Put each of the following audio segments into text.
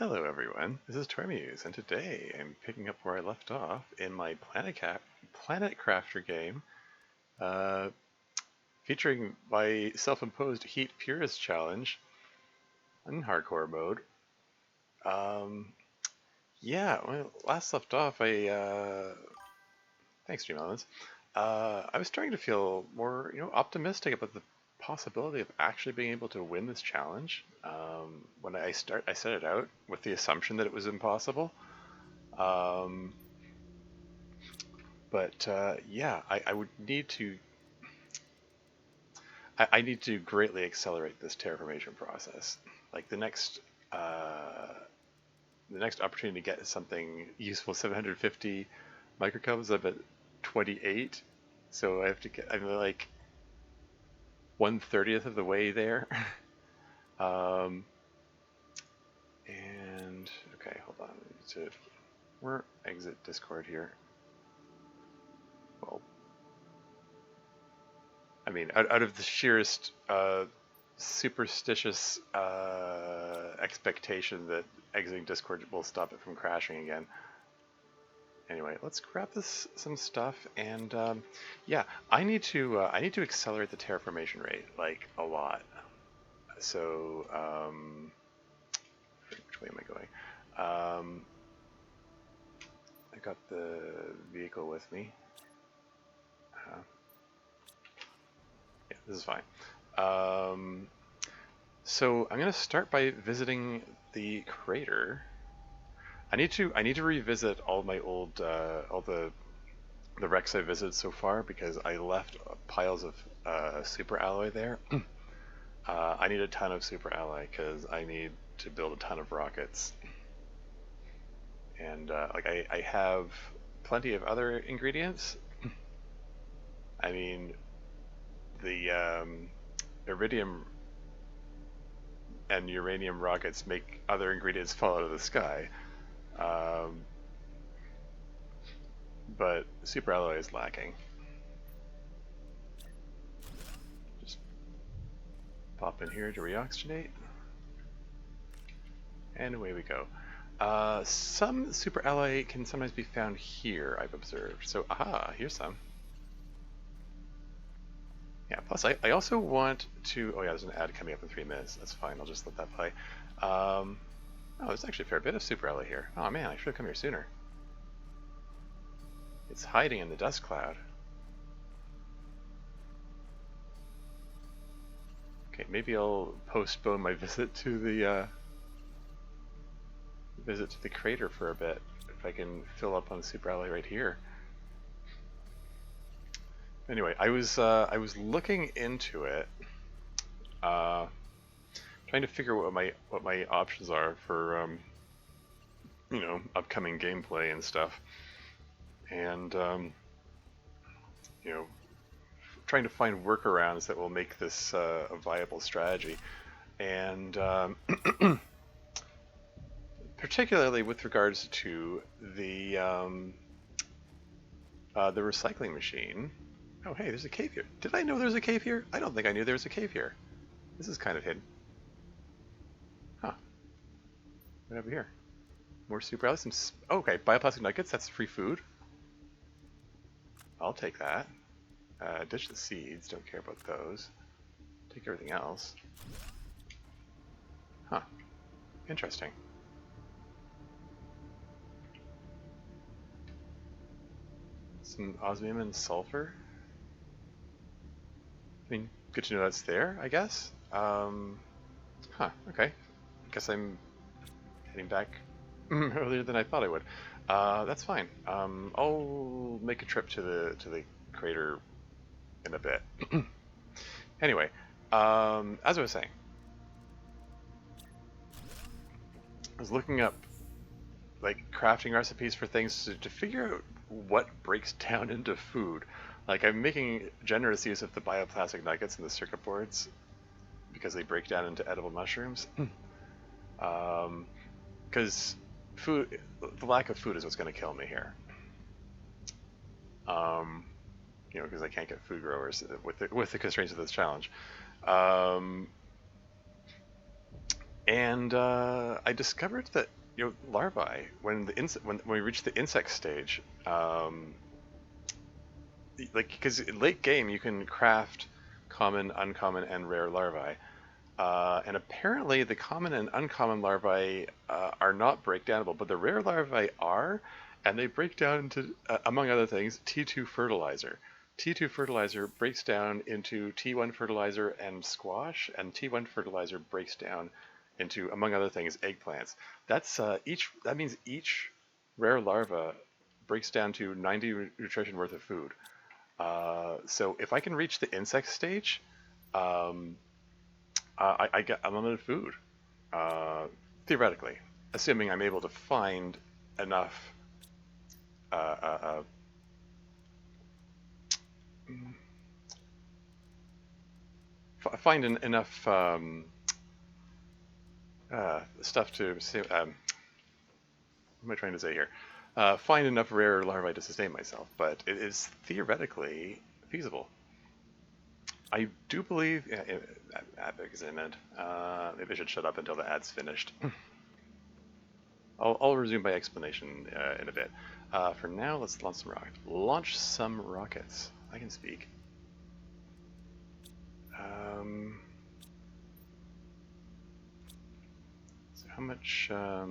Hello everyone, this is Tormuse, and today I'm picking up where I left off in my Planet Crafter game, uh, featuring my self-imposed Heat Purist challenge in hardcore mode. Um, yeah, when I last left off, thanks Dream Elements, I was starting to feel more, optimistic about the possibility of actually being able to win this challenge. When I set it out with the assumption that it was impossible. Um, but yeah, I would need to. I need to greatly accelerate this terraformation process. Like uh, the next opportunity to get something useful, 750 microcubs. I'm at 28, so I have to get. I'm like 1/30th of the way there. um, and okay, hold on. We're exit Discord here. Well, I mean, out of the sheerest superstitious expectation that exiting Discord will stop it from crashing again. Anyway, let's grab some stuff, and yeah, I need to accelerate the terraformation rate like a lot. So which way am I going? I got the vehicle with me. Yeah, this is fine. So I'm gonna start by visiting the crater. I need to revisit all my old all the wrecks I visited so far because I left piles of super alloy there. I need a ton of super alloy because I need to build a ton of rockets, and like I have plenty of other ingredients. I mean, the iridium and uranium rockets make other ingredients fall out of the sky. Um, but super alloy is lacking. Just pop in here to reoxygenate, and away we go. Some super alloy can sometimes be found here, I've observed. So, aha, here's some. Yeah, plus I also want to, oh yeah, there's an ad coming up in 3 minutes. That's fine, I'll just let that play. Oh, there's actually a fair bit of super alloy here. Oh man, I should have come here sooner. It's hiding in the dust cloud. Okay, maybe I'll postpone my visit to the crater for a bit if I can fill up on the super alloy right here. Anyway, I was looking into it, trying to figure what my options are for upcoming gameplay and stuff, and trying to find workarounds that will make this a viable strategy, and particularly with regards to the recycling machine. Oh, hey, there's a cave here. Did I know there was a cave here? I don't think I knew there was a cave here. This is kind of hidden. Huh. Right over here. More super alloy. Oh, okay, bioplastic nuggets. That's free food. I'll take that. Ditch the seeds. Don't care about those. Take everything else. Huh. Interesting. Some osmium and sulfur. I mean, good to know that's there, I guess. Huh, okay. I guess I'm heading back earlier than I thought I would. That's fine. I'll make a trip to the crater in a bit. Anyway, as I was saying, I was looking up like crafting recipes for things to figure out what breaks down into food. Like I'm making generous use of the bioplastic nuggets and the circuit boards because they break down into edible mushrooms. Because the lack of food is what's going to kill me here. Because I can't get food growers with the constraints of this challenge. And I discovered that larvae, when we reach the insect stage, like, because in late game you can craft common, uncommon, and rare larvae. And apparently the common and uncommon larvae are not breakdownable, but the rare larvae are, and they break down into, among other things, T2 fertilizer. T2 fertilizer breaks down into T1 fertilizer and squash, and T1 fertilizer breaks down into, among other things, eggplants. That means each rare larva breaks down to 90 nutrition worth of food. So if I can reach the insect stage, um, I get unlimited food, uh, theoretically, assuming I'm able to find enough, uh, uh, uh, enough stuff to say. What am I trying to say here? Find enough rare larvae to sustain myself, but it is theoretically feasible. I do believe. Ad is in it. Maybe I should shut up until the ad's finished. I'll resume my explanation in a bit. For now, let's launch some rockets. Launch some rockets. I can speak. So how much? I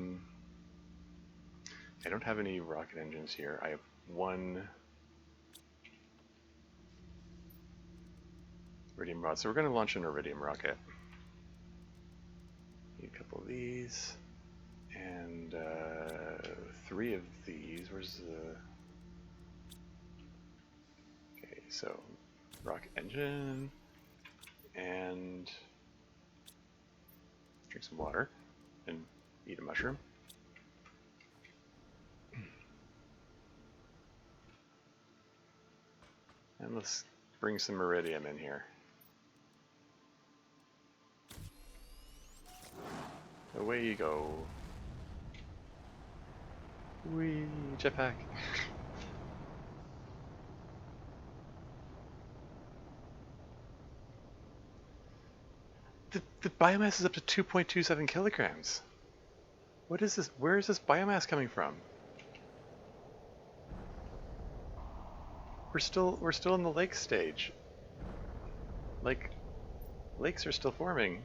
don't have any rocket engines here. I have one iridium rod. So we're going to launch an iridium rocket. Need a couple of these. And 3 of these. Where's the... Okay, so rocket engine, and drink some water, and eat a mushroom. And let's bring some iridium in here. Away you go. Whee, jetpack. The biomass is up to 2.27 kilograms. What is this? Where is this biomass coming from? We're still in the lake stage. Like, lakes are still forming.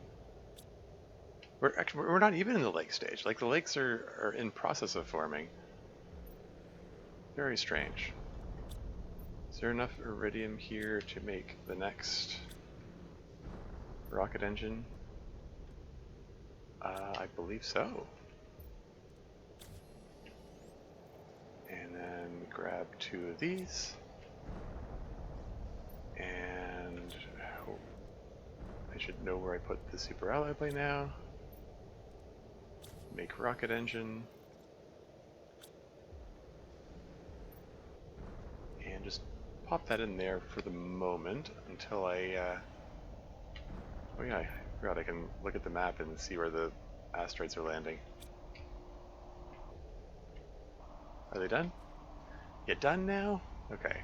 We're not even in the lake stage. Like, the lakes are in process of forming. Very strange. Is there enough iridium here to make the next rocket engine? I believe so. And then grab 2 of these. And I should know where I put the super alloy by now. Make rocket engine. And just pop that in there for the moment until I... Oh yeah, I forgot I can look at the map and see where the asteroids are landing. Are they done? You done now? Okay.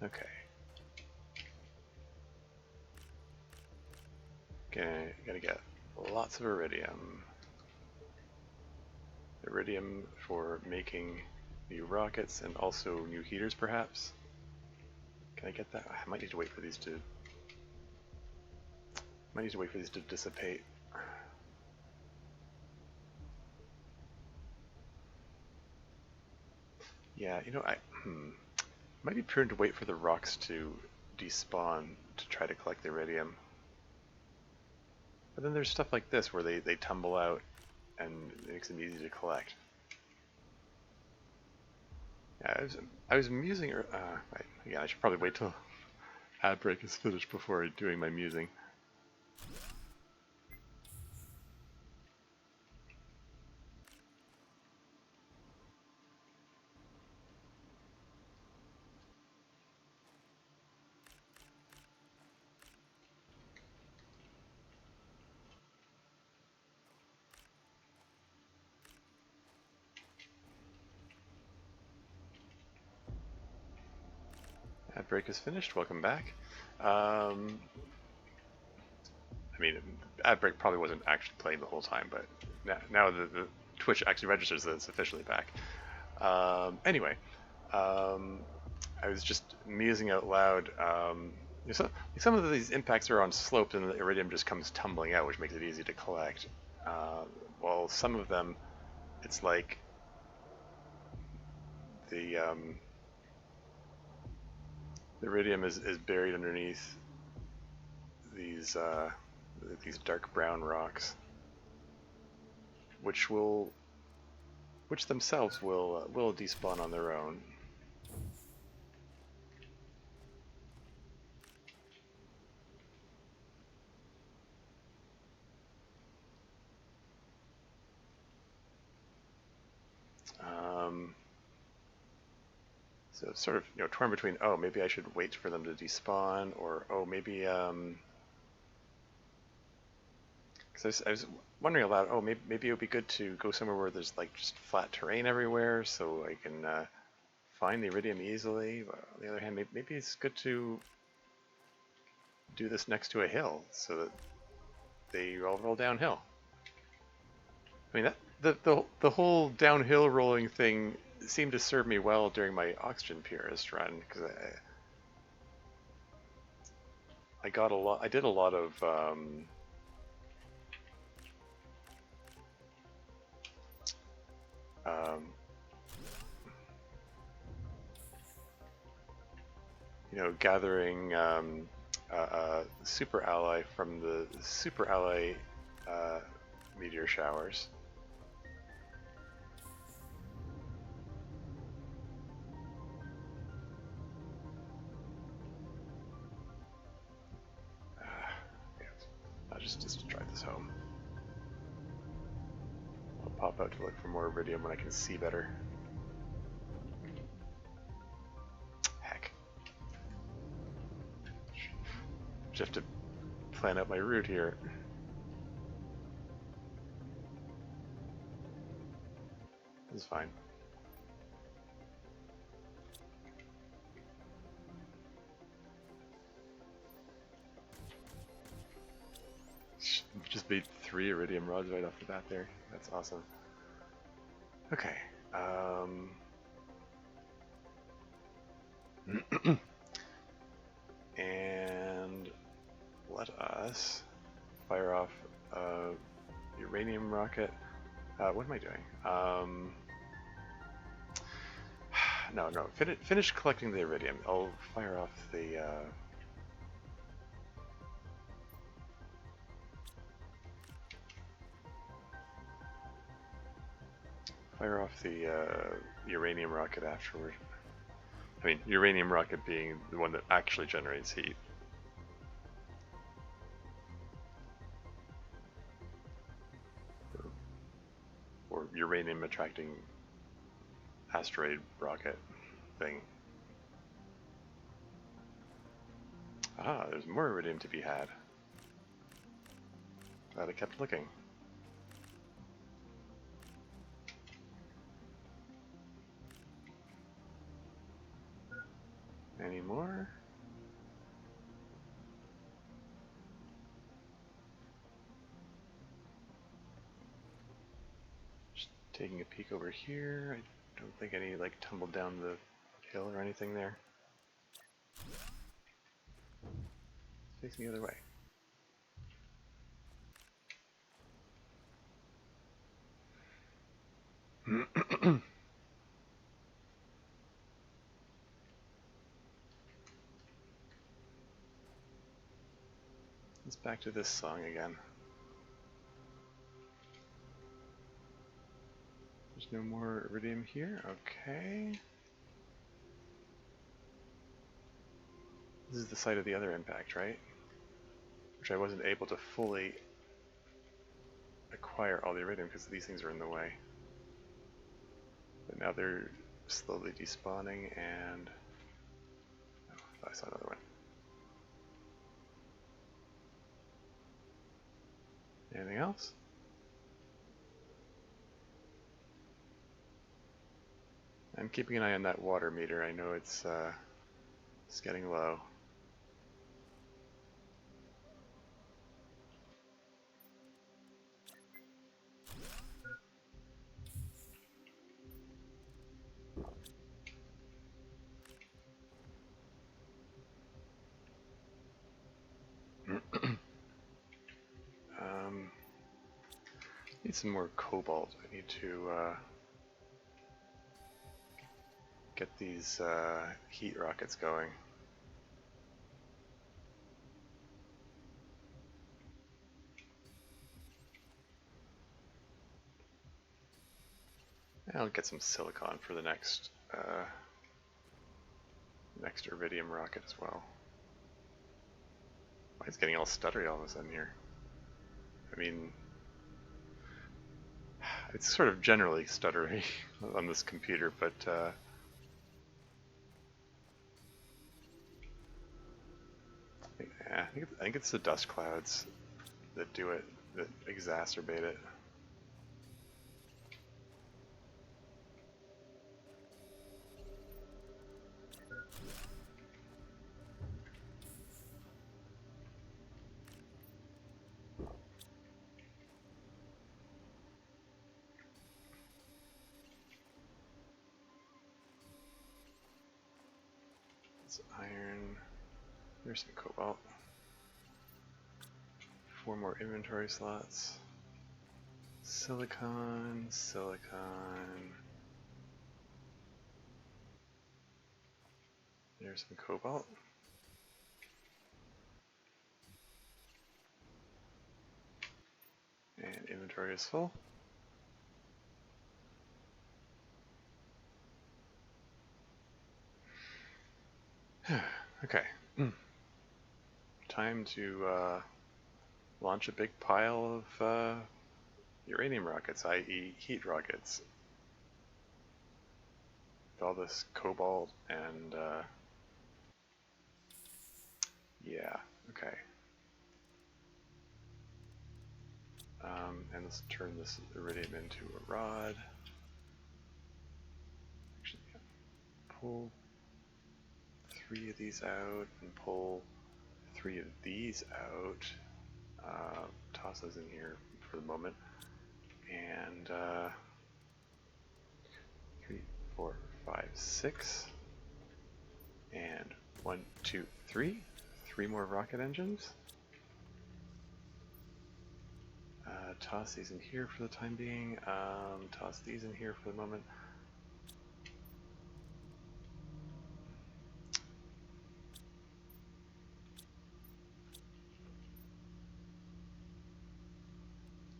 Okay. Gotta get lots of iridium. Iridium for making new rockets and also new heaters, perhaps. Can I get that? I might need to wait for these to... dissipate. Yeah, might be prudent to wait for the rocks to despawn to try to collect the iridium. But then there's stuff like this where they tumble out and it makes them easy to collect. Yeah, I was musing... yeah, I should probably wait till ad break is finished before doing my musing. Ad break is finished. Welcome back. I mean, ad break probably wasn't actually playing the whole time, but now the Twitch actually registers that it's officially back. Anyway, I was just musing out loud. Some of these impacts are on slopes, and the iridium just comes tumbling out, which makes it easy to collect. While some of them, it's like the iridium is buried underneath these dark brown rocks, which themselves will despawn on their own. So it's sort of torn between, oh, maybe I should wait for them to despawn, or oh, maybe because I was wondering aloud, oh, maybe it would be good to go somewhere where there's like just flat terrain everywhere, so I can find the iridium easily. But on the other hand, maybe it's good to do this next to a hill so that they all roll downhill. I mean, the whole downhill rolling thing seemed to serve me well during my oxygen purist run, because I did a lot of gathering super ally from the super ally meteor showers. I'll just drive this home. I'll pop out to look for more iridium when I can see better. Heck. Just have to plan out my route here. This is fine. Just beat 3 iridium rods right off the bat there. That's awesome. Okay. And let us fire off a uranium rocket. What am I doing? No. Finish collecting the iridium. I'll fire off the uranium rocket afterward. I mean, uranium rocket being the one that actually generates heat. Or uranium attracting asteroid rocket thing. Ah, there's more iridium to be had. Glad I kept looking. Any more? Just taking a peek over here. I don't think any like tumbled down the hill or anything there. It's facing the other way. Let's back to this song again. There's no more iridium here. Okay. This is the site of the other impact, right? Which I wasn't able to fully acquire all the iridium because these things are in the way. But now they're slowly despawning, and oh, I thought I saw another one. Anything else? I'm keeping an eye on that water meter. I know it's It's getting low. Need some more cobalt. I need to get these heat rockets going. I'll get some silicon for the next next iridium rocket as well. Why is it getting all stuttery all of a sudden here? I mean, it's sort of generally stuttery on this computer, but yeah, I think it's the dust clouds that do it, that exacerbate it. It's iron. There's some cobalt. 4 more inventory slots. Silicon, silicon. There's some cobalt. And inventory is full. Okay. Time to launch a big pile of uranium rockets, i.e. heat rockets. With all this cobalt and yeah, okay. And let's turn this iridium into a rod. Actually, pull 3 of these out and pull 3 of these out. Toss those in here for the moment. And 3, 4, 5, 6. And 1, 2, 3. 3 more rocket engines. Toss these in here for the time being. Toss these in here for the moment.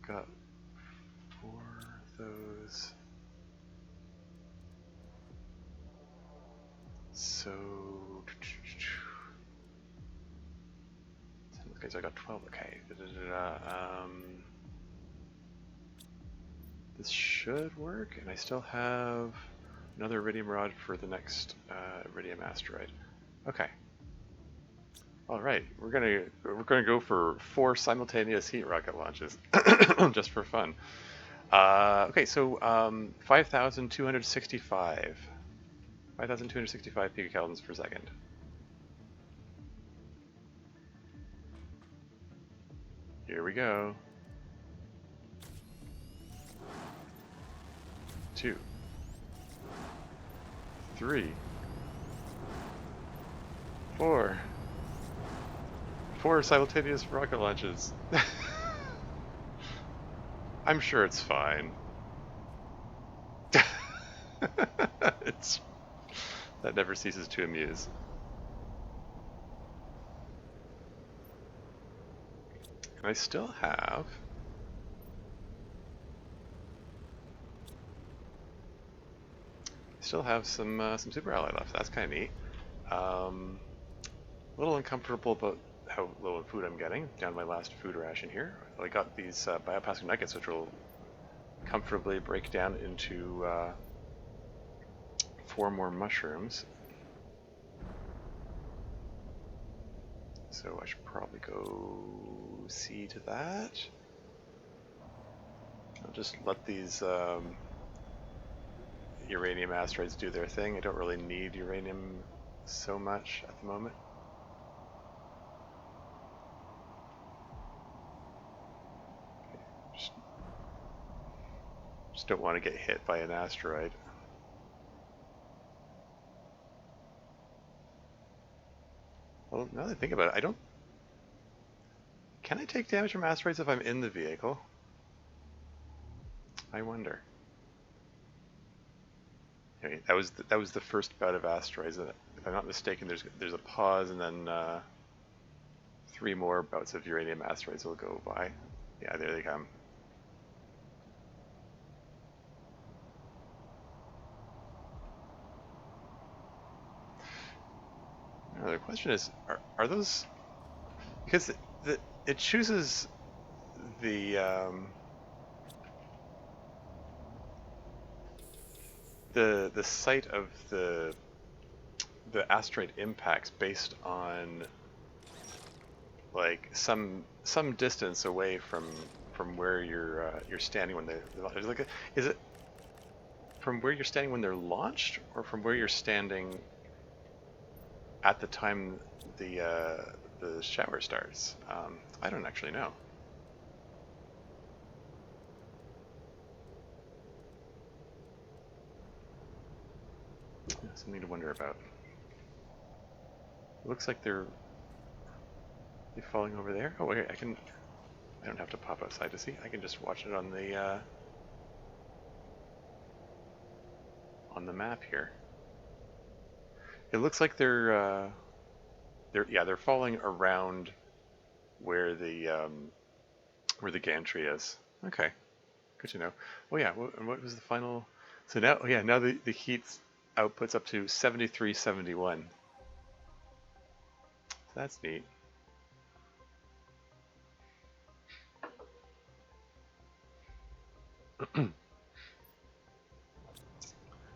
Got 4 of those. So, okay, so I got 12. Okay. This should work, and I still have another iridium rod for the next iridium asteroid. Okay. All right, we're gonna go for 4 simultaneous heat rocket launches, just for fun. Okay, so 5,265 picokelvins per second. Here we go. 2, 3, 4. 4 simultaneous rocket launches. I'm sure it's fine. That never ceases to amuse. And I still have some super ally left. That's kind of neat. A little uncomfortable about how low in food I'm getting. Down to my last food ration here. I got these biopascal nuggets, which will comfortably break down into 4 more mushrooms. So I should probably go see to that. I'll just let these uranium asteroids do their thing. I don't really need uranium so much at the moment. Just don't want to get hit by an asteroid. Well, now that I think about it, I don't... Can I take damage from asteroids if I'm in the vehicle? I wonder. Okay, that was the first bout of asteroids. If I'm not mistaken, there's a pause, and then 3 more bouts of uranium asteroids will go by. Yeah, there they come. Now the question is, are those... Because it chooses the site of the asteroid impacts based on like some distance away from where you're standing when there's like is it from where you're standing when they're launched, or from where you're standing at the time the shower starts? I don't actually know. Something to wonder about. It looks like they're falling over there. Oh wait, I don't have to pop outside to see. I can just watch it on the map here. It looks like they're falling around where the gantry is. Okay, good to know. Oh yeah, what was the final? So now, oh yeah, now the heat output's up to 7371. So that's neat.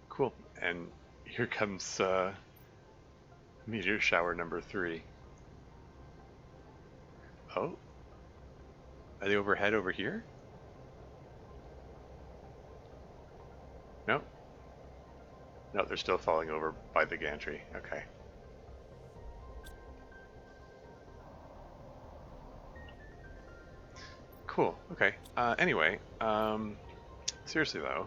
Cool. And here comes meteor shower number 3. Oh, are they overhead over here? No. No, they're still falling over by the gantry. Okay. Cool. Okay. Anyway, seriously though,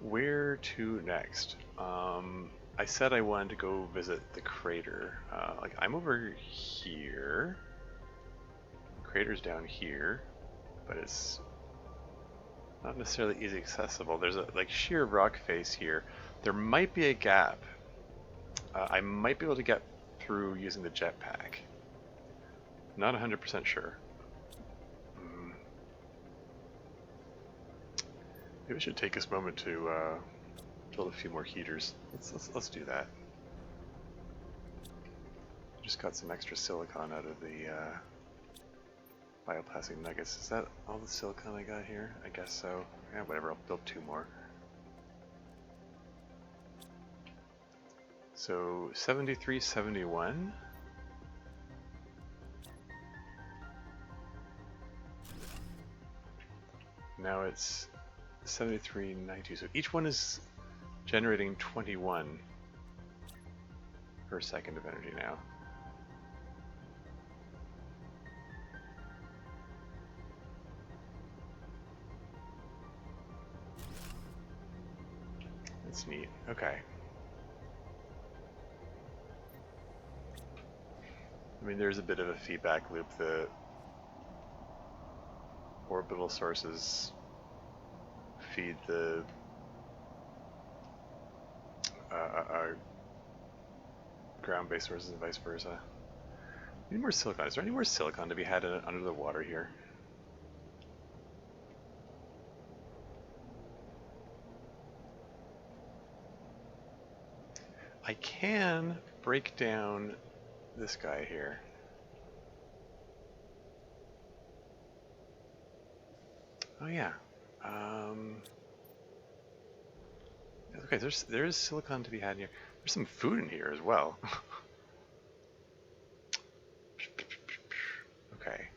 where to next? I said I wanted to go visit the crater. Like I'm over here. The crater's down here, but it's not necessarily easy accessible. There's a like sheer rock face here. There might be a gap. I might be able to get through using the jetpack. Not 100% sure. Maybe I should take this moment to build a few more heaters. Let's do that. Just got some extra silicon out of the bioplastic nuggets. Is that all the silicon I got here? I guess so. Yeah, whatever. I'll build 2 more. So 7371. Now it's 7392. So each one is generating 21 per second of energy now. That's neat. Okay. I mean, there's a bit of a feedback loop. The orbital sources feed the ground-based sources and vice versa. We need more silicon. Is there any more silicon to be had under the water here? I can break down this guy here. Oh yeah. Okay, there is silicon to be had in here. There's some food in here as well. Okay.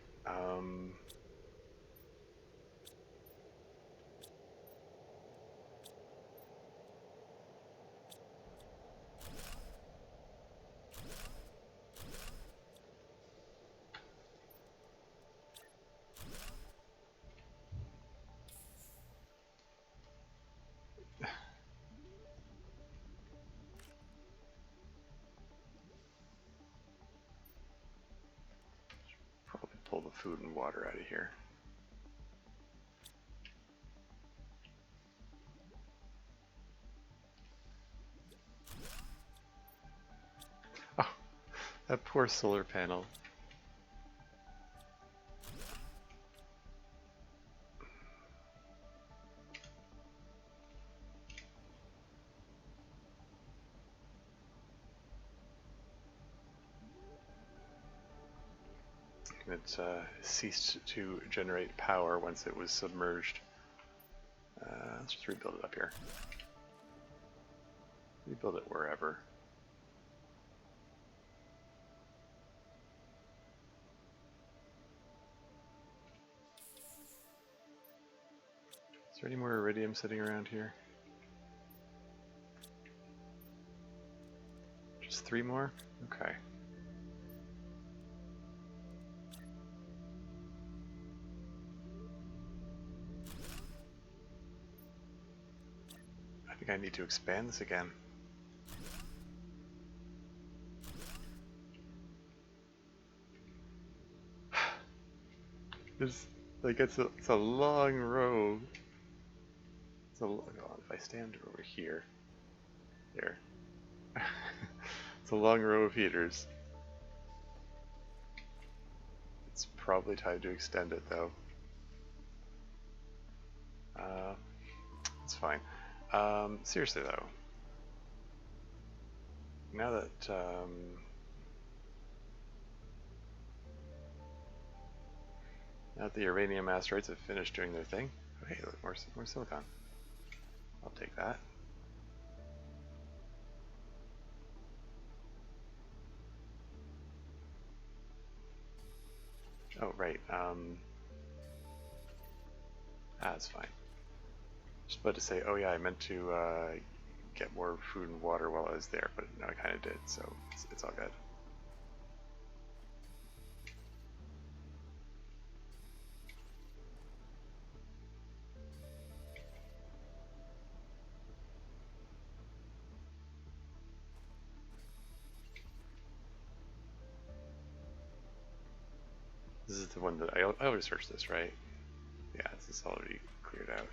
the food and water out of here. Oh, that poor solar panel. It ceased to generate power once it was submerged. Let's just rebuild it up here. Rebuild it wherever. Is there any more iridium sitting around here? Just 3 more? Okay. I think I need to expand this again. It's like it's a long row. It's a if I stand over here, there. It's a long row of heaters. It's probably time to extend it though. It's fine. Seriously though, now that now that the uranium asteroids have finished doing their thing, oh, hey, look, more silicon. I'll take that. Oh right, that's fine. Just about to say, oh yeah, I meant to get more food and water while I was there, but no, I kind of did, so it's all good. This is the one that I already searched this, right? Yeah, this is already cleared out.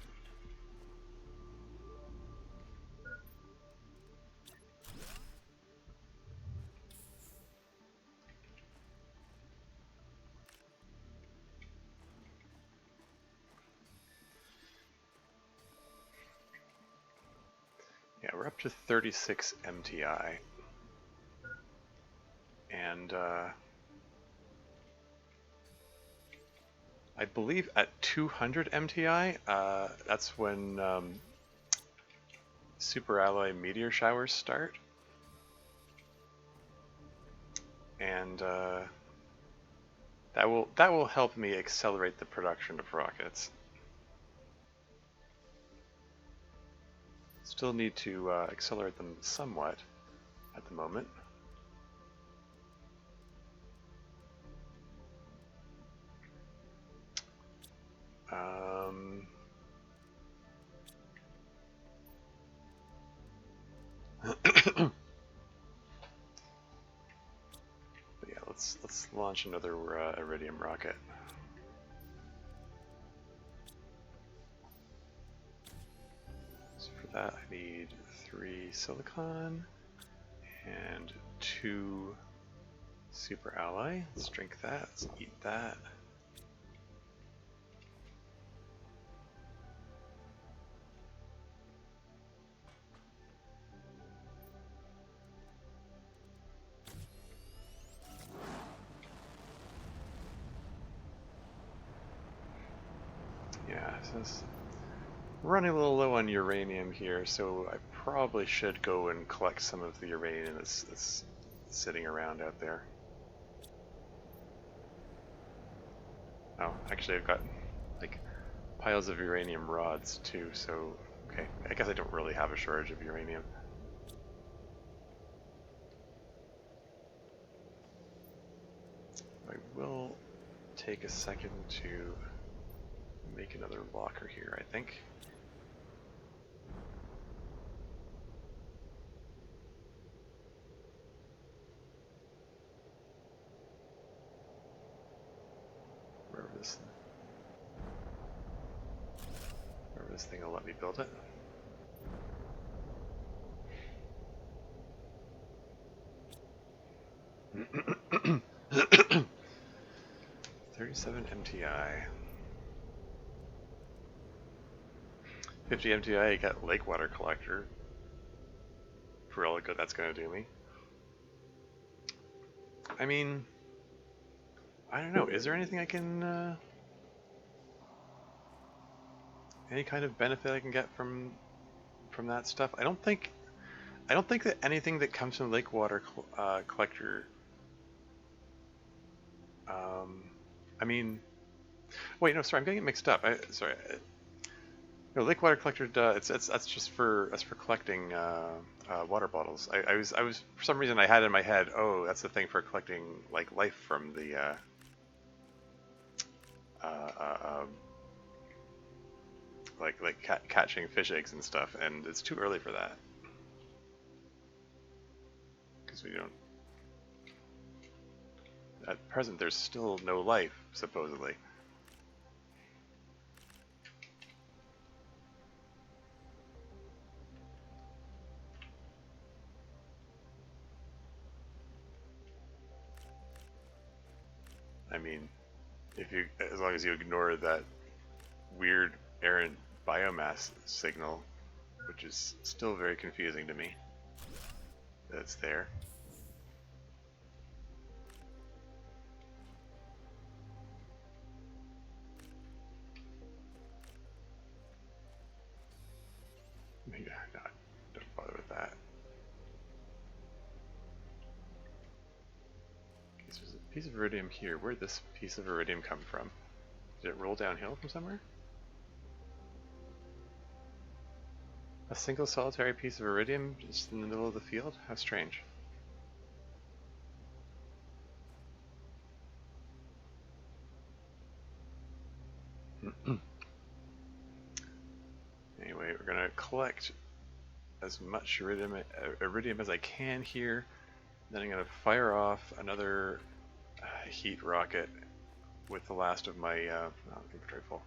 Yeah, we're up to 36 MTI. And I believe at 200 MTI, that's when super alloy meteor showers start. And that will help me accelerate the production of rockets. Still need to accelerate them somewhat at the moment. But yeah, let's launch another iridium rocket. So for that, I need 3 silicon and 2 super alloy. Let's drink that. Let's eat that. Yeah, since we're running a little low on uranium here, so I probably should go and collect some of the uranium that's sitting around out there. Oh, actually I've got like piles of uranium rods too, so okay, I guess I don't really have a shortage of uranium. I will take a second to make another locker here, I think. this thing will let me build it. $37 MTI. 50 MTI, you got lake water collector. For all the good that's going to do me. I mean, I don't know. Is there anything I can, any kind of benefit I can get from that stuff? I don't think that anything that comes from lake water collector. I mean, wait, no, sorry, I'm getting it mixed up. Sorry. No, lake water collector. That's just for collecting water bottles. I was for some reason I had in my head. Oh, that's the thing for collecting like life from the catching fish eggs and stuff, and it's too early for that because we don't. At present, there's still no life supposedly. I mean, as long as you ignore that weird errant biomass signal, which is still very confusing to me, that's there. Maybe no, don't bother with that. Okay, so there's a piece of iridium here. Where'd this piece of iridium come from? Did it roll downhill from somewhere? A single solitary piece of iridium just in the middle of the field? How strange. Anyway, we're gonna collect as much iridium as I can here. Then I'm gonna fire off another heat rocket with the last of my inventory full.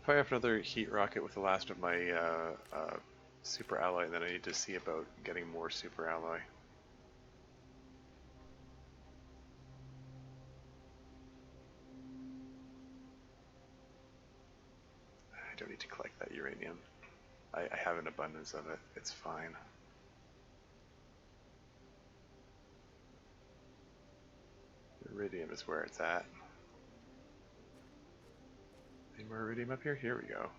Fire off another heat rocket with the last of my super alloy, and then I need to see about getting more super alloy. I don't need to collect that uranium. I have an abundance of it. It's fine. Iridium is where it's at. Any more iridium up here? Here we go.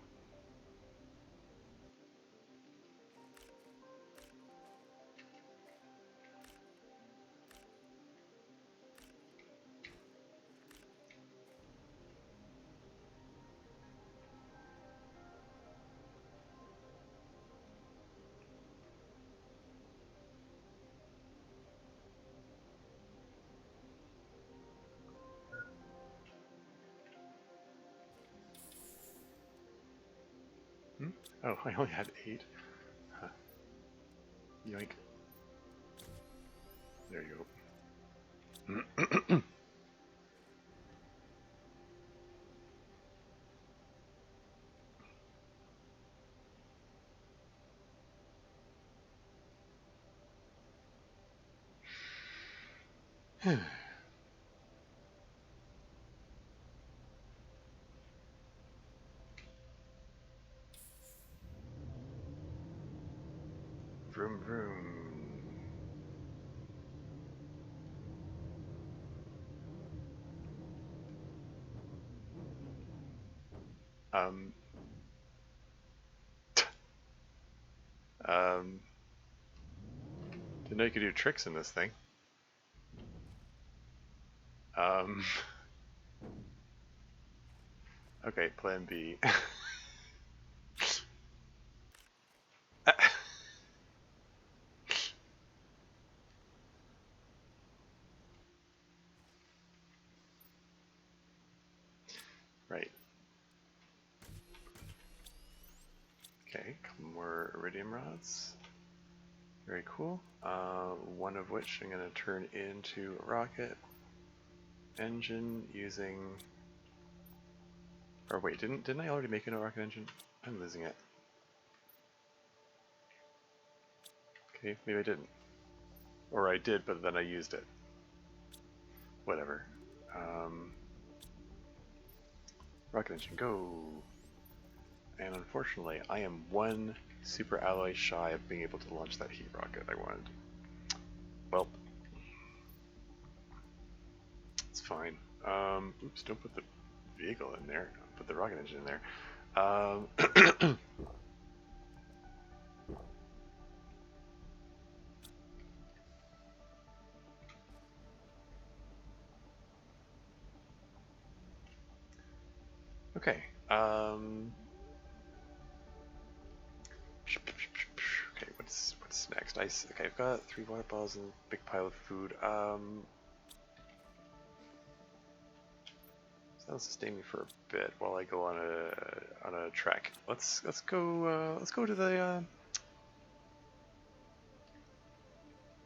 Oh, I only had 8. Huh. Yoink. There you go. Vroom vroom. Um, didn't know you could do tricks in this thing. Okay, plan B. Right. iridium rods. Very cool. One of which I'm going to turn into a rocket engine using... Or wait, didn't I already make it a rocket engine? I'm losing it. Okay, maybe I didn't. Or I did, but then I used it. Whatever. Rocket engine, go! And unfortunately, I am one super alloy shy of being able to launch that heat rocket I wanted. Well, it's fine. Oops, don't put the vehicle in there. Put the rocket engine in there. Okay. Okay, what's next? Ice. Okay, I've got 3 water balls and a big pile of food. So that'll sustain me for a bit while I go on a trek. Let's go to the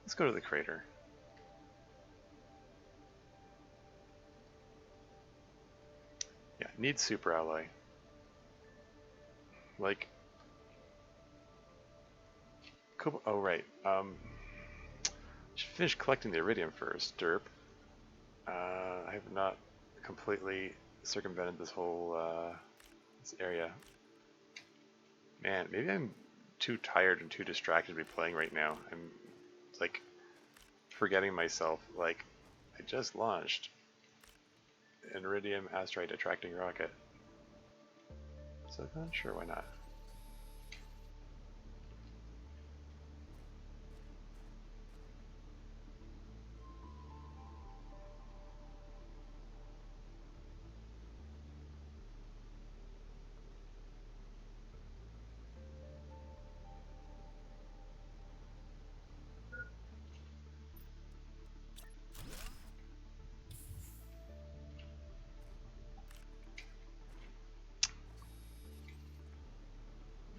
let's go to the crater. Yeah, need super alloy. Like, oh right. Should finish collecting the iridium first. Derp. I have not completely circumvented this whole this area. Man, maybe I'm too tired and too distracted to be playing right now. I'm like forgetting myself. Like, I just launched an iridium asteroid attracting rocket. So I'm sure, why not?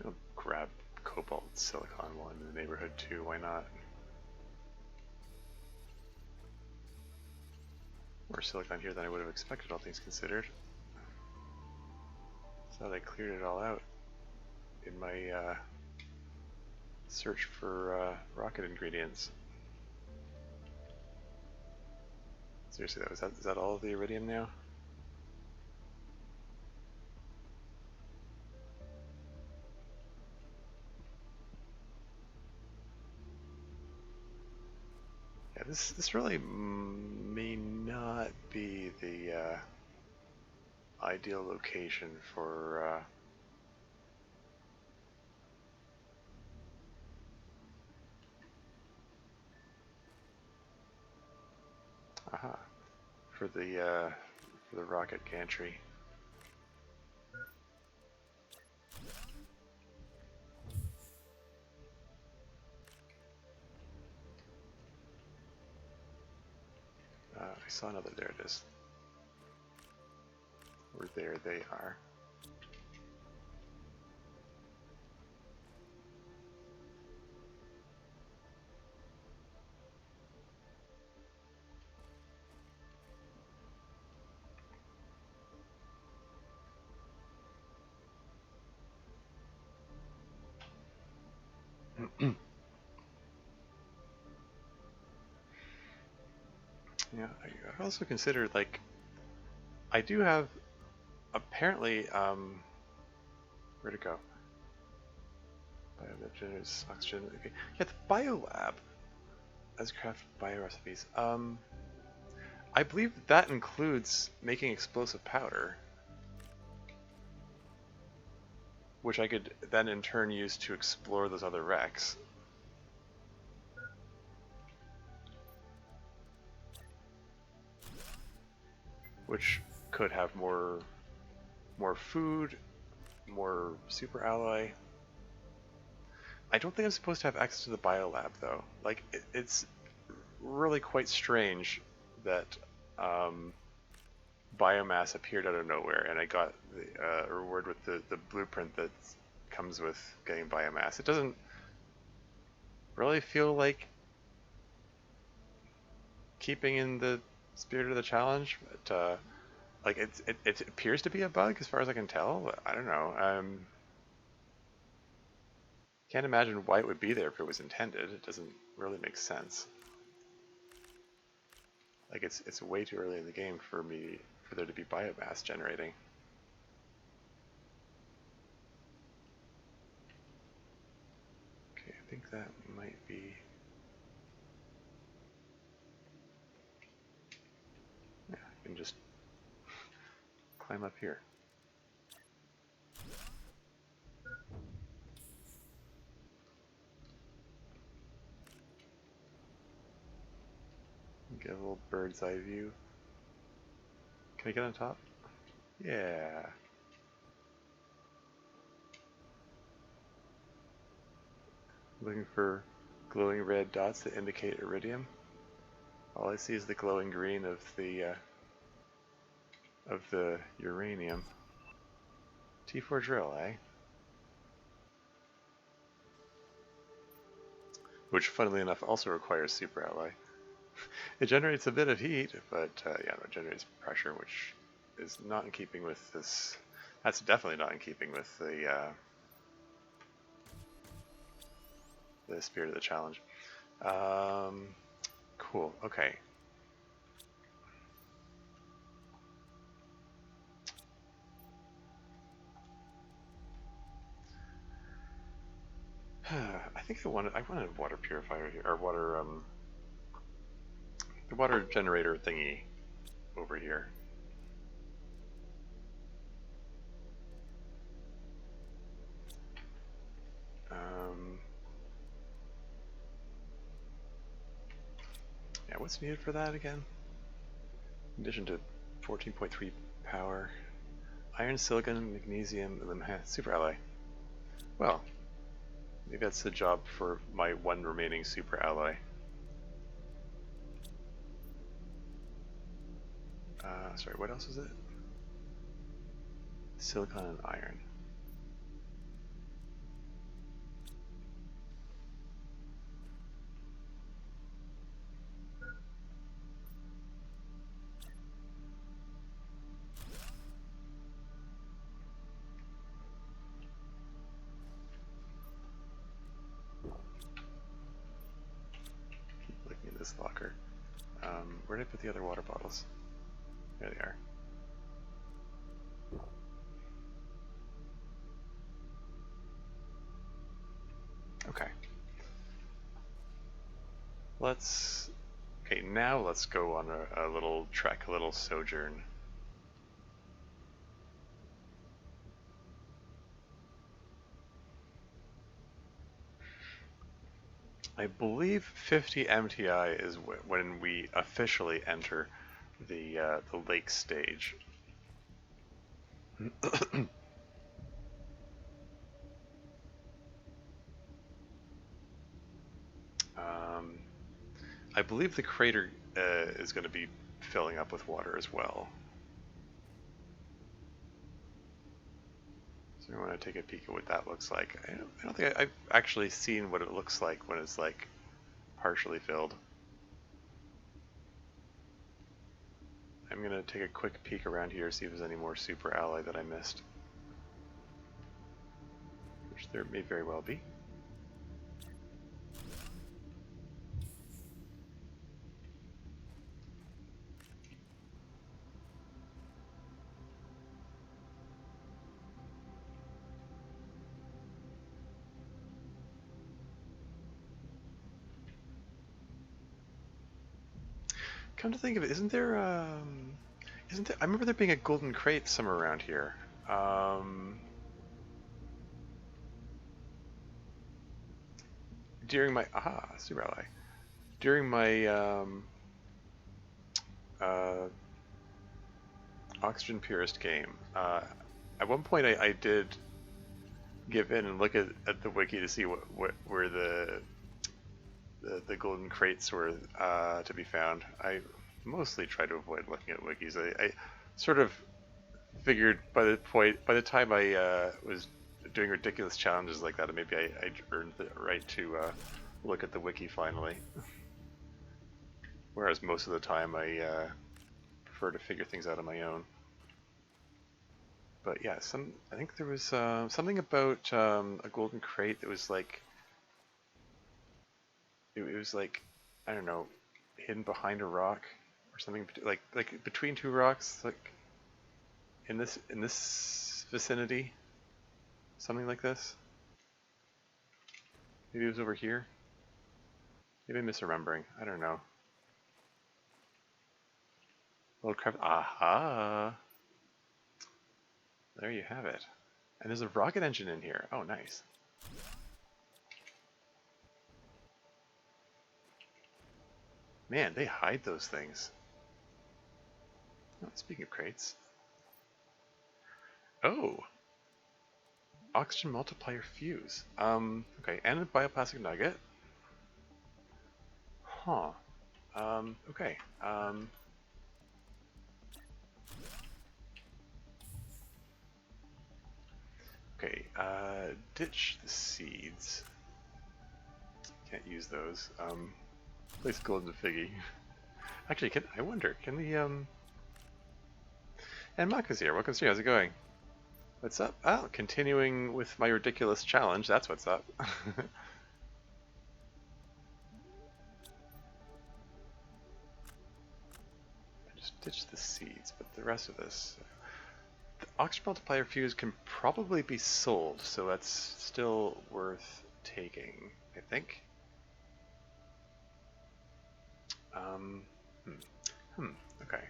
I'll grab cobalt silicon while I'm in the neighborhood too, why not? More silicon here than I would have expected, all things considered. So I cleared it all out in my search for rocket ingredients. Seriously, is that all of the iridium now? Yeah, this really may not be the ideal location for aha, for the rocket gantry. I saw another. There it is. Or there they are. Yeah, I also considered, like, I do have apparently where'd it go? Biogenesis, oxygen. Okay, yeah, the biolab as craft bio recipes. I believe that includes making explosive powder, which I could then in turn use to explore those other wrecks. Which could have more food, more super alloy. I don't think I'm supposed to have access to the biolab though. Like, it's really quite strange that biomass appeared out of nowhere, and I got the reward with the blueprint that comes with getting biomass. It doesn't really feel like keeping in the spirit of the challenge, but like it appears to be a bug as far as I can tell. I don't know. Can't imagine why it would be there if it was intended. It doesn't really make sense. Like it's way too early in the game for there to be biomass generating. Okay, I think that might be. Yeah, I can just climb up here. Get a little bird's eye view. Can I get on top? Yeah. Looking for glowing red dots that indicate iridium. All I see is the glowing green of the uranium. T4 drill, eh? Which, funnily enough, also requires superalloy. It generates a bit of heat, but yeah, no, it generates pressure, which is not in keeping with this. That's definitely not in keeping with the spirit of the challenge. Cool. Okay. I think I wanted a water purifier here, or the water generator thingy over here. Yeah, what's needed for that again? In addition to 14.3 power, iron, silicon, magnesium, and then super alloy. Well, maybe that's the job for my one remaining super alloy. Sorry, what else is it? Silicon and iron. Keep looking at this locker. Where did I put the other water bottles? There they are. Okay. Okay, now let's go on a little trek, a little sojourn. I believe 50 MTI is when we officially enter the lake stage. I believe the crater is going to be filling up with water as well. So I want to take a peek at what that looks like. I don't think I've actually seen what it looks like when it's like partially filled. I'm going to take a quick peek around here, see if there's any more super alloy that I missed. Which there may very well be. Come to think of it, isn't there, I remember there being a golden crate somewhere around here. During my, super alloy. During my, Oxygen Purist game, at one point I did give in and look at the wiki to see where the golden crates were to be found. I mostly try to avoid looking at wikis. I sort of figured by the time I was doing ridiculous challenges like that, and maybe I earned the right to look at the wiki finally. Whereas most of the time I prefer to figure things out on my own. But yeah, I think there was something about a golden crate that was like, it was like, I don't know, hidden behind a rock or something, like between two rocks, like in this vicinity, something like this. Maybe it was over here. Maybe I'm misremembering. I don't know. Little crab. Aha! There you have it. And there's a rocket engine in here. Oh, nice. Man, they hide those things. Oh, speaking of crates. Oh! Oxygen multiplier fuse. Okay, and a bioplastic nugget. Huh. Okay. Okay, ditch the seeds. Can't use those. Place golden figgy. Actually, I wonder, can the, and Maka's here. Welcome to you. How's it going? What's up? Oh, continuing with my ridiculous challenge. That's what's up. Just ditch the seeds, but the rest of this... The oxygen multiplier fuse can probably be sold, so that's still worth taking, I think. Okay.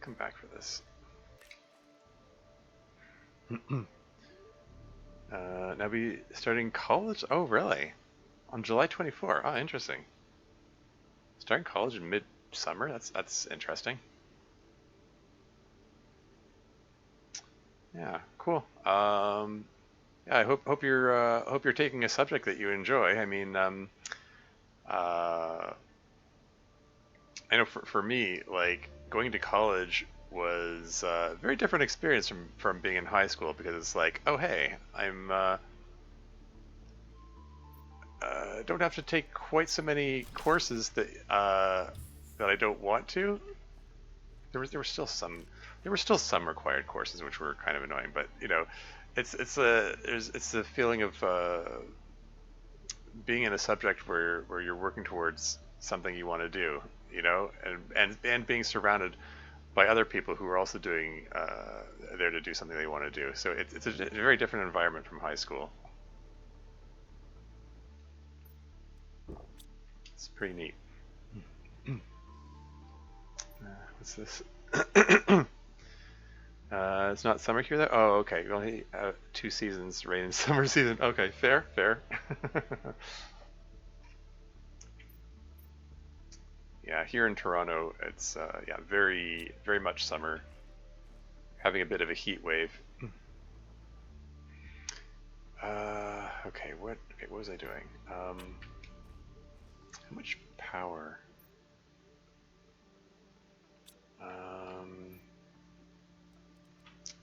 Come back for this. Now be starting college? Oh, really? On July 24? Oh, interesting. Starting college in mid-summer? That's interesting. Yeah, cool. Yeah, I hope you're taking a subject that you enjoy. I mean, I know for me, like going to college was a very different experience from being in high school, because it's like, oh hey, I'm don't have to take quite so many courses that that I don't want to. There were still some required courses which were kind of annoying, but you know, it's the feeling of being in a subject where you're working towards something you want to do, you know, and being surrounded by other people who are also doing there to do something they want to do. So it's a very different environment from high school. It's pretty neat. What's this? It's not summer here though? Oh, okay. We only have 2 seasons, rain and summer season. Okay, fair. Yeah, here in Toronto, it's yeah, very much summer. Having a bit of a heat wave. Okay, what was I doing? How much power?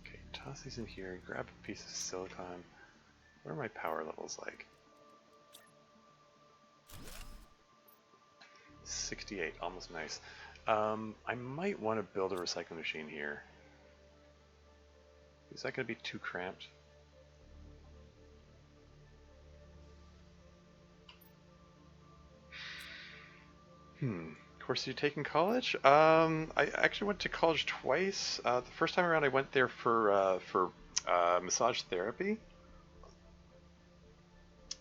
Okay, toss these in here, grab a piece of silicon. What are my power levels like? 68, almost nice. I might want to build a recycling machine here. Is that going to be too cramped? Course you take in college? I actually went to college twice. The first time around, I went there for massage therapy.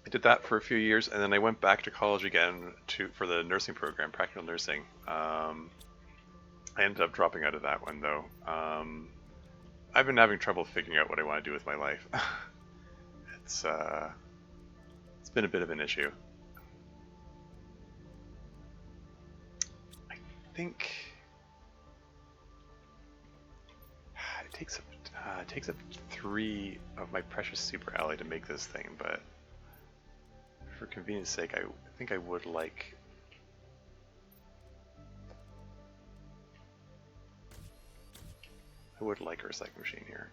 I did that for a few years, and then I went back to college again for the nursing program, practical nursing. I ended up dropping out of that one though. I've been having trouble figuring out what I want to do with my life. It's been a bit of an issue. I think it takes up 3 of my precious super ally to make this thing, but for convenience sake, I think I would like... I would like a recycling machine here.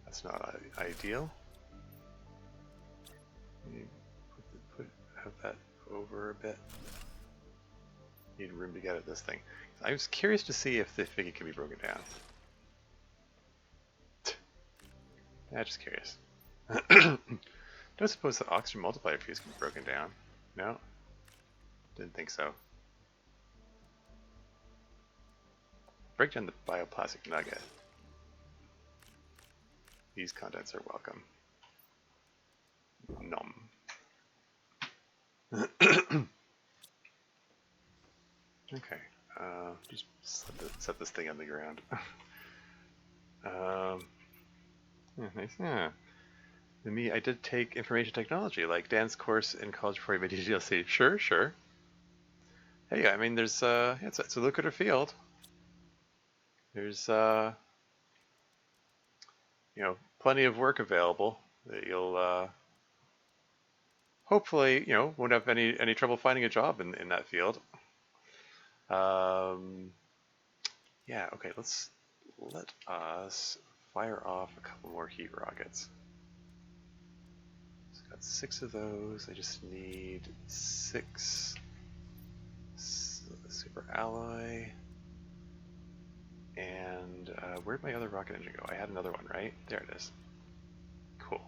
That's not ideal. Have that over a bit. Need room to get at this thing. I was curious to see if the figure can be broken down. Yeah, just curious. Don't suppose the oxygen multiplier fuse can be broken down. No? Didn't think so. Break down the bioplastic nugget. These contents are welcome. Nom. Okay, just set this thing on the ground. Yeah, nice. Yeah. Me, I did take information technology, like Dan's course in college before he made DLC. Sure, sure. Hey, I mean, there's it's a lucrative field. There's you know, plenty of work available that you'll hopefully, you know, won't have any trouble finding a job in that field. Yeah, okay, let us fire off a couple more heat rockets. So got 6 of those. I just need 6 super alloy. And where'd my other rocket engine go? I had another one, right? There it is. Cool.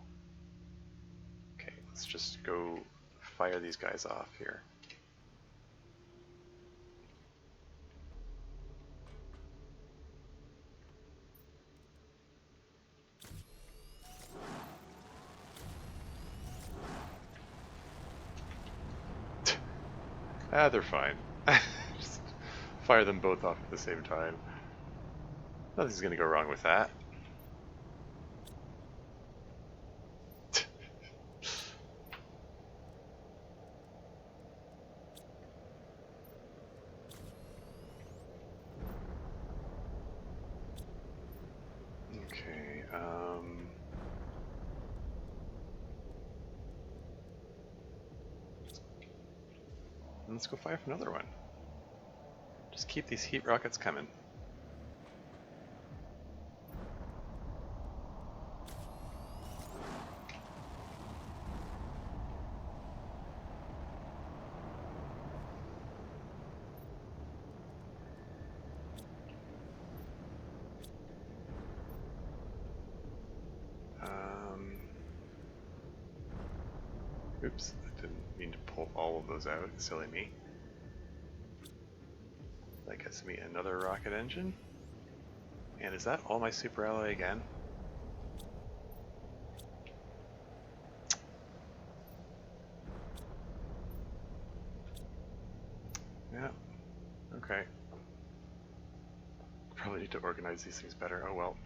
Okay, let's just go fire these guys off here. Ah, they're fine. Just fire them both off at the same time. Nothing's gonna go wrong with that. Okay, let's go fire for another one. Just keep these heat rockets coming. Oops, I didn't mean to pull all of those out, silly me. That gets me another rocket engine. And is that all my super alloy again? Yeah, okay. Probably need to organize these things better, oh well.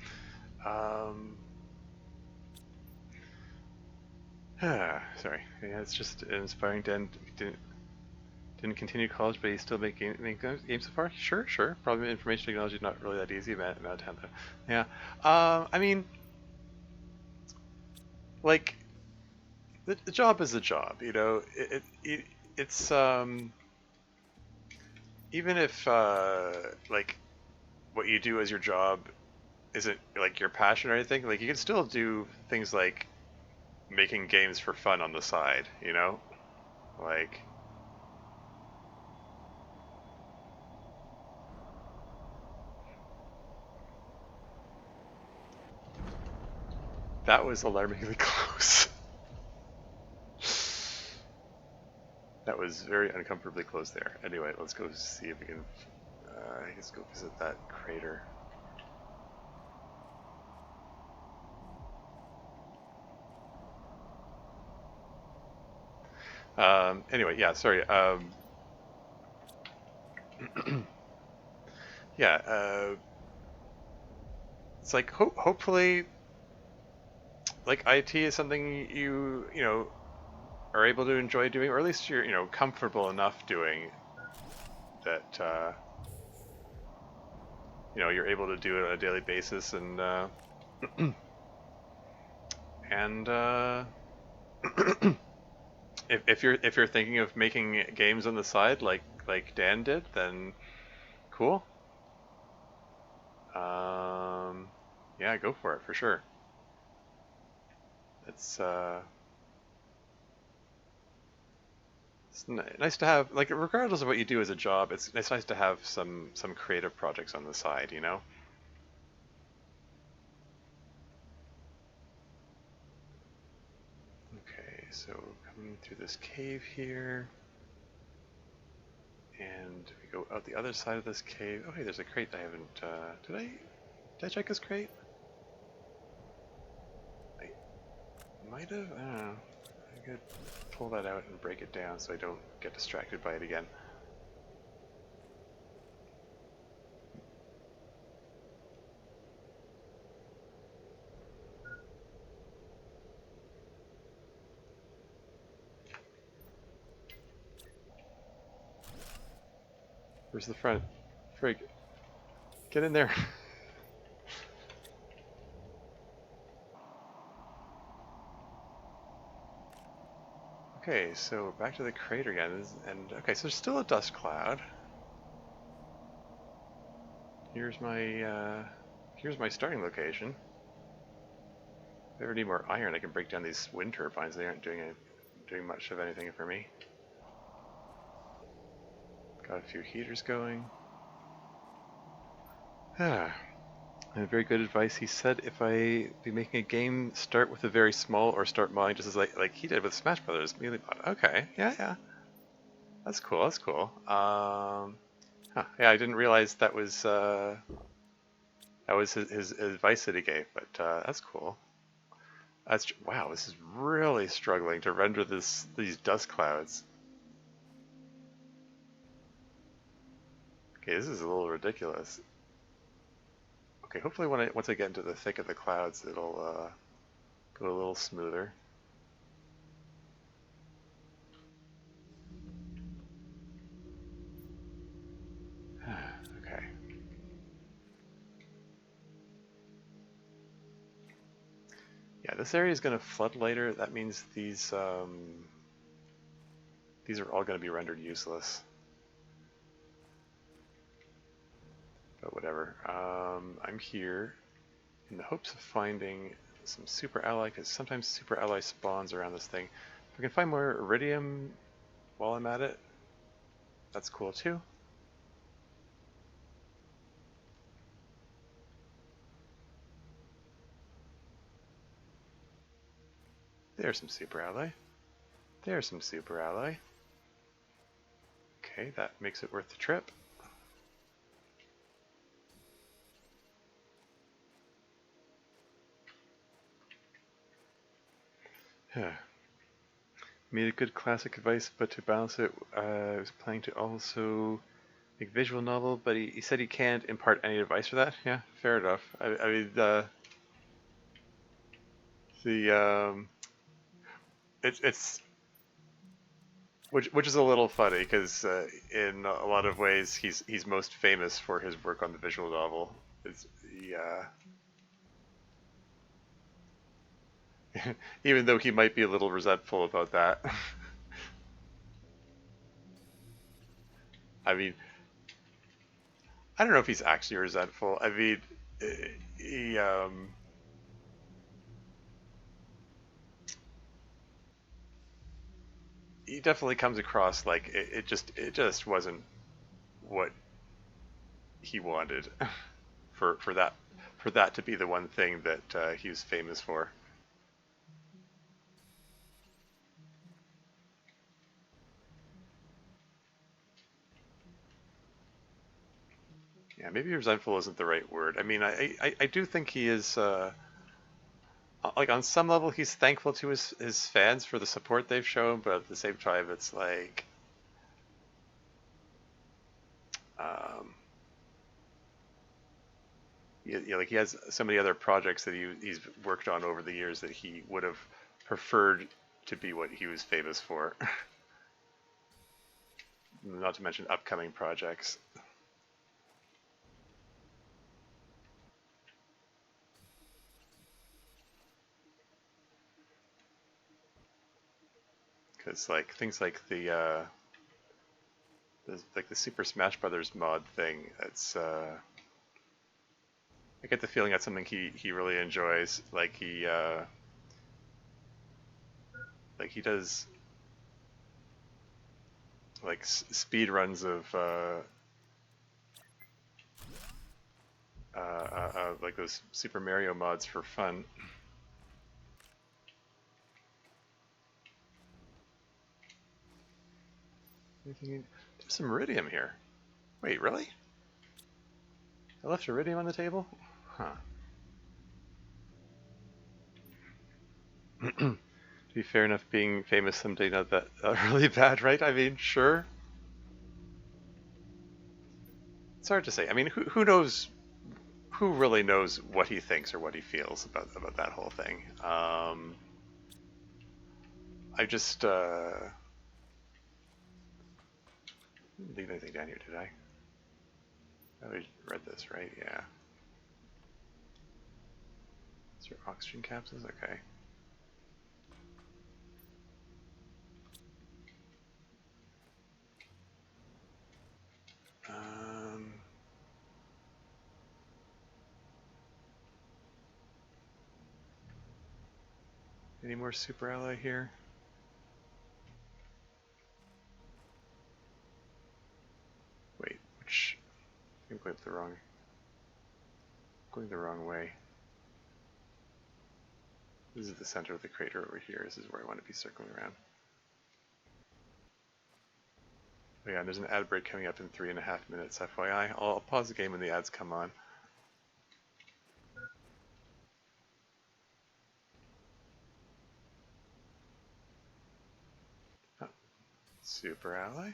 Sorry, yeah, it's just inspiring. Dan didn't continue college, but he still make games so far. Sure, sure. Probably information technology is not really that easy. Yeah. I mean, like, the job is a job. You know, it's even if like what you do as your job isn't like your passion or anything. Like, you can still do things like making games for fun on the side, you know? Like, that was alarmingly close. That was very uncomfortably close there. Anyway, let's go see if we can, I guess go visit that crater. Anyway, yeah, sorry. Yeah, it's like hopefully, like, IT is something you know are able to enjoy doing, or at least you're comfortable enough doing that. you're able to do it on a daily basis, and if you're thinking of making games on the side like Dan did, then cool. Um, yeah, go for it for sure. It's nice to have, like, regardless of what you do as a job, it's nice to have some creative projects on the side, you know? Okay, so coming through this cave here, and we go out the other side of this cave. Oh, hey, there's a crate I haven't, did I check this crate? I might have, I don't know. I could pull that out and break it down so I don't get distracted by it again. Where's the front? Frig. Get in there. Okay, so back to the crater again, and okay, so there's still a dust cloud. Here's my starting location. If I ever need more iron, I can break down these wind turbines. They aren't doing much of anything for me. Got a few heaters going. Ah, and very good advice. He said if I be making a game, start with a very small or start modding just as like he did with Smash Brothers Melee Mod. Okay, yeah, that's cool. That's cool. Yeah, I didn't realize that was his advice that he gave, but that's cool. Wow. This is really struggling to render these dust clouds. Okay, this is a little ridiculous. Okay, hopefully once I get into the thick of the clouds, it'll go a little smoother. Okay. Yeah, this area is going to flood later. That means these are all going to be rendered useless. But whatever. I'm here in the hopes of finding some super ally, because sometimes super ally spawns around this thing. If I can find more iridium while I'm at it, that's cool too. There's some super ally. There's some super ally. Okay, that makes it worth the trip. Made a good classic advice, but to balance it, I was planning to also make visual novel, but he said he can't impart any advice for that. Yeah, fair enough. I mean, the it's which is a little funny because in a lot of ways he's most famous for his work on the visual novel. Even though he might be a little resentful about that. I mean, I don't know if he's actually resentful. I mean, he he definitely comes across like it just wasn't what he wanted for that to be the one thing that he was famous for. Yeah, maybe resentful isn't the right word. I mean, I do think he is like on some level he's thankful to his fans for the support they've shown, but at the same time it's like um, like he has so many other projects that he's worked on over the years that he would have preferred to be what he was famous for. Not to mention upcoming projects. because like things like the Super Smash Brothers mod thing. It's I get the feeling that's something he really enjoys. Like he does like speed runs of like those Super Mario mods for fun. There's some iridium here. Wait, really? I left iridium on the table? Huh. To be fair enough, being famous someday not that really bad, right? I mean, sure. It's hard to say. I mean, who knows? Who really knows what he thinks or what he feels about that whole thing? I just didn't leave anything down here, did I? I read this, right? Yeah. Is there oxygen capsules? Okay. Any more super alloy here? Wait, which? I'm going the wrong way. This is the center of the crater over here. This is where I want to be circling around. Oh yeah, and there's an ad break coming up in 3.5 minutes, FYI. I'll pause the game when the ads come on. Oh, super ally?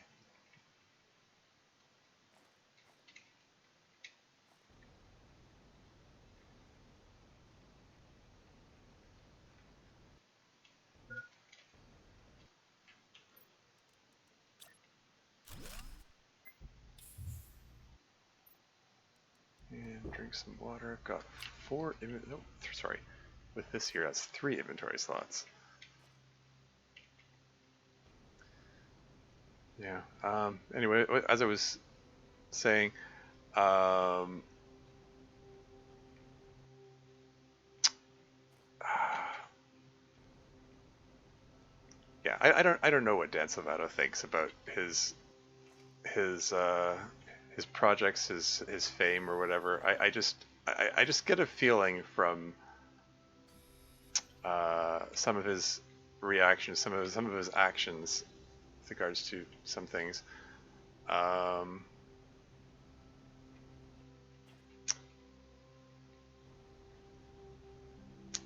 And drink some water. I've got 4 no, sorry. With this here, that's 3 inventory slots. Yeah. Anyway, as I was saying, yeah, I don't know what Dan Salvato thinks about his his projects, his fame or whatever. I just get a feeling from some of his reactions, some of his actions with regards to some things. Um,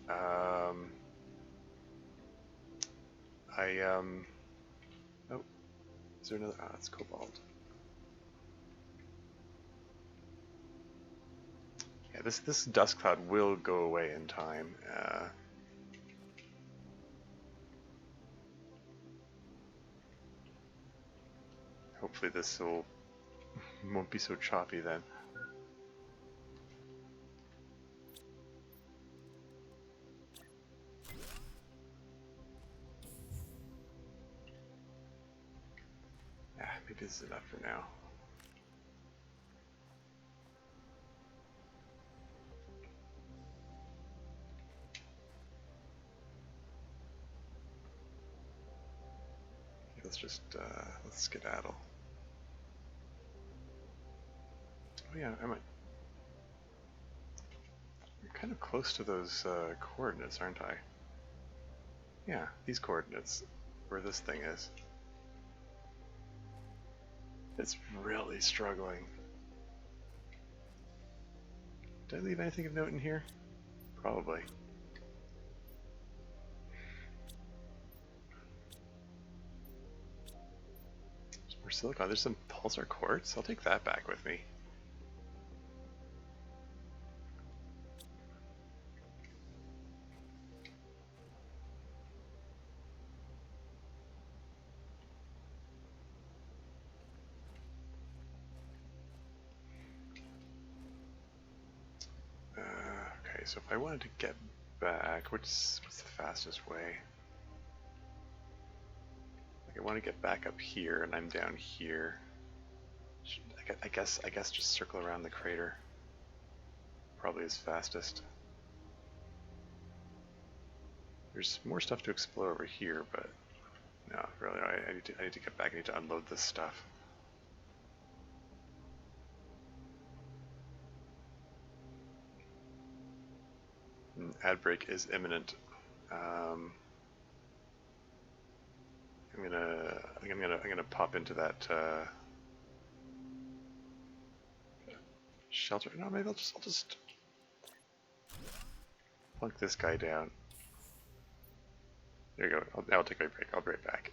um, oh, is there another? Ah, it's cobalt. Yeah, this dust cloud will go away in time. Hopefully this won't be so choppy then. Yeah, maybe this is enough for now. Let's just let's skedaddle. Oh yeah, I'm kind of close to those coordinates, aren't I? Yeah, these coordinates, where this thing is. It's really struggling. Did I leave anything of note in here? Probably. There's more silicon. There's some pulsar quartz. I'll take that back with me. Okay, so if I wanted to get back, what's the fastest way? I want to get back up here, and I'm down here. I guess just circle around the crater. Probably is fastest. There's more stuff to explore over here, but no, really, I need to get back. I need to unload this stuff. Ad break is imminent. I'm gonna pop into that shelter. No, maybe I'll just plunk this guy down. There you go. I'll take my break. I'll be right back.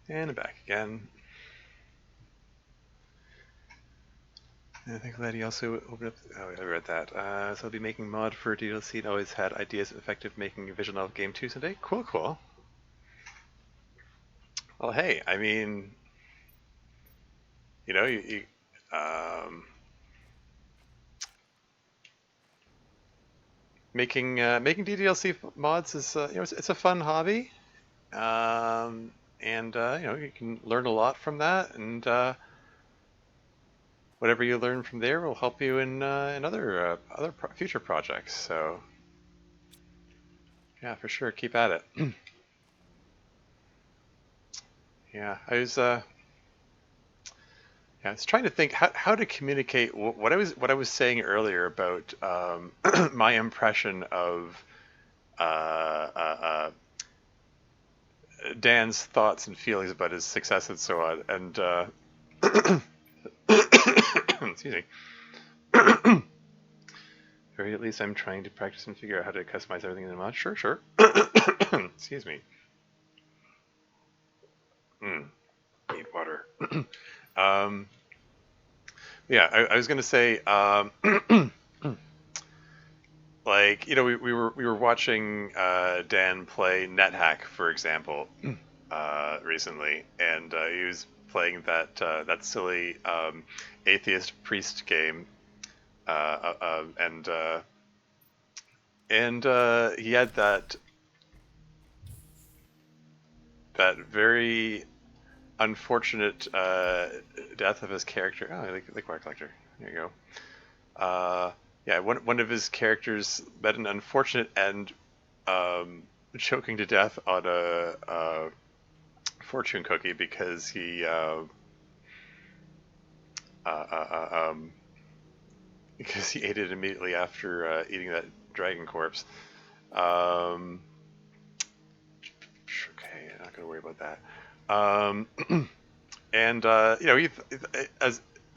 And back again. And I think Letty also opened up. Oh, I read that. So I'll be making mod for DLC and always had ideas of effective making a visual novel game too someday. Cool, cool. Well, hey, I mean, you know, making DDLC mods is it's a fun hobby, and you can learn a lot from that, and whatever you learn from there will help you in other future projects. So yeah, for sure, keep at it. Yeah, I was trying to think how to communicate what I was saying earlier about my impression of uh, uh, Dan's thoughts and feelings about his success and so on. And excuse me. Very at least I'm trying to practice and figure out how to customize everything in the mod. Sure, sure. Excuse me. Need water. um, yeah, I was gonna say, like we were watching Dan play NetHack, for example, recently, and he was playing that silly atheist priest game, and he had that very unfortunate death of his character. Oh, the Quack Collector. There you go. Yeah, one of his characters met an unfortunate end, choking to death on a fortune cookie because uh, uh, uh, um, he ate it immediately after eating that dragon corpse. Um, okay, I'm not gonna worry about that. And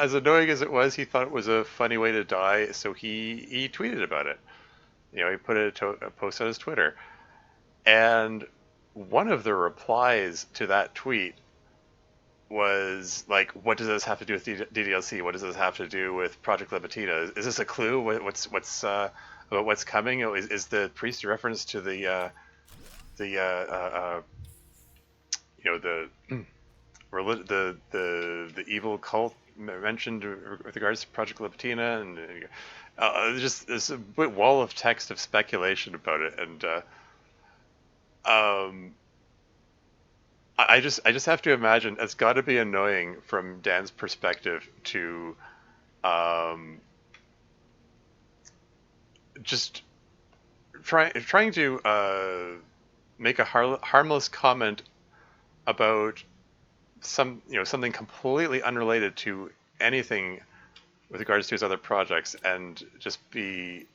as annoying as it was, he thought it was a funny way to die, so he tweeted about it. He put a post on his Twitter, and one of the replies to that tweet was like, "What does this have to do with DDLC? What does this have to do with Project Libitina? Is this a clue? What's about what's coming? Is the priest a reference to the you know the evil cult mentioned with regards to Project Libitina?" And just this a wall of text of speculation about it, and um, I just have to imagine it's got to be annoying from Dan's perspective to um, just trying to make a harmless comment about something completely unrelated to anything with regards to his other projects, and just be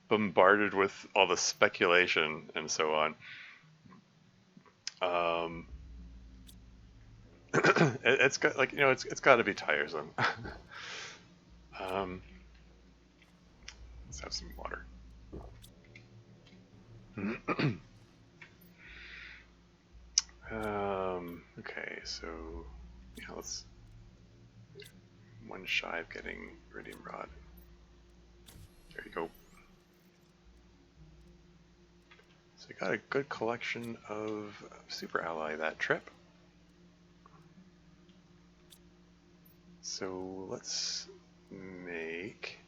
bombarded with all the speculation and so on. Um, it's got it's got to be tiresome. um, let's have some water. Okay, so yeah, let's one shy of getting iridium rod. There you go. So we got a good collection of super ally that trip. So let's make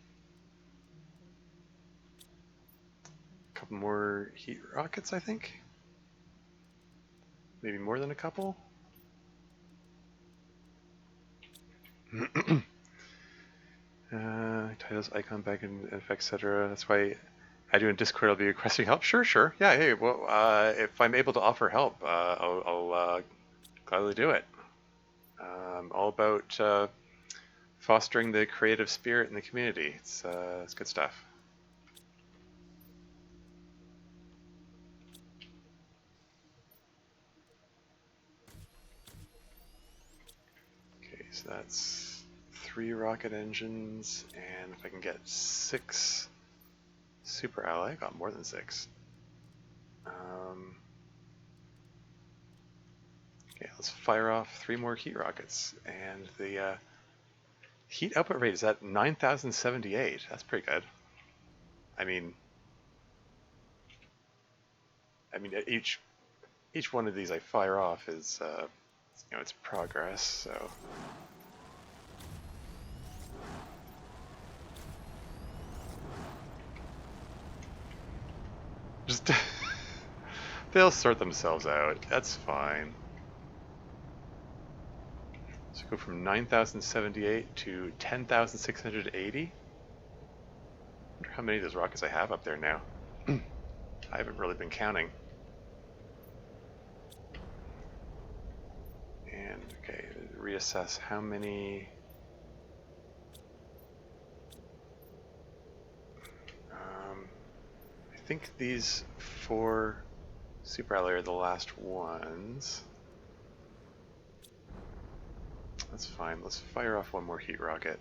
a couple more heat rockets, I think. Maybe more than a couple. Titles, icon, back in effect, etc. That's why I do in Discord. I'll be requesting help. Sure, sure. Yeah. Hey, well, if I'm able to offer help, I'll gladly do it. All about fostering the creative spirit in the community. It's good stuff. Okay, so that's 3 rocket engines, and if I can get 6 super ally, I got more than 6. Okay, let's fire off 3 more heat rockets. And the heat output rate is at 9,078. That's pretty good. I mean, each one of these I fire off is, it's progress. So just they'll sort themselves out. That's fine. So go from 9,078 to 10,680. I wonder how many of those rockets I have up there now. I haven't really been counting. And okay, reassess how many. I think these 4 super alloy are the last ones. That's fine. Let's fire off 1 more heat rocket.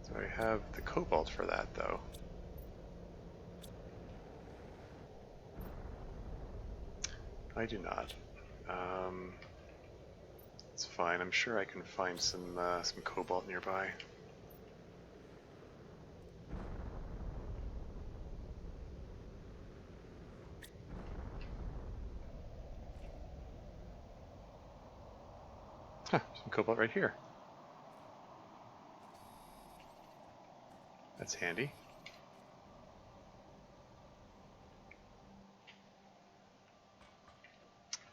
So I have the cobalt for that, though. I do not. It's fine. I'm sure I can find some cobalt nearby. Huh, some cobalt right here. That's handy.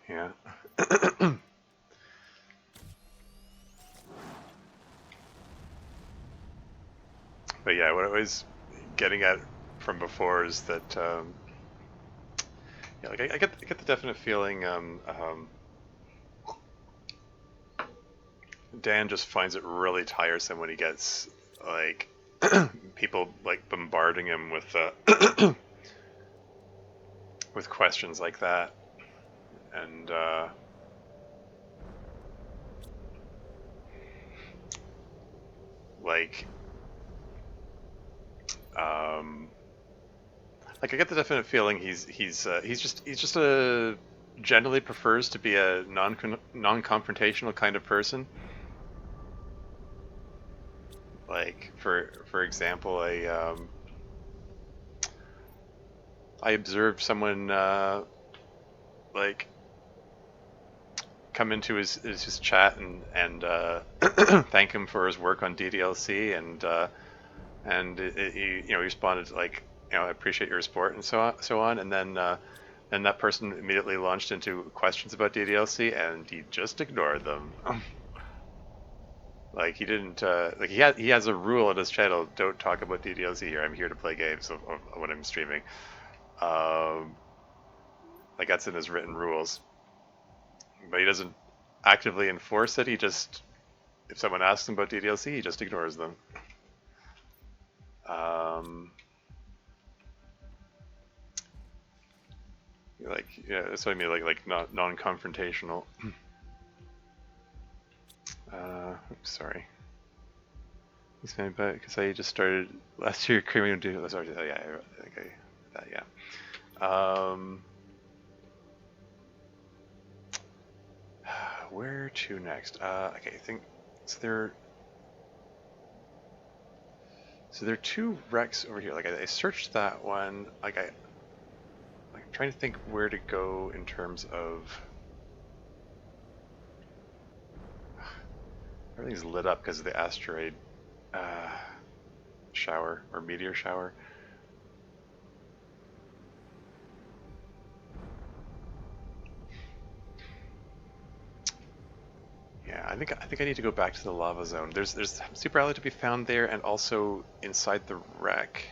Yeah. But yeah, what I was getting at from before is that, yeah, like I get the definite feeling Dan just finds it really tiresome when he gets like people like bombarding him with with questions like that, and like like I get the definite feeling he's just a generally prefers to be a non-confrontational kind of person. Like for example, I observed someone like come into his chat and thank him for his work on DDLC, and he responded like, I appreciate your support and so on, and then that person immediately launched into questions about DDLC, and he just ignored them. Like he didn't like he has a rule on his channel: don't talk about DDLC here. I'm here to play games when I'm streaming. Like that's in his written rules, but he doesn't actively enforce it. He just, if someone asks him about DDLC, he just ignores them. Like, yeah, that's what I mean. Like not non-confrontational. Oops, sorry. He's coming back because I just started last year creaming do. Sorry, oh, yeah, okay, that, yeah. Where to next? Okay, I think so. There are 2 wrecks over here. Like I searched that one. Like I'm trying to think where to go in terms of. Everything's lit up because of the asteroid shower or meteor shower. Yeah, I think I need to go back to the lava zone. There's super alloy to be found there, and also inside the wreck.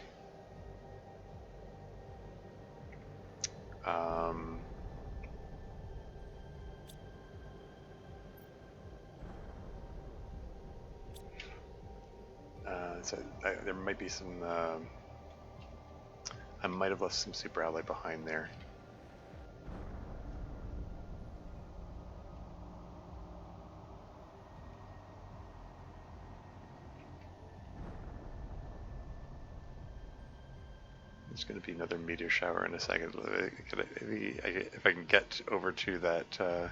So there might be some. I might have left some super alloy behind there. There's going to be another meteor shower in a second. Maybe if I can get over to that.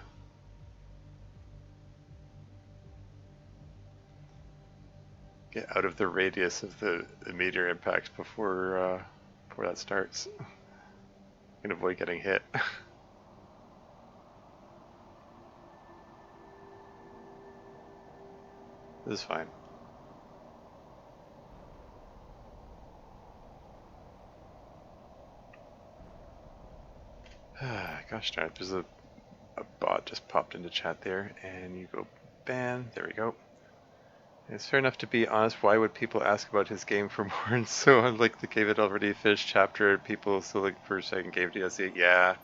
Get out of the radius of the meteor impact before that starts. I can avoid getting hit. This is fine. Gosh darn it, there's a bot just popped into chat there, and you go ban. There we go. It's fair enough to be honest. Why would people ask about his game for more? And so, unlike the Game It Already Finished chapter, people still look for a second game DLC. Yeah.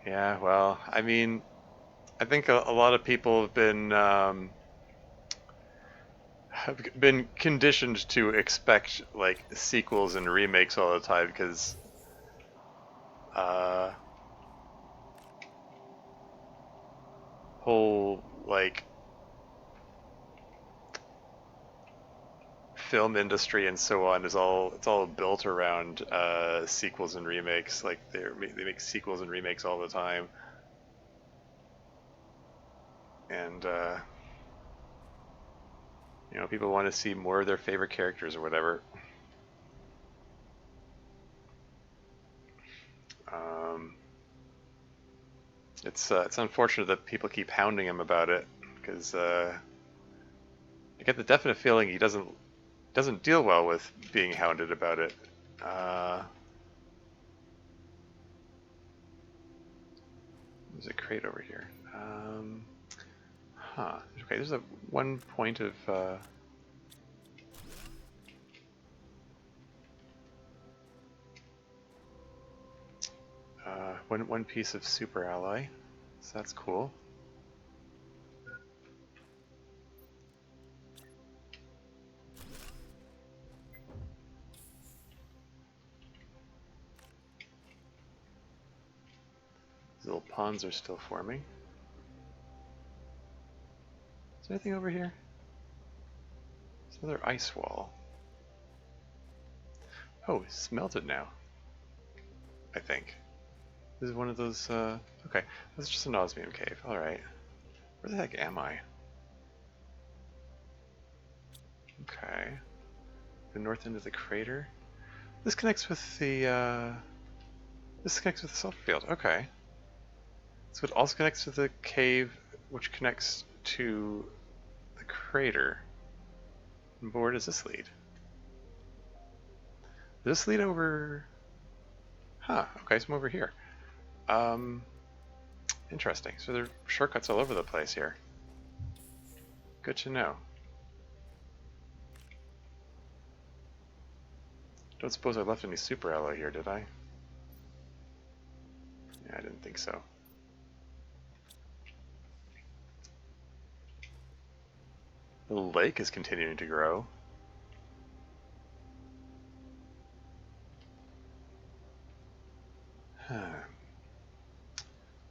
Yeah, well, I mean, I think a lot of people have been conditioned to expect like sequels and remakes all the time because uh, whole like film industry and so on is all built around sequels and remakes. Like they make sequels and remakes all the time, and you know, people want to see more of their favorite characters or whatever. It's unfortunate that people keep hounding him about it because I get the definite feeling he doesn't deal well with being hounded about it. There's a crate over here. Okay, there's a one point of one piece of super ally, so that's cool. These little ponds are still forming. Is there anything over here? There's another ice wall. Oh, it's melted now. I think. This is one of those, okay. This is just an osmium cave, alright. Where the heck am I? Okay. The north end of the crater. This connects with the, sulfur field, okay. So it also connects to the cave, which connects to the crater. But where does this lead? Does this lead over... Huh, okay, so I'm over here. Interesting. So there are shortcuts all over the place here. Good to know. Don't suppose I left any super alloy here, did I? Yeah, I didn't think so. The lake is continuing to grow.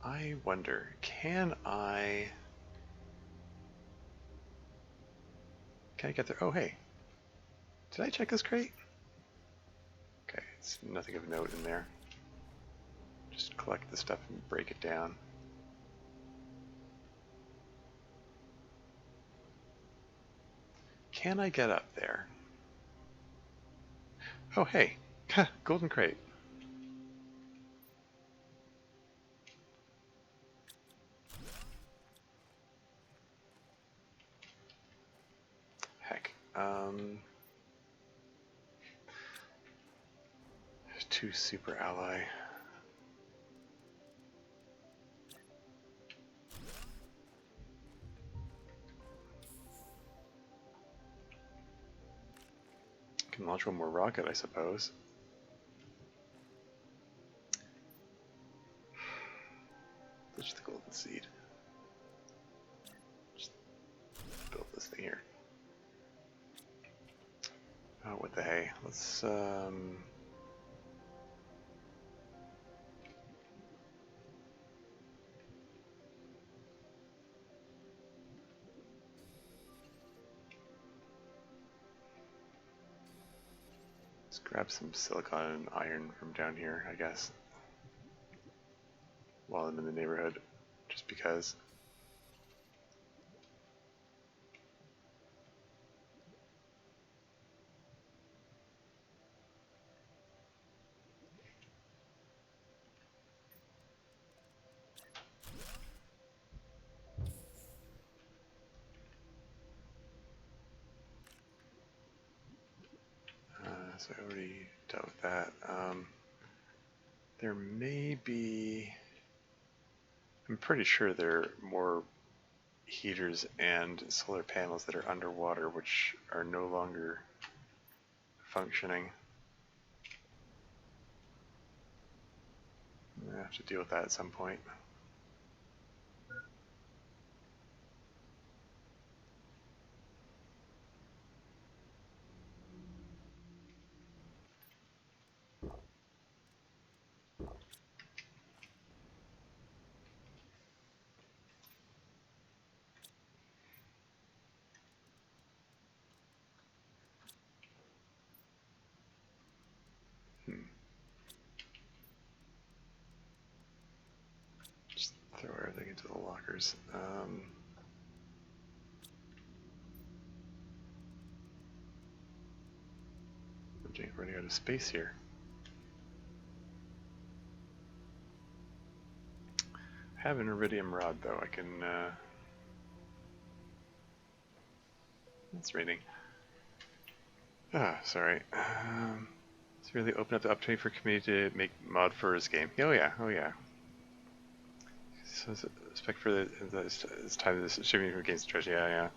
I wonder, can I get there? Oh, hey. Did I check this crate? Okay, it's nothing of note in there. Just collect the stuff and break it down. Can I get up there? Oh, hey. Golden crate. Heck. Two super ally. Can launch one more rocket, I suppose. That's the golden seed. Just build this thing here. Oh, what the hey? Let's grab some silicon and iron from down here, I guess, while I'm in the neighborhood, just because. So I already dealt with that. There may be, I'm pretty sure there are more heaters and solar panels that are underwater which are no longer functioning. I have to deal with that at some point. Just throw everything into the lockers. I'm running out of space here. I have an iridium rod though. I can. It's raining. Ah, sorry. It's really opened up the opportunity for community to make mod for his game. Oh yeah, oh yeah. So respect for this time this shipping from games treasure. Yeah, yeah.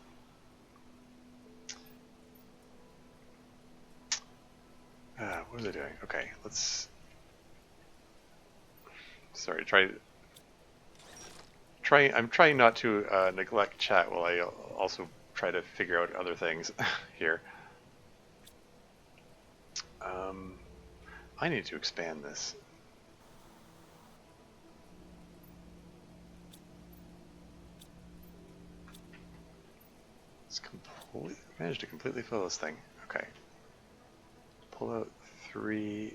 What are they doing? Okay, let's. Sorry, I'm trying not to neglect chat while I also try to figure out other things here. I need to expand this. Managed to completely fill this thing. Okay. Pull out 3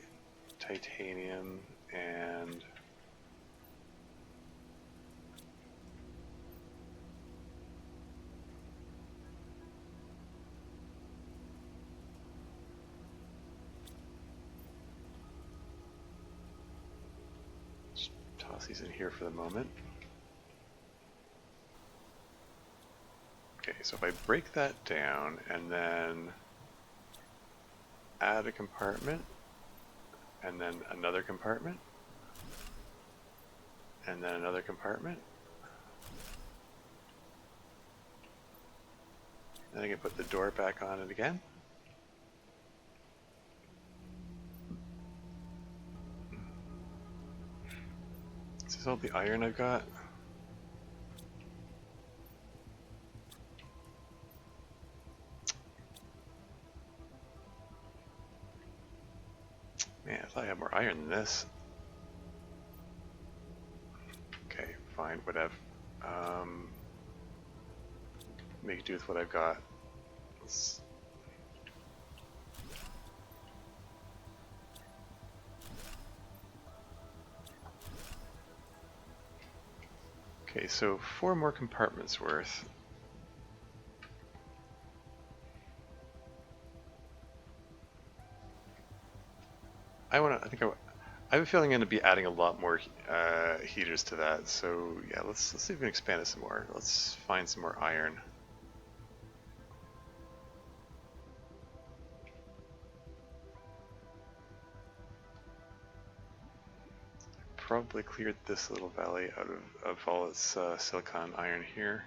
titanium and just toss these in here for the moment. Okay, so if I break that down and then add a compartment, and then another compartment, and then another compartment, then I can put the door back on it again. Is this all the iron I've got? Man, I thought I had more iron than this. Okay, fine, whatever. Make do with what I've got. Okay, so 4 more compartments worth. I have a feeling I'm going to be adding a lot more heaters to that. So yeah, let's see if we can expand it some more. Let's find some more iron. Probably cleared this little valley out of all its silicon iron here.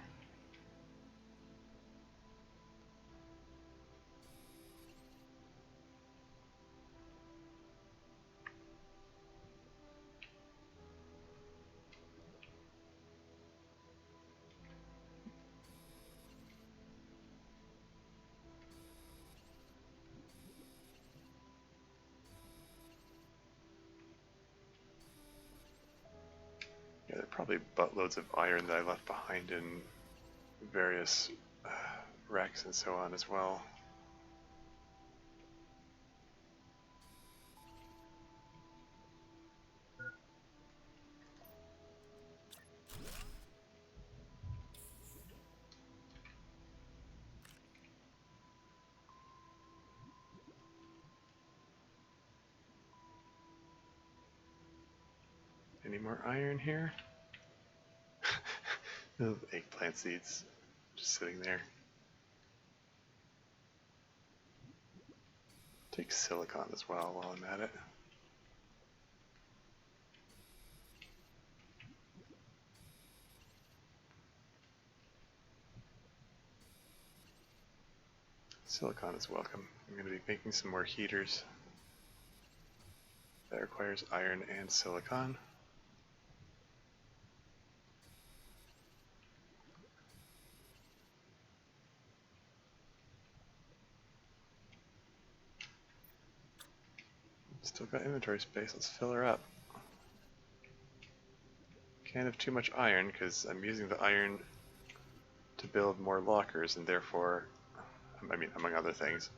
Yeah, there are probably buttloads of iron that I left behind in various wrecks and so on as well. Any more iron here? The eggplant seeds just sitting there. Take silicon as well while I'm at it. Silicon is welcome. I'm going to be making some more heaters. That requires iron and silicon. Still got inventory space, let's fill her up. Can't have too much iron because I'm using the iron to build more lockers and therefore, I mean, among other things.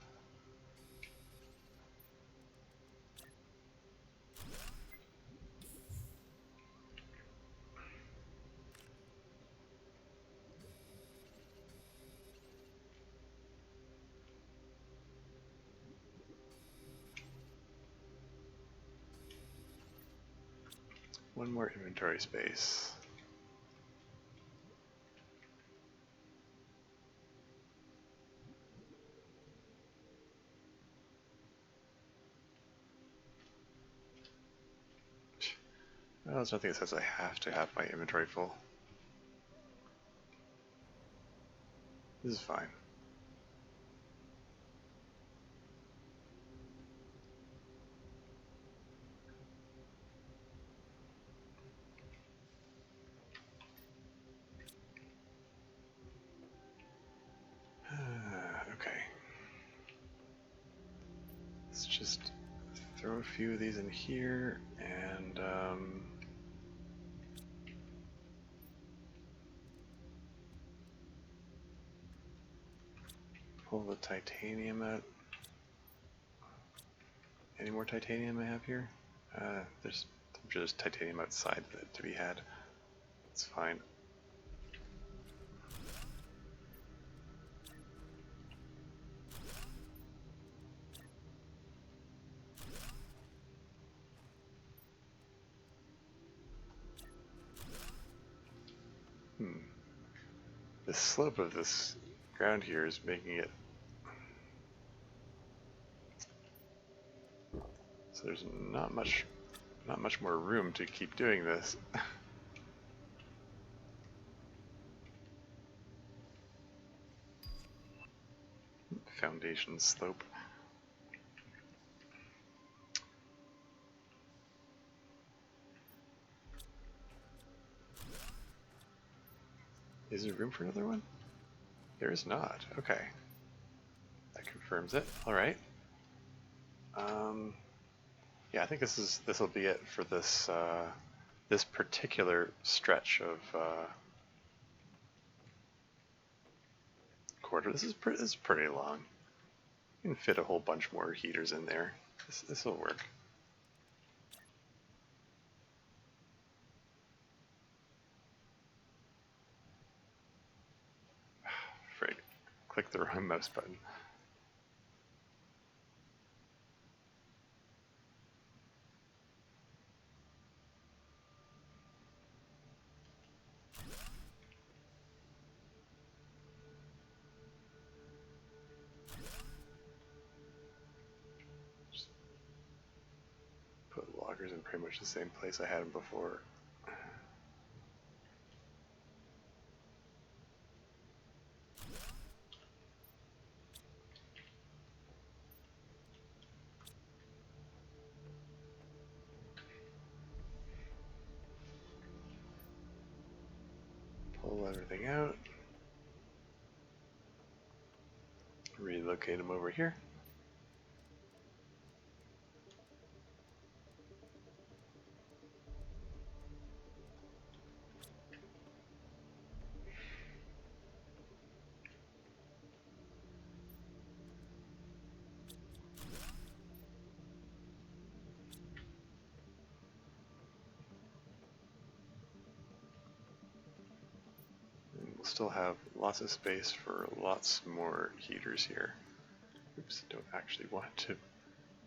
One more inventory space. Well, there's nothing that says I have to have my inventory full. This is fine. Okay. Let's just throw a few of these in here and pull the titanium out. Any more titanium I have here? I'm sure there's titanium outside to be had. It's fine. The slope of this ground here is making it so there's not much more room to keep doing this. Foundation slope. Is there room for another one? There is not. Okay. That confirms it. Alright. Yeah, I think this will be it for this this particular stretch of quarter. This is pretty long. You can fit a whole bunch more heaters in there. This will work. Frig. Click the wrong mouse button. Just put loggers in pretty much the same place I had them before. Pull everything out. Relocate them over here. We'll still have lots of space for lots more heaters here. Oops, don't actually want to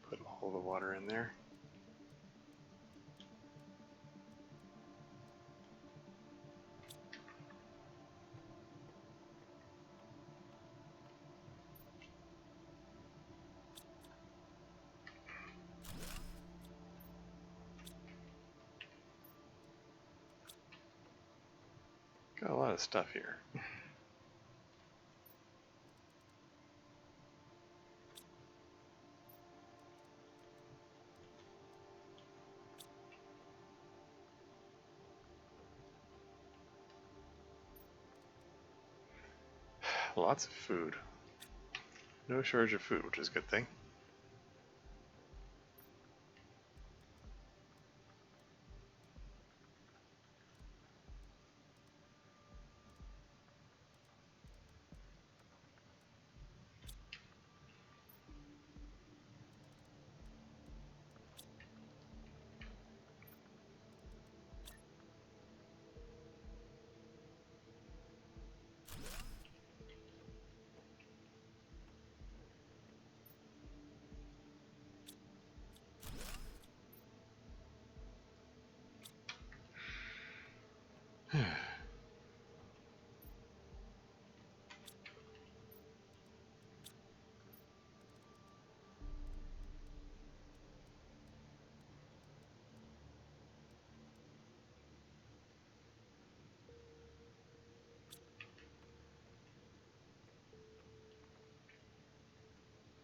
put all the water in there. lot of stuff here. Lots of food. No shortage of food, which is a good thing.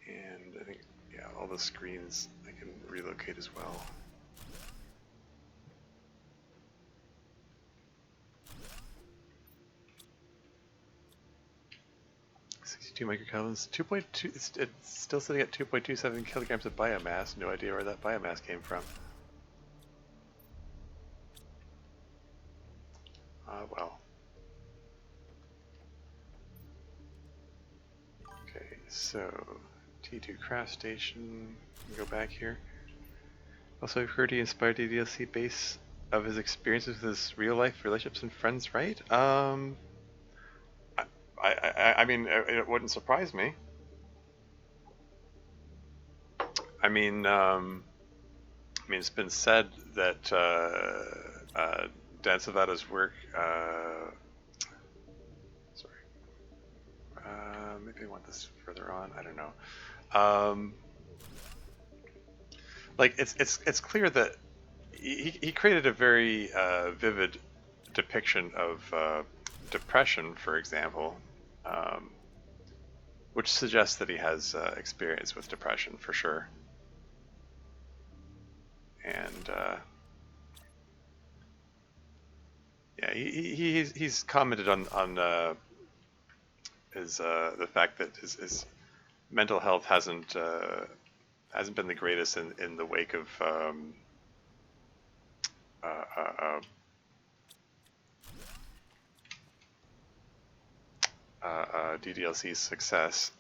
And I think, yeah, all the screens I can relocate as well. Two microkelvins, 2.2. It's still sitting at 2.27 kilograms of biomass. No idea where that biomass came from. Well. Okay, so T2 craft station. Go back here. Also, I've heard he inspired the DLC base of his experiences with his real life relationships and friends, right? I mean, it wouldn't surprise me. I mean, it's been said that Dan Savada's work. Sorry, maybe I want this further on. I don't know. Like it's clear that he created a very vivid depiction of depression, for example, which suggests that he has experience with depression for sure. And yeah, he's commented on his the fact that his mental health hasn't been the greatest in the wake of DDLC's success.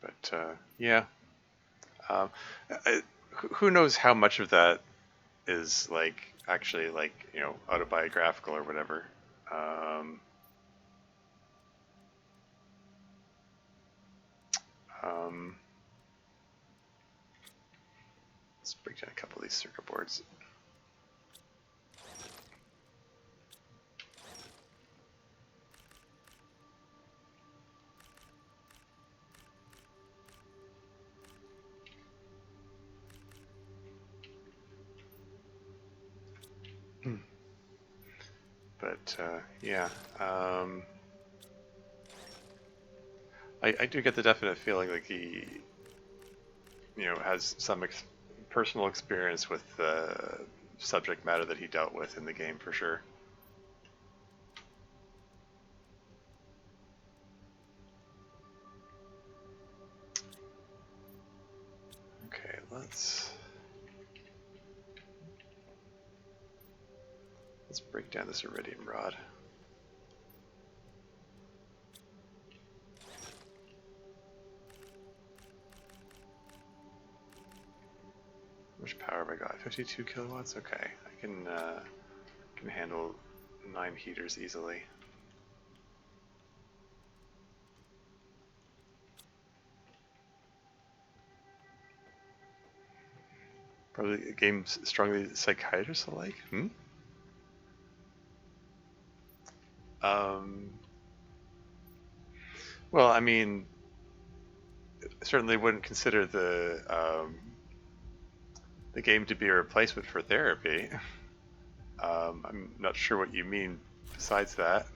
But yeah, who knows how much of that is like actually like autobiographical or whatever. Let's break down a couple of these circuit boards. But yeah, I do get the definite feeling like he, has some personal experience with the subject matter that he dealt with in the game for sure. Okay, let's break down this iridium rod. How much power have I got? 52 kilowatts? Okay, I can handle 9 heaters easily. Probably games strongly psychiatrists alike. Well, I mean, certainly wouldn't consider the the game to be a replacement for therapy. I'm not sure what you mean besides that.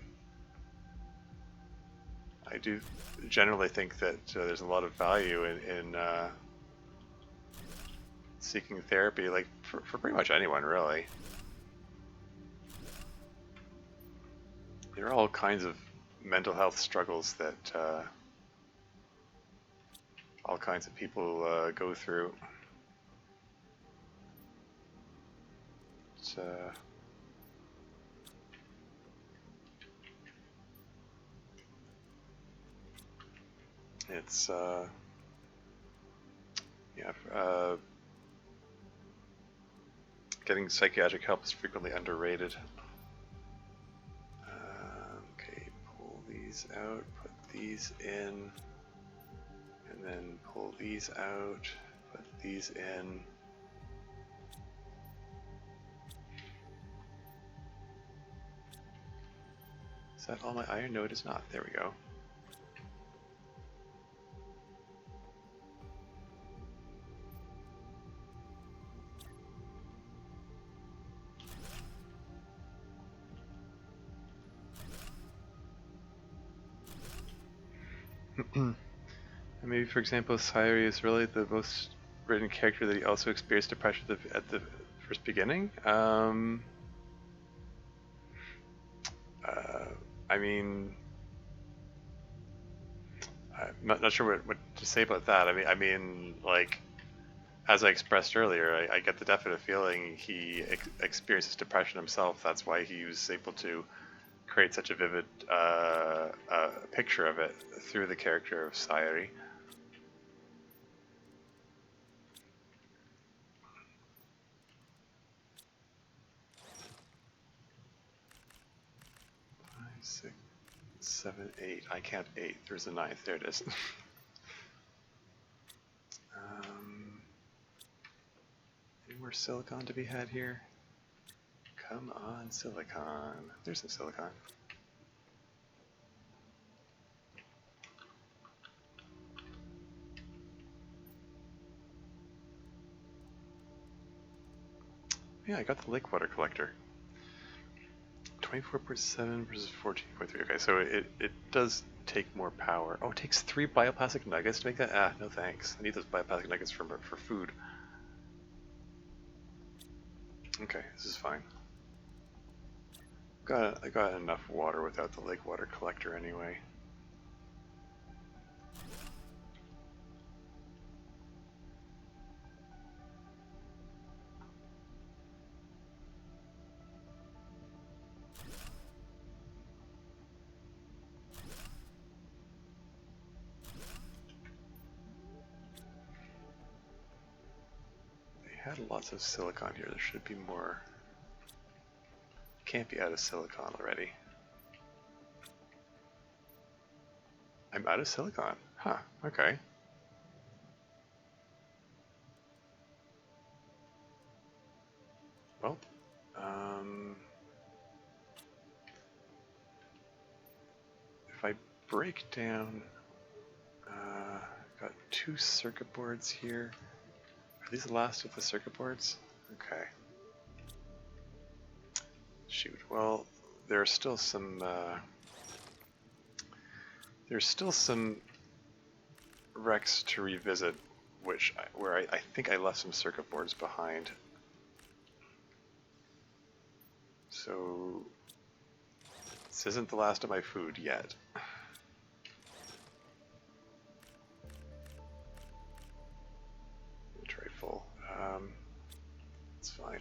I do generally think that there's a lot of value in seeking therapy, like for pretty much anyone, really. There are all kinds of mental health struggles that all kinds of people go through. It's, it's yeah, getting psychiatric help is frequently underrated. Okay, pull these out, put these in, and then pull these out, put these in. Is that all my iron? No, it is not. There we go. Maybe, for example, Sayuri is really the most written character that he also experienced depression at the first beginning. I mean, I'm not sure what to say about that. I mean, like, as I expressed earlier, I get the definite feeling he experiences depression himself. That's why he was able to create such a vivid picture of it through the character of Sayuri. Five, 6, 7, 8. I can't 8. There's a 9th. There it is. Any more silicon to be had here? Come on, silicon. There's some silicon. Yeah, I got the lake water collector. 24.7 versus 14.3. Okay, so it does take more power. Oh, it takes 3 bioplastic nuggets to make that? Ah, no thanks. I need those bioplastic nuggets for food. Okay, this is fine. I got enough water without the lake water collector anyway. They had lots of silicon here. There should be more. Can't be out of silicon already. I'm out of silicon. Huh, okay. Well, if I break down, got 2 circuit boards here. Are these the last of the circuit boards? Okay. Shoot. Well, there's still some. There's still some wrecks to revisit, where I think I left some circuit boards behind. So this isn't the last of my food yet. Tray full. It's fine.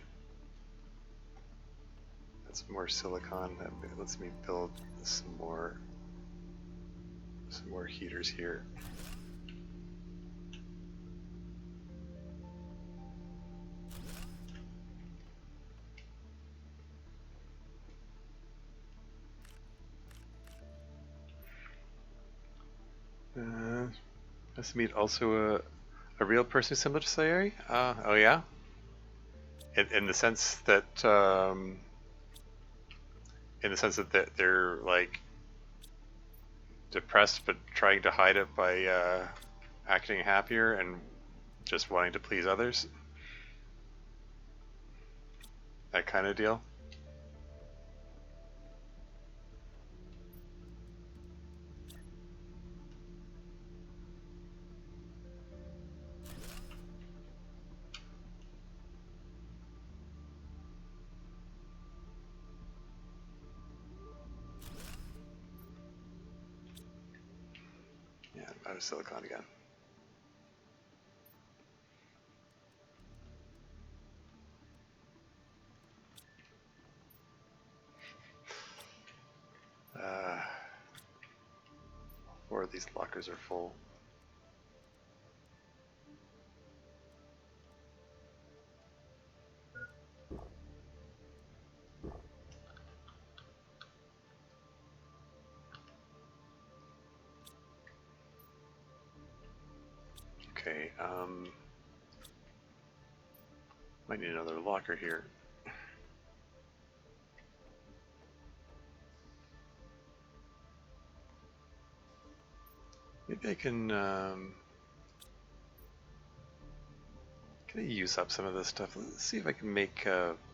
That's more silicon. That lets me build some more heaters here. Does meet also a real person similar to Sayuri? Oh yeah? In the sense that they're like depressed but trying to hide it by acting happier and just wanting to please others. that kind of deal. Yeah, out of silicon again. Four of these lockers are full. Okay, might need another locker here. Maybe I can I use up some of this stuff. Let's see if I can make let's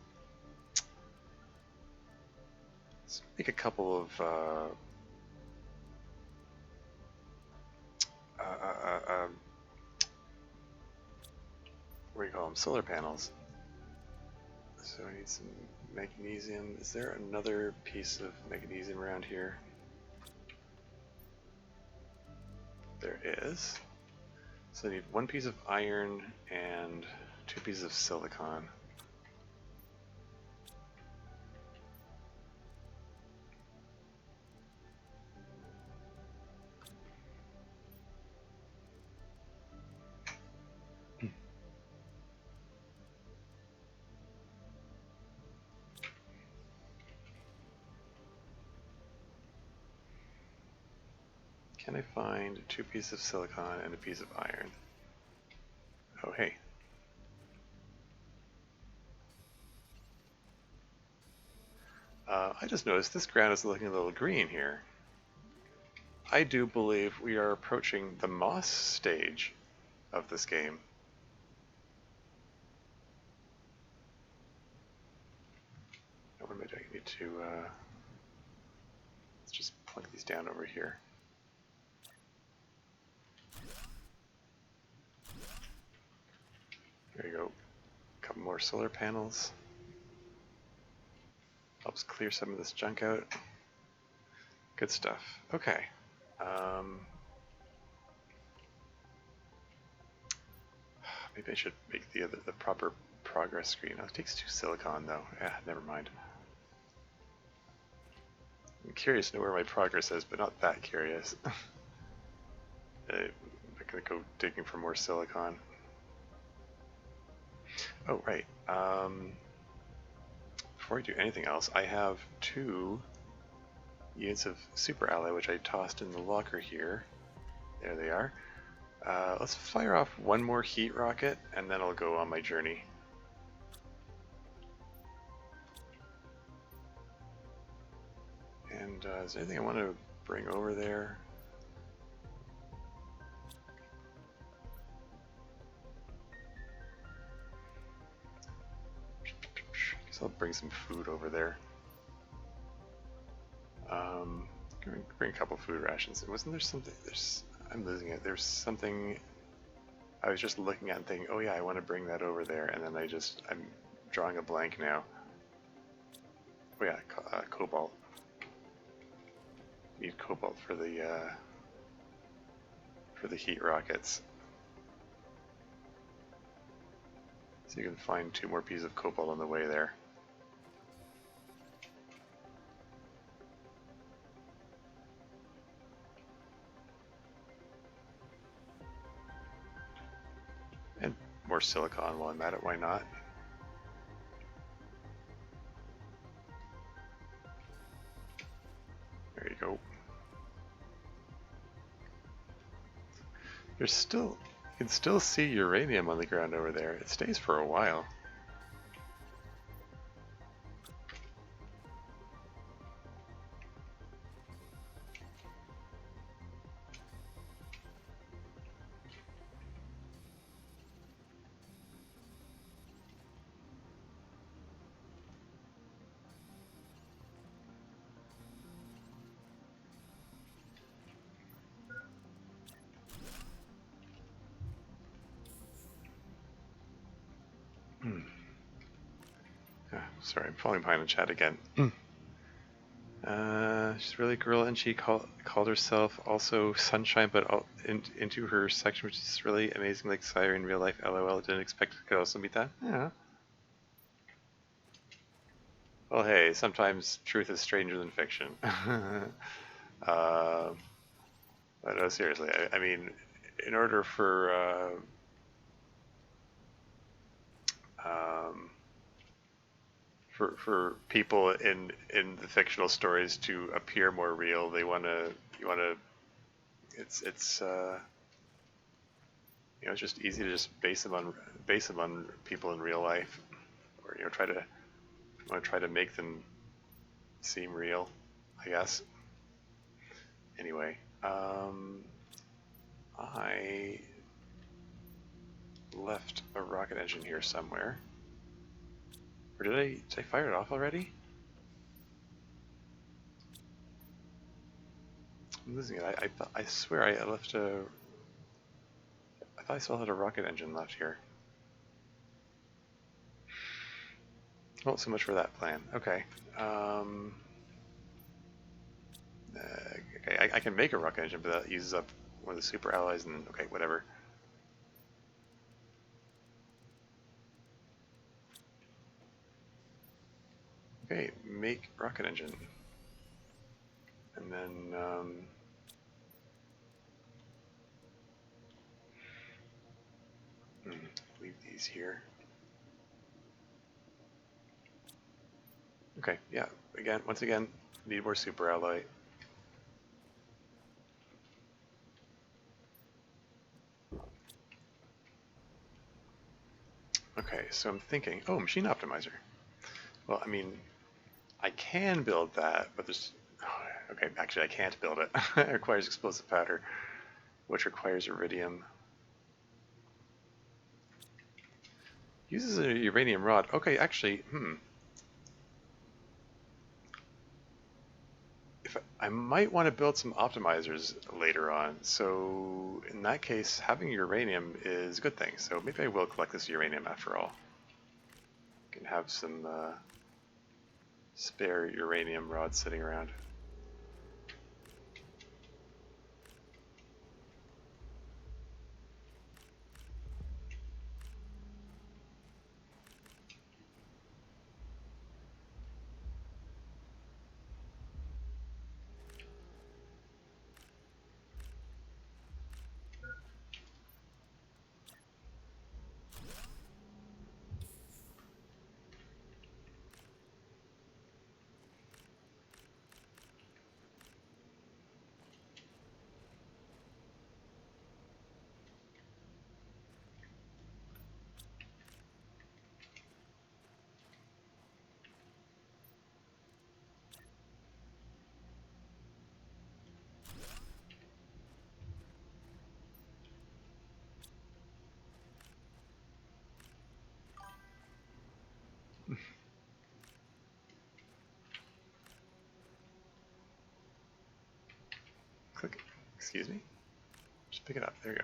make a couple of what do you call them? Solar panels. So I need some magnesium. Is there another piece of magnesium around here? There is. So I need one piece of iron and 2 pieces of silicon. Can I find 2 pieces of silicon and a piece of iron? Oh, hey. I just noticed this ground is looking a little green here. I do believe we are approaching the moss stage of this game. What am I doing? I need to, let's just plunk these down over here. There you go. A couple more solar panels. Helps clear some of this junk out. Good stuff. Okay. Maybe I should make the proper progress screen. Oh, it takes 2 silicon though. Yeah, never mind. I'm curious to know where my progress is, but not that curious. I'm gonna go digging for more silicon. Oh, right. Before I do anything else, I have 2 units of super alloy, which I tossed in the locker here. There they are. Let's fire off one more heat rocket, and then I'll go on my journey. And is there anything I want to bring over there? Guess I'll bring some food over there. Bring a couple food rations. Wasn't there something? I'm losing it. There's something I was just looking at and thinking, oh yeah, I want to bring that over there, and then I'm drawing a blank now. Oh yeah, cobalt. Need cobalt for the heat rockets. So you can find 2 more pieces of cobalt on the way there. And more silicon while I'm at it, why not? There you go. You can still see uranium on the ground over there. It stays for a while. sorry, I'm falling behind in chat again. She's really a girl, and she called herself also Sunshine, but into her section, which is really amazing, like Sire in real life. LOL, didn't expect it could also meet that. Yeah. Well, hey, sometimes truth is stranger than fiction. But no, seriously, I mean, in order um, for people in the fictional stories to appear more real, you want to it's it's just easy to just base them on people in real life, or try to make them seem real, I guess. Anyway, I left a rocket engine here somewhere. Or did I fire it off already? I'm losing it. I swear I left a. I thought I still had a rocket engine left here. Well, so much for that plan. Okay. Okay, I can make a rocket engine, but that uses up one of the super allies, and okay, whatever. Okay, make rocket engine. And then, leave these here. Okay, yeah, once again, need more super ally. Okay, so I'm thinking, oh, machine optimizer. Well, I mean, I can build that, but there's, okay, actually I can't build it. It requires explosive powder, which requires iridium. Uses a uranium rod. Okay, actually, I might want to build some optimizers later on. So in that case, having uranium is a good thing. So maybe I will collect this uranium after all. I can have some spare uranium rods sitting around. Click. Excuse me. Just pick it up. There you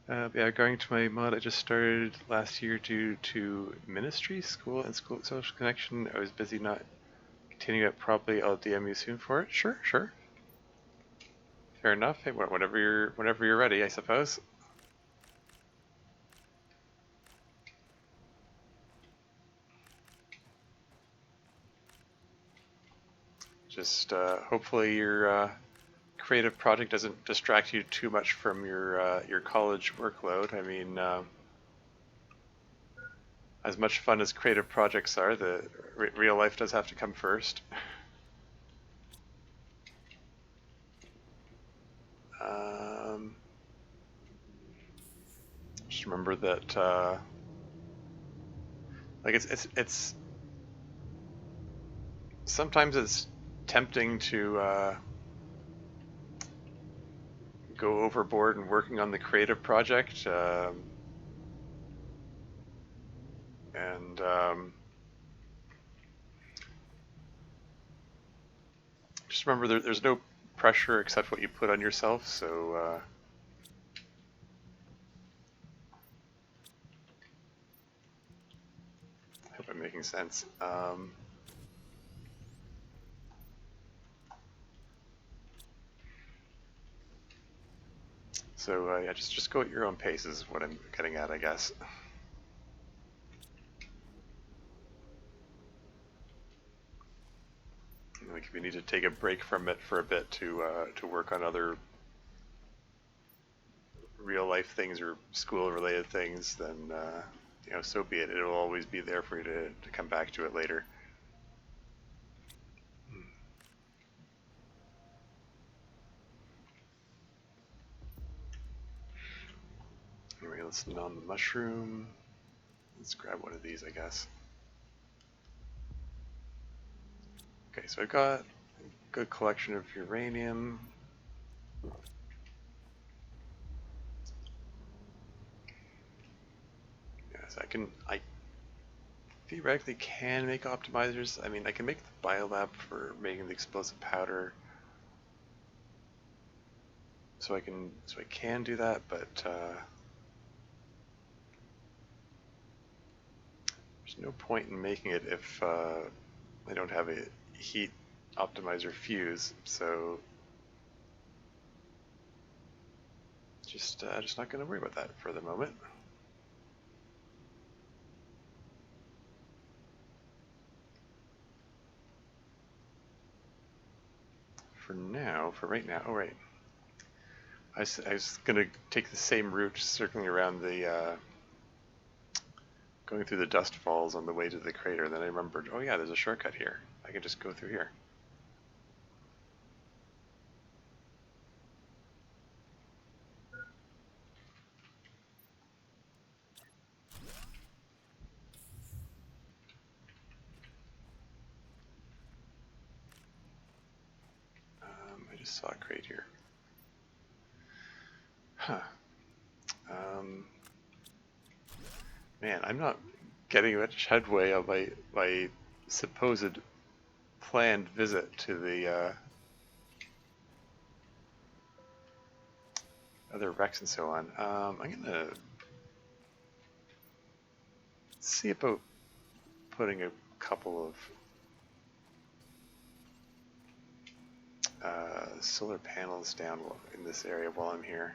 go. Yeah, going to my mod I just started last year due to ministry, school, and school social connection. I was busy not continuing it properly. I'll DM you soon for it. Sure, sure. Fair enough. Hey, whenever you're ready, I suppose. Just hopefully your creative project doesn't distract you too much from your college workload. I mean, as much fun as creative projects are, the real life does have to come first. Just remember that, like it's sometimes it's tempting to go overboard and working on the creative project, and just remember there's no pressure except what you put on yourself. So I hope I'm making sense. So yeah, just go at your own pace is what I'm getting at, I guess. Like if you need to take a break from it for a bit to work on other real life things or school related things, then you know, so be it. It'll always be there for you to come back to it later. Anyway, let's on the mushroom. Let's grab one of these, I guess. Okay, so I've got a good collection of uranium. Yes, I theoretically can make optimizers. I mean, I can make the biolab for making the explosive powder. So I can do that, but there's no point in making it if I don't have a heat optimizer fuse. So just not going to worry about that for the moment. For right now. Oh right. I was going to take the same route, circling around the, going through the dust falls on the way to the crater. Then I remembered, oh yeah, there's a shortcut here. I can just go through here. I just saw a crate here. Huh. Man, I'm not getting much headway on my supposed planned visit to the other wrecks and so on. I'm gonna see about putting a couple of solar panels down in this area while I'm here.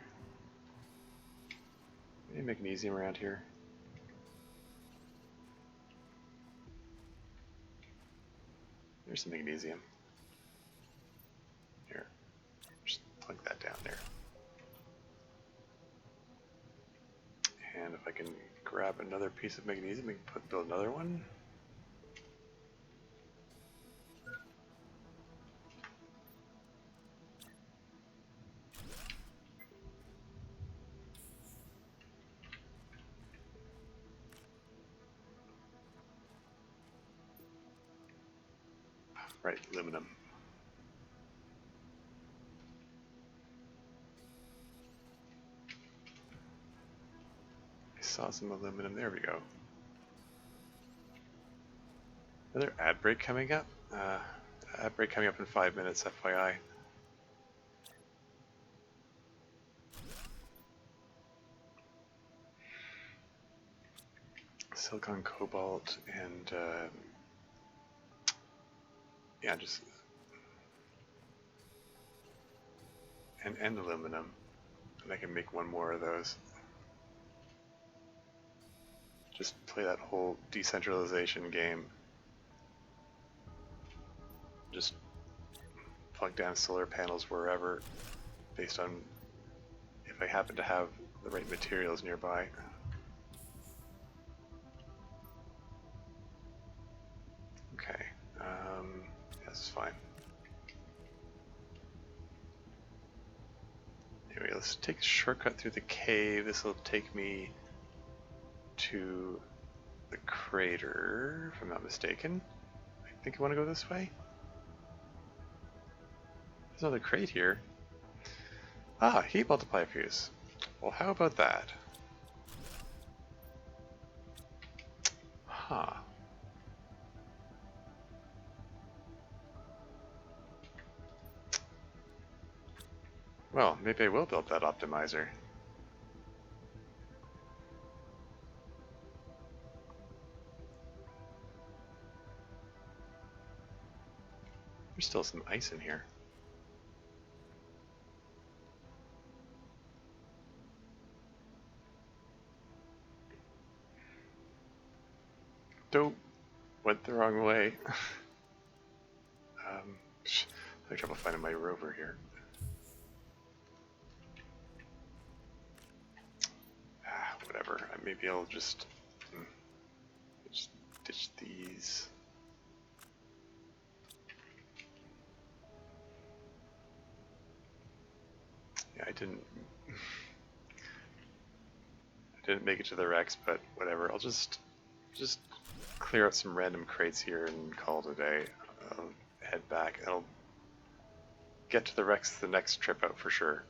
Any magnesium around here? There's some magnesium. Here, just plug that down there. And if I can grab another piece of magnesium, we can build another one. Right, aluminum. I saw some aluminum. There we go. Another ad break coming up. Ad break coming up in 5 minutes, FYI. Silicon, cobalt, and yeah, just and aluminum, and I can make one more of those. Just play that whole decentralization game. Just plug down solar panels wherever, based on if I happen to have the right materials nearby. Okay, yeah, this is fine. Anyway, let's take a shortcut through the cave. This will take me to the crater, if I'm not mistaken. I think I want to go this way. There's another crate here. Ah, heat multiplier fuse. Well, how about that? Huh. Well, maybe I will build that optimizer. There's still some ice in here. Dope. Went the wrong way. I have trouble finding my rover here. Whatever. Maybe I'll just ditch these. Yeah, I didn't make it to the Rex, but whatever. I'll just clear out some random crates here and call it a day. I'll head back. I'll get to the Rex the next trip out for sure.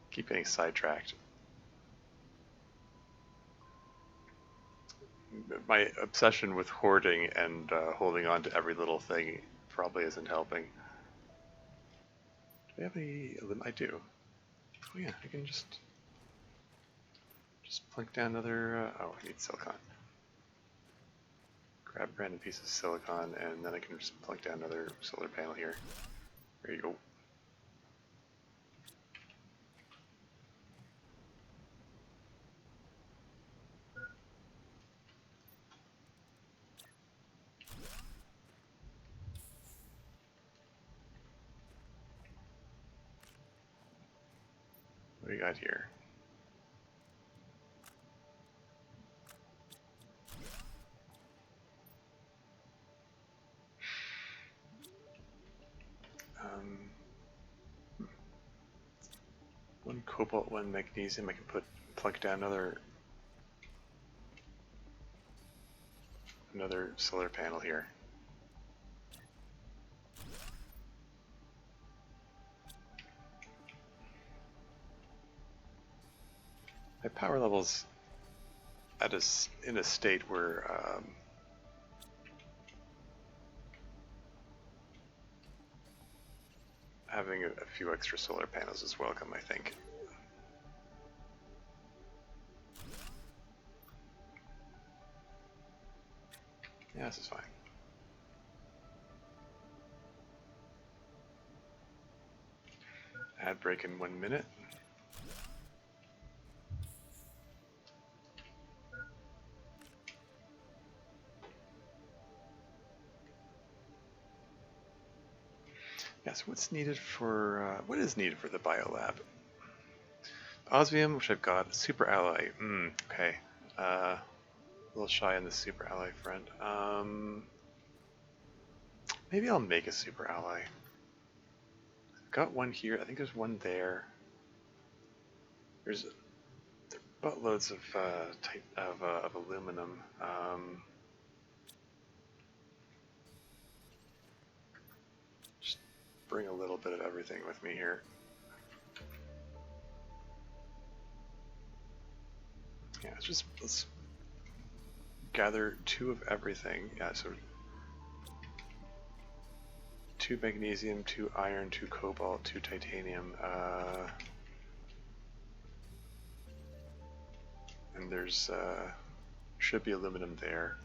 Keep getting sidetracked. My obsession with hoarding and holding on to every little thing probably isn't helping. Do we have any? I do. Oh yeah, I can just plunk down another. Oh, I need silicon. Grab a random piece of silicon, and then I can just plunk down another solar panel here. There you go. What do we got here? One cobalt, one magnesium. I can plunk down another solar panel here. My power level's in a state where having a few extra solar panels is welcome, I think. Yeah, this is fine. Ad break in 1 minute. Yes, what is needed for the biolab? Osmium, which I've got. Super alloy. Okay. A little shy on the super alloy front. Maybe I'll make a super alloy. I've got one here. I think there's one there. There are buttloads of aluminum. Just bring a little bit of everything with me here. Yeah, let's gather 2 of everything. Yeah, so 2 magnesium, 2 iron, 2 cobalt, 2 titanium. And there's should be aluminum there.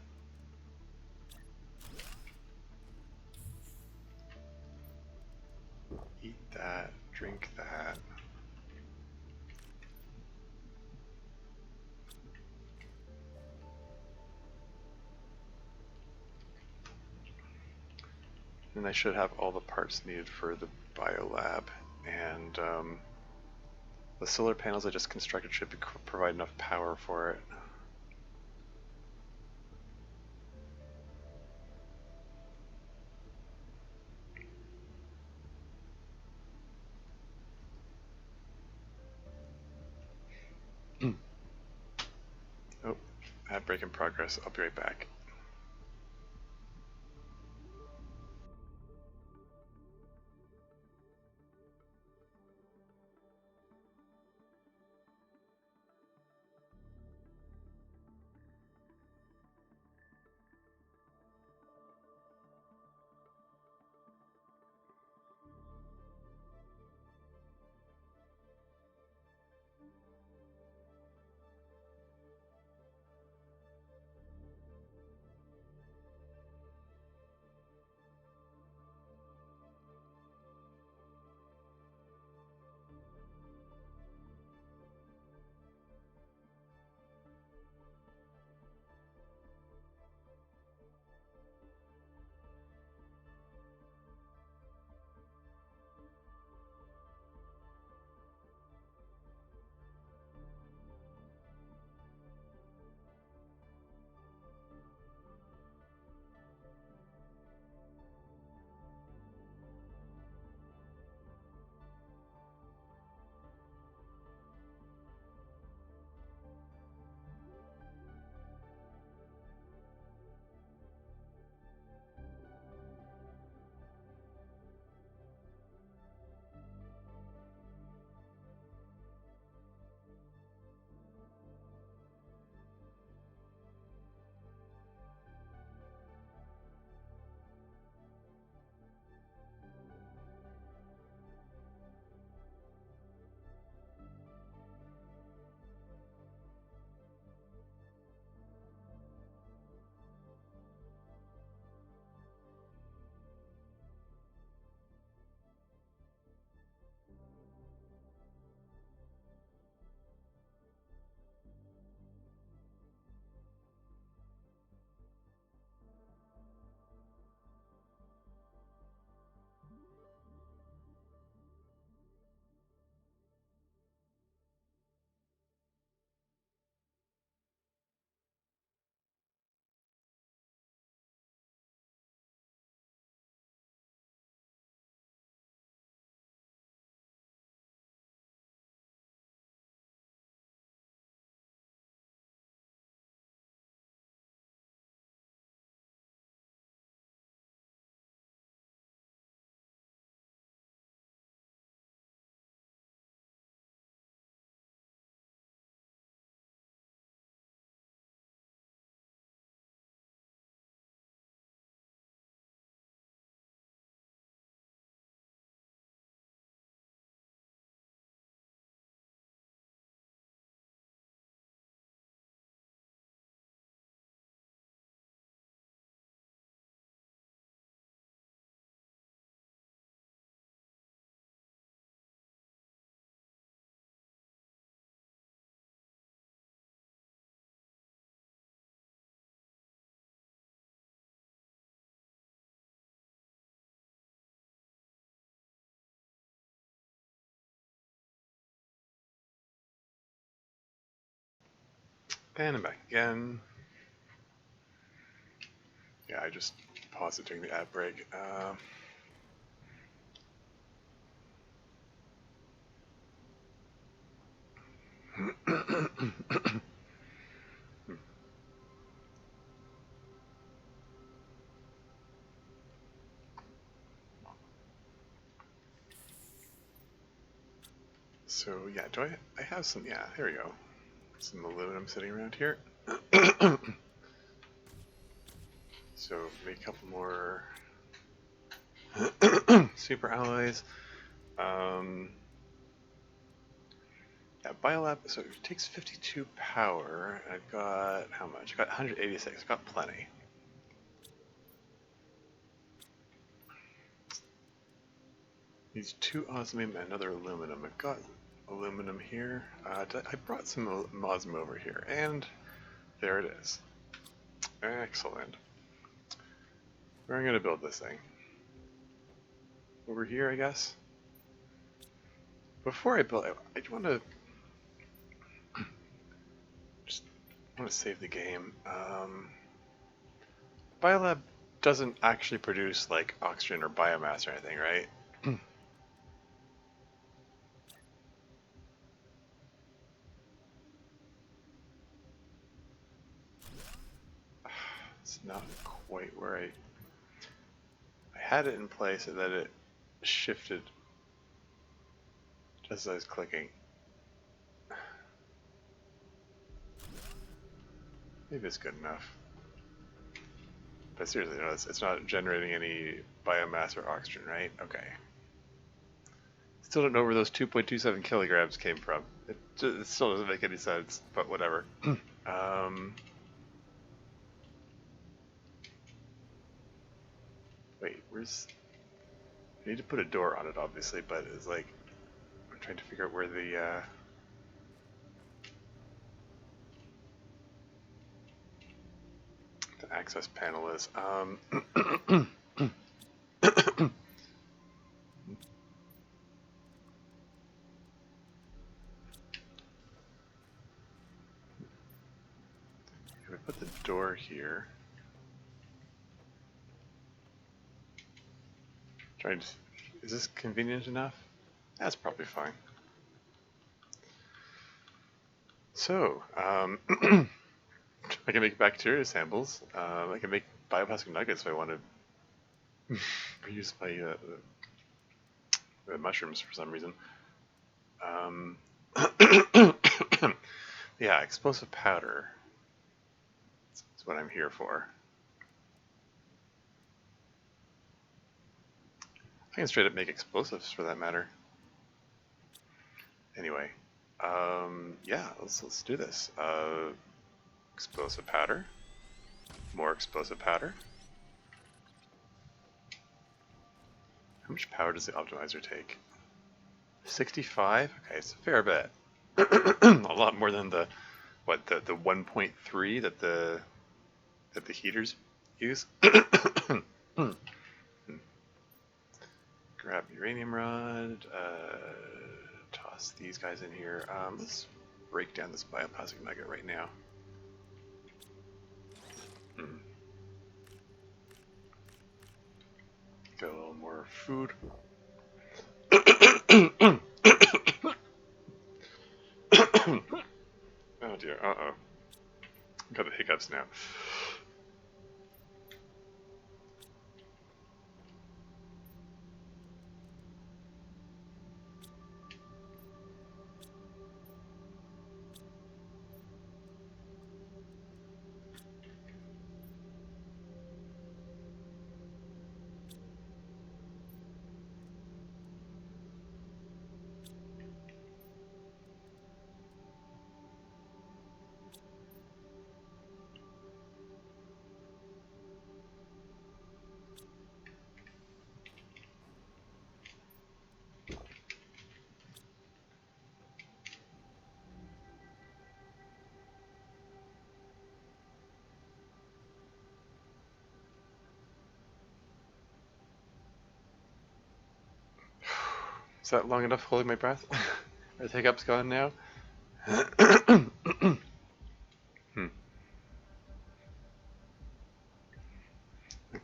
Eat that, drink that. And I should have all the parts needed for the biolab, and the solar panels I just constructed should provide enough power for it. Oh, ad break in progress. I'll be right back. And back again. Yeah, I just paused it during the ad break. So yeah, do I have some, yeah, here we go. Some aluminum sitting around here. So make a couple more super alloys. Yeah, Biolab, so it takes 52 power. I've got, how much? I've got 186, I've got plenty. These two osmium and another aluminum. I've got aluminum here. I brought some osmium over here, and there it is. Excellent. Where am I going to build this thing? Over here, I guess? Before I build, I want to just want to save the game. Biolab doesn't actually produce like oxygen or biomass or anything, right? It's not quite where I had it in place, and then it shifted just as I was clicking. Maybe it's good enough. But seriously, no, it's not generating any biomass or oxygen, right? Okay. Still don't know where those 2.27 kilograms came from. It still doesn't make any sense, but whatever. Wait, where's... I need to put a door on it, obviously, but it's like... I'm trying to figure out where the access panel is. If I put the door here... Trying to... Is this convenient enough? That's probably fine. So, I can make bacteria samples. I can make bioplastic nuggets if I want to reuse my mushrooms for some reason. Yeah, explosive powder. That's what I'm here for. I can straight up make explosives for that matter. Anyway, yeah, let's do this. Explosive powder. More explosive powder. How much power does the optimizer take? 65? Okay, it's a fair bit. A lot more than the 1.3 that the heaters use. Grab uranium rod, toss these guys in here. Let's break down this bioplastic nugget right now. Get a little more food. Oh dear, uh-oh. Got the hiccups now. Is that long enough holding my breath? Are the hiccups gone now?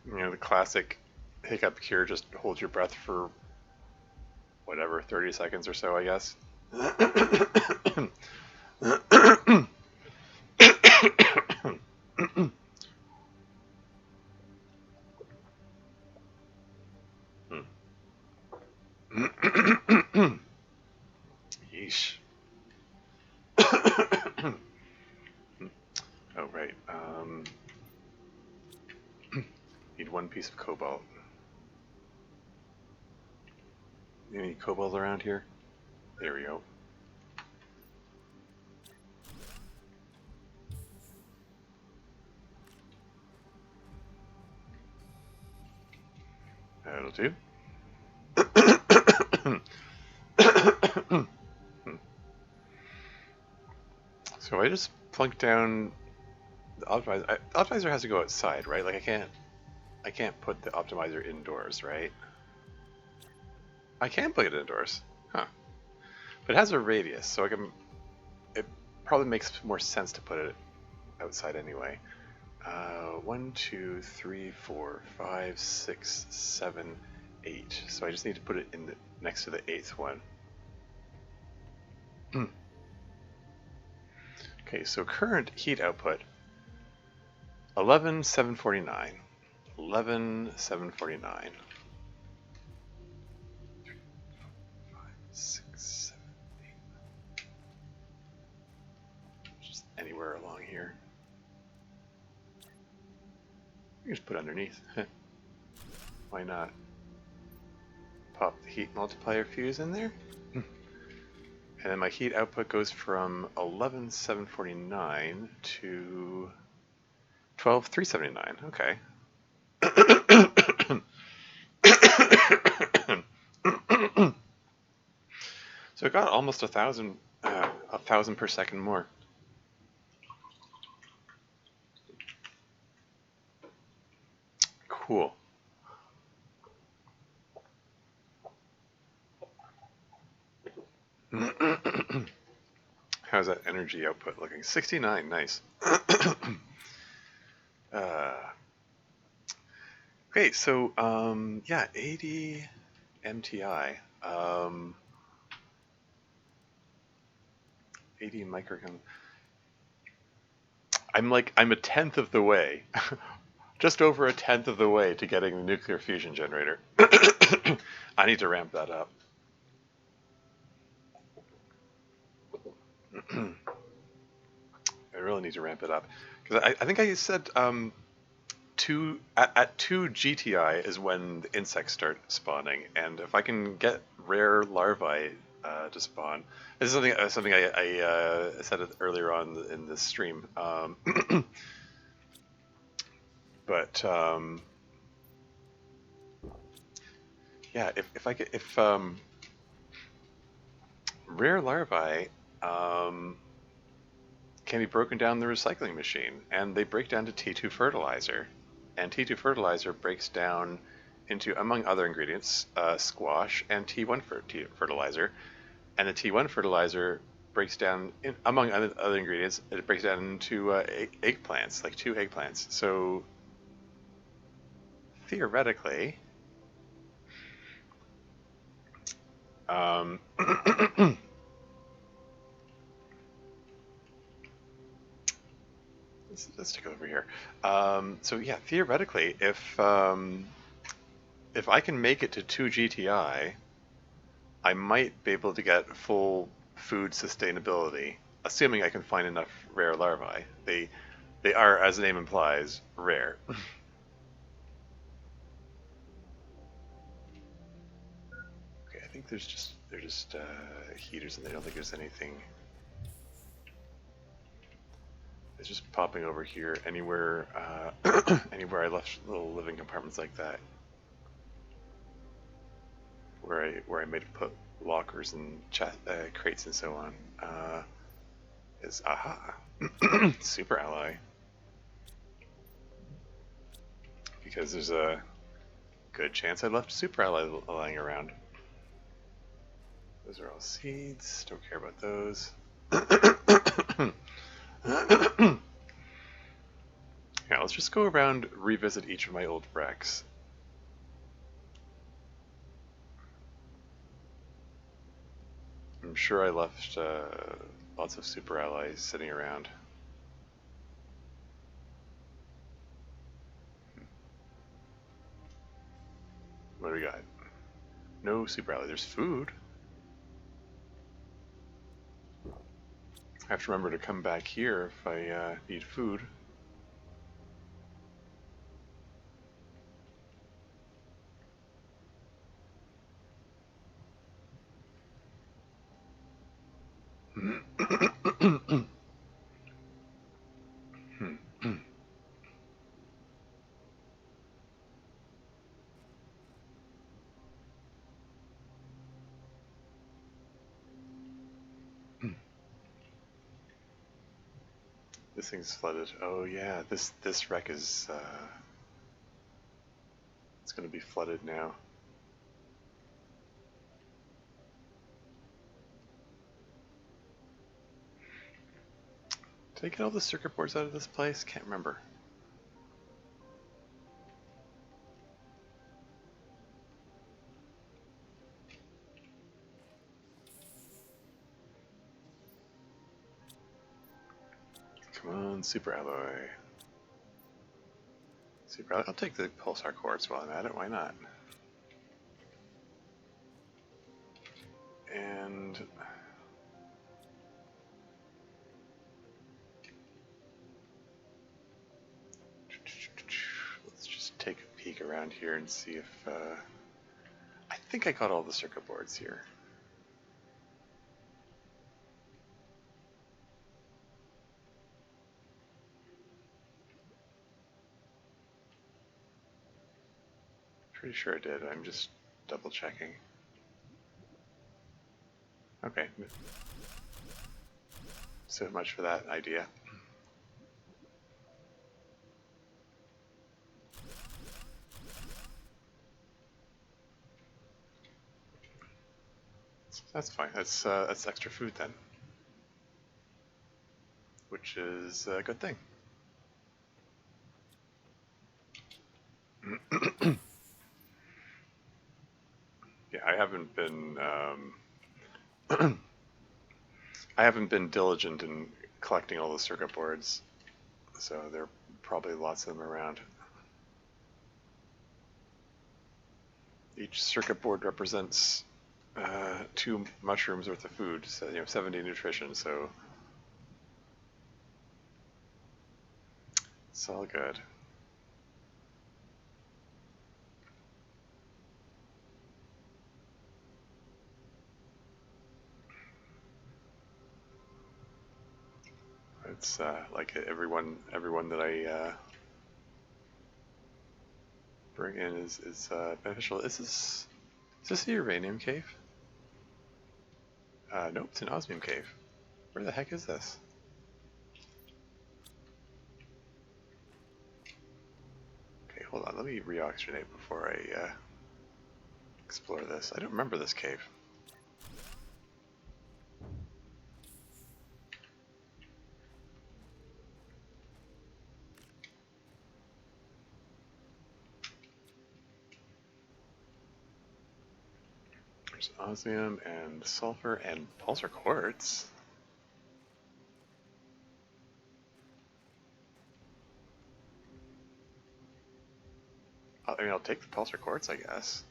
You know, the classic hiccup cure, just hold your breath for whatever, 30 seconds or so, I guess. Yeesh. Oh, right. Need one piece of cobalt. Any cobalt around here? There we go. That'll do. So I just plunked down the optimizer. The optimizer has to go outside, right? Like I can't put the optimizer indoors, right? I can put it indoors, huh? But it has a radius, so I can. It probably makes more sense to put it outside anyway. 1, 2, 3, 4, 5, 6, 7, 8. So I just need to put it in next to the 8th one. Okay, so current heat output 11,749. 11,749. 6, 7, 8. Just anywhere along here. You can just put it underneath. Why not? Pop the heat multiplier fuse in there. And then my heat output goes from 11,749 to 12,379. Okay. So it got almost 1,000 per second more. Cool. How's that energy output looking? 69, nice. Okay, so yeah, 80 MTI, 80 microgram. I'm a tenth of the way, just over a tenth of the way to getting the nuclear fusion generator. I need to ramp that up. I really need to ramp it up because I think I said at 2 GTI is when the insects start spawning, and if I can get rare larvae to spawn, this is something I said it earlier on in this stream. But yeah, if rare larvae can be broken down in the recycling machine, and they break down to T2 fertilizer, and T2 fertilizer breaks down into, among other ingredients, squash and T1 fertilizer, and the T1 fertilizer breaks down, among other ingredients, it breaks down into eggplants, like 2 eggplants. So theoretically, let's take it over here. So yeah, theoretically, if I can make it to 2 GTI, I might be able to get full food sustainability, assuming I can find enough rare larvae. They are, as the name implies, rare. Okay, I think they're just heaters, and I don't think there's anything. It's just popping over here anywhere, anywhere I left little living compartments like that, where I made put lockers and crates and so on. Is aha, super ally, because there's a good chance I left super ally lying around. Those are all seeds. Don't care about those. Yeah, let's just go around, revisit each of my old wrecks. I'm sure I left lots of super allies sitting around. What do we got? No super ally. There's food. I have to remember to come back here if I need food. This thing's flooded. Oh yeah, this wreck is it's gonna be flooded now. Did I get all the circuit boards out of this place? Can't remember. Come on, super alloy. Super alloy. I'll take the pulsar quartz while I'm at it. Why not? And let's just take a peek around here and see if I think I got all the circuit boards here. Pretty sure I did. I'm just double checking. Okay. So much for that idea. That's fine. That's extra food then, which is a good thing. Yeah, I haven't been I haven't been diligent in collecting all the circuit boards, so there are probably lots of them around. Each circuit board represents 2 mushrooms worth of food, so 70 nutrition. So it's all good. It's like everyone that I bring in is beneficial. Is this the uranium cave? Nope, it's an osmium cave. Where the heck is this? Okay, hold on. Let me reoxygenate before I explore this. I don't remember this cave. There's osmium and sulfur and pulsar quartz. I mean, I'll take the pulsar quartz, I guess.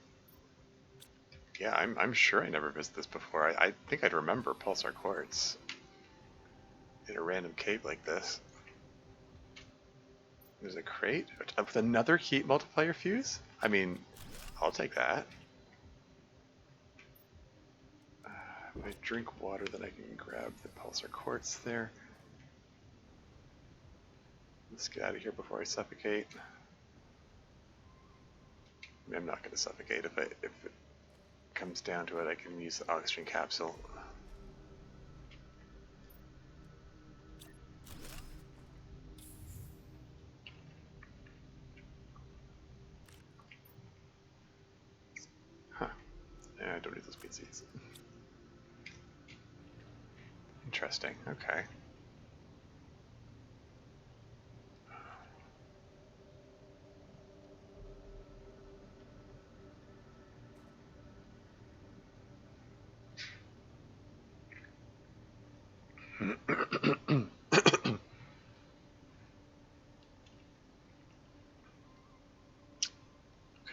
Yeah, I'm sure I never visited this before. I think I'd remember pulsar quartz in a random cave like this. There's a crate with another heat multiplier fuse? I mean, I'll take that. If I drink water, then I can grab the pulsar quartz there. Let's get out of here before I suffocate. I mean, I'm not going to suffocate. If it comes down to it, I can use the oxygen capsule. Huh. Yeah, I don't need those bean seeds. Interesting. Okay.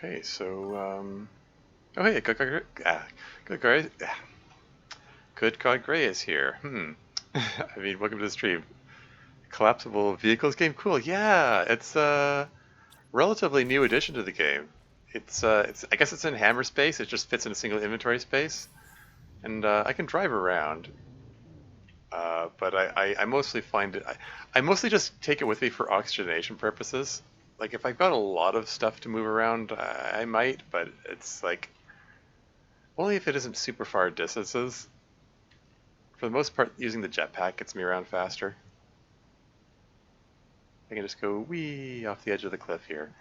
Okay, so oh hey, good guy, good God Gray is here. I mean, welcome to the stream. Collapsible vehicles game, cool. Yeah, it's a relatively new addition to the game. It's I guess it's in hammer space. It just fits in a single inventory space, and I can drive around. But I mostly find it. I mostly just take it with me for oxygenation purposes. Like if I've got a lot of stuff to move around, I might, but it's like only if it isn't super far distances. For the most part, using the jetpack gets me around faster. I can just go wee off the edge of the cliff here.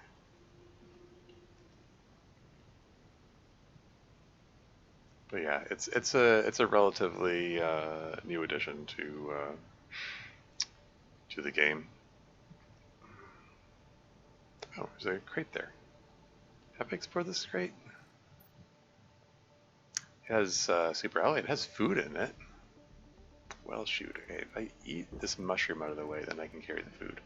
But yeah, it's a relatively new addition to the game. Oh, there's a crate there. Have I explored this crate? It has super alloy. It has food in it. Well, shoot. Okay, if I eat this mushroom out of the way, then I can carry the food.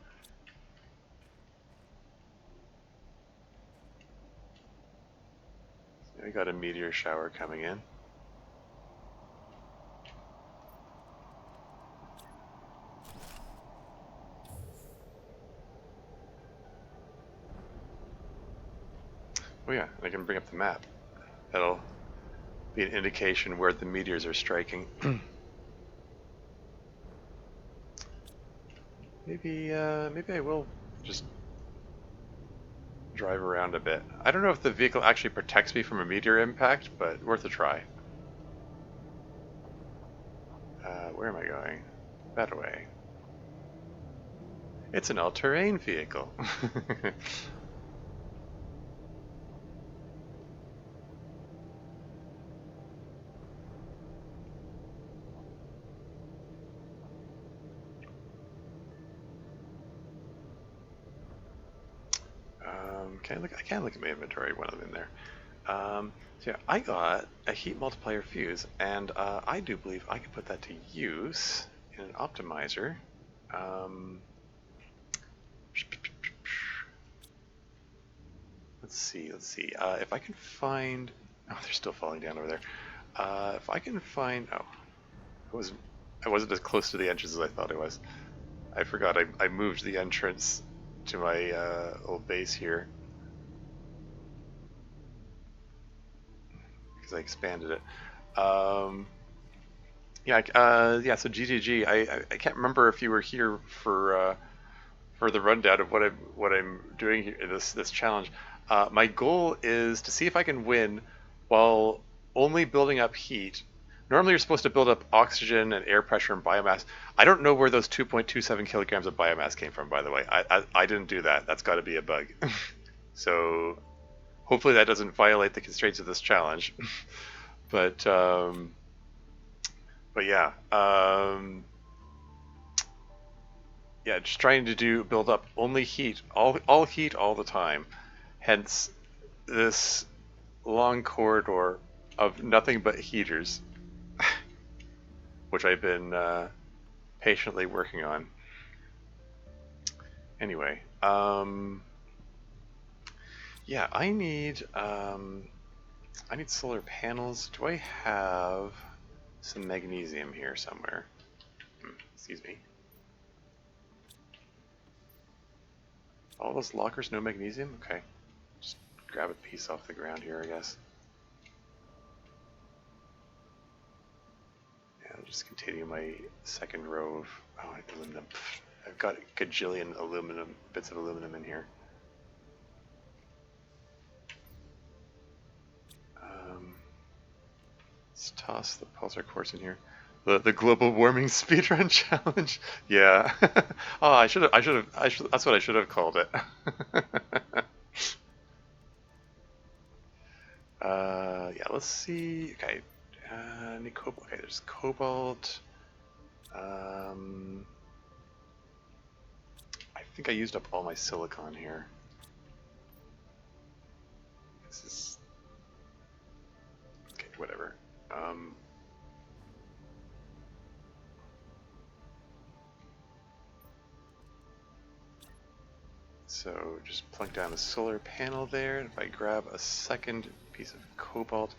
So we got a meteor shower coming in. Oh yeah, I can bring up the map. That'll be an indication where the meteors are striking. Maybe I will just drive around a bit. I don't know if the vehicle actually protects me from a meteor impact, but worth a try. Where am I going? That way. It's an all-terrain vehicle. I can look at my inventory when I'm in there. So yeah, I got a heat multiplier fuse, and I do believe I can put that to use in an optimizer. Let's see. If I can find, oh, they're still falling down over there. If I can find, oh, I wasn't as close to the entrance as I thought I was. I forgot I moved the entrance to my old base here because I expanded it. Yeah. So GGG. I can't remember if you were here for the rundown of what I'm doing here in this challenge. My goal is to see if I can win while only building up heat. Normally you're supposed to build up oxygen and air pressure and biomass. I don't know where those 2.27 kilograms of biomass came from, by the way. I didn't do that. That's got to be a bug. So hopefully that doesn't violate the constraints of this challenge. but yeah. Yeah, just trying to build up only heat, all heat all the time. Hence this long corridor of nothing but heaters, which I've been patiently working on. Anyway, yeah, I need solar panels. Do I have some magnesium here somewhere? Excuse me. All those lockers, no magnesium? Okay. Just grab a piece off the ground here, I guess. Yeah, I'll just continue my second row of aluminum. I've got a gajillion bits of aluminum in here. Let's toss the pulsar quartz in here. The global warming speedrun challenge. Yeah. Oh, that's what I should have called it. Yeah, let's see. Okay. Need cobalt. Okay, there's cobalt. I think I used up all my silicon here. This is okay. Whatever. So just plunk down a solar panel there, and if I grab a second piece of cobalt,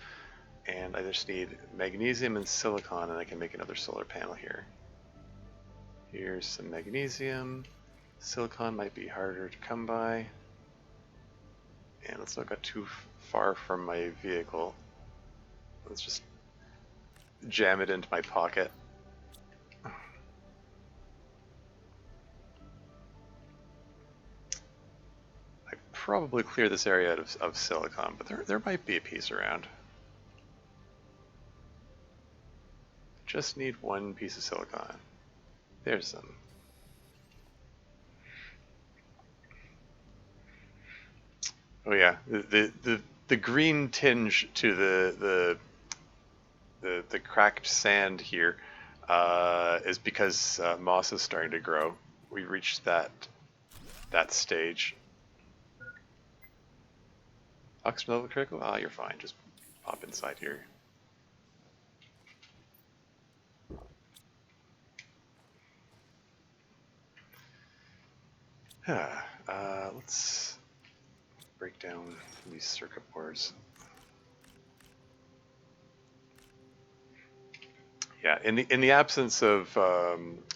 and I just need magnesium and silicon, and I can make another solar panel here. Here's some magnesium. Silicon might be harder to come by. And let's not get too far from my vehicle. Let's just jam it into my pocket. Probably clear this area out of silicon, but there might be a piece around. Just need one piece of silicon. There's some. Oh yeah, the green tinge to the cracked sand here is because moss is starting to grow. We reached that stage. Oxygen level critical? Ah, you're fine. Just pop inside here. Let's break down these circuit boards. Yeah, in the absence of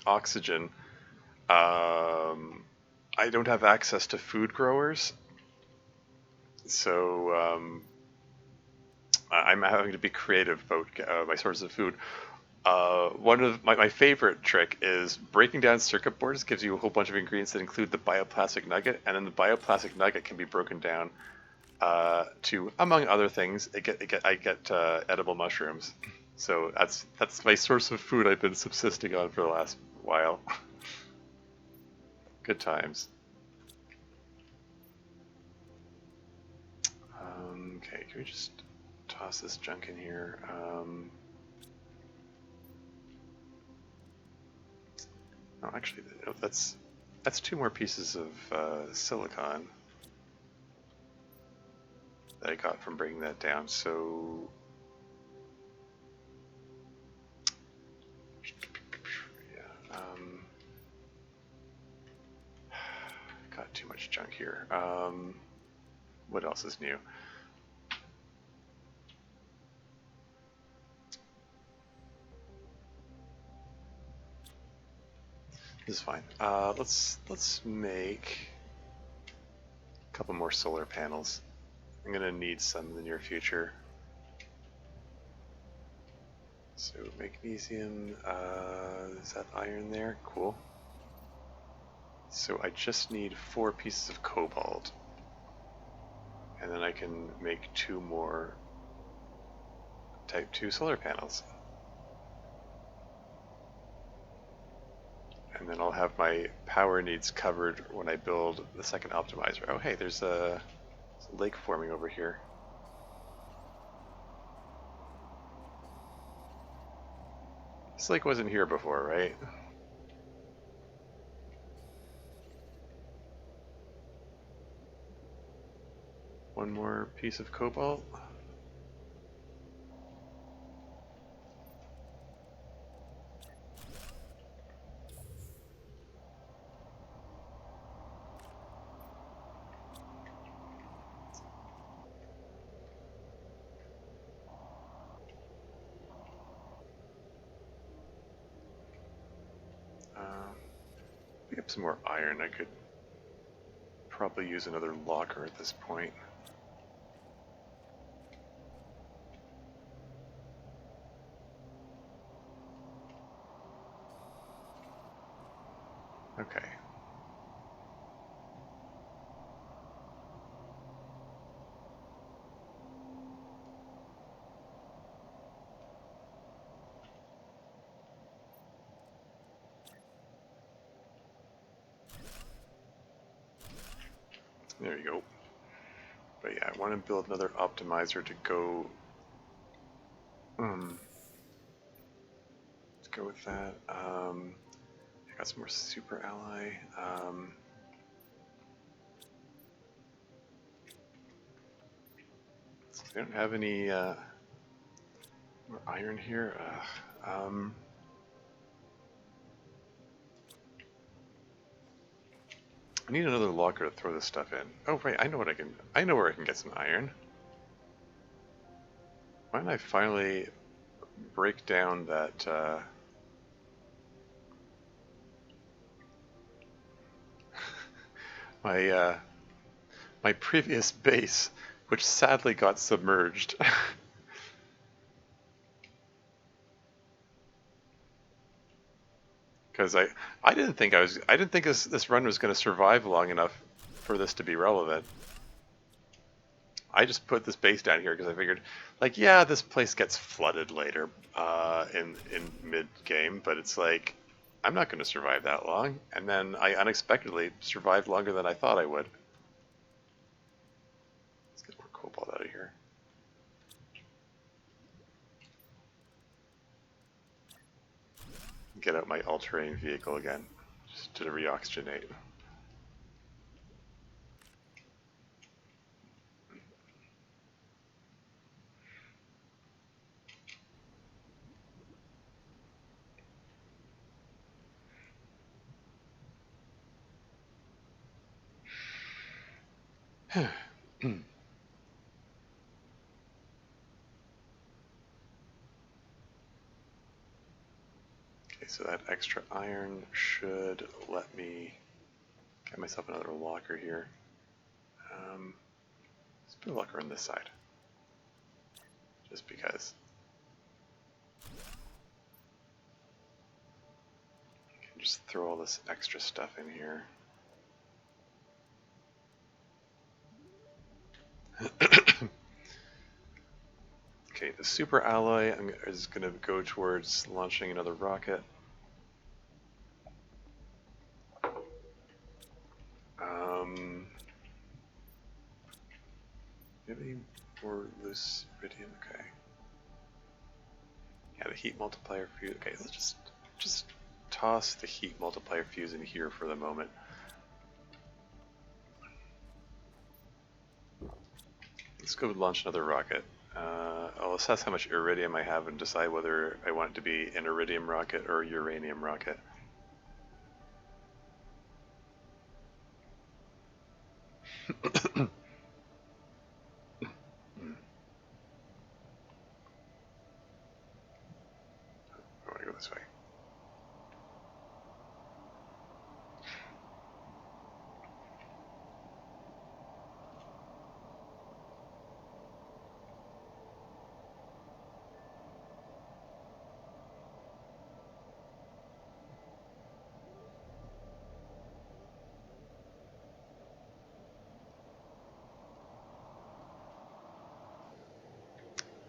oxygen, I don't have access to food growers. So I'm having to be creative about my sources of food. One of my favorite trick is breaking down circuit boards gives you a whole bunch of ingredients that include the bioplastic nugget, and then the bioplastic nugget can be broken down to, among other things, I get edible mushrooms. So that's my source of food I've been subsisting on for the last while. Good times. Okay, can we just toss this junk in here? Oh, actually, that's 2 more pieces of silicon that I got from breaking that down. So yeah, got too much junk here. What else is new? This is fine. Let's make a couple more solar panels. I'm gonna need some in the near future. So magnesium, is that iron there? Cool. So I just need 4 pieces of cobalt. And then I can make 2 more Type 2 solar panels. And then I'll have my power needs covered when I build the second optimizer. Oh hey, there's a lake forming over here. This lake wasn't here before, right? One more piece of cobalt. Pick up some more iron. I could probably use another locker at this point. Okay. There you go. But yeah, I want to build another optimizer to go. Let's go with that. I got some more super ally. I don't have any more iron here. I need another locker to throw this stuff in. Oh right, I know what I can. I know where I can get some iron. Why don't I finally break down that? My my previous base, which sadly got submerged. Because I didn't think this run was going to survive long enough for this to be relevant. I just put this base down here because I figured, like, yeah, this place gets flooded later in mid game, but it's like I'm not going to survive that long. And then I unexpectedly survived longer than I thought I would. Let's get more cobalt out of here. Get out my all-terrain vehicle again, just to reoxygenate. Okay, so that extra iron should let me get myself another locker here. Let's put a locker on this side, just because. I can just throw all this extra stuff in here. Okay, the super alloy is going to go towards launching another rocket. Maybe more loose iridium. Okay. Yeah, the heat multiplier fuse. Okay, let's just toss the heat multiplier fuse in here for the moment. Let's go launch another rocket. I'll assess how much iridium I have and decide whether I want it to be an iridium rocket or a uranium rocket. I want to go this way.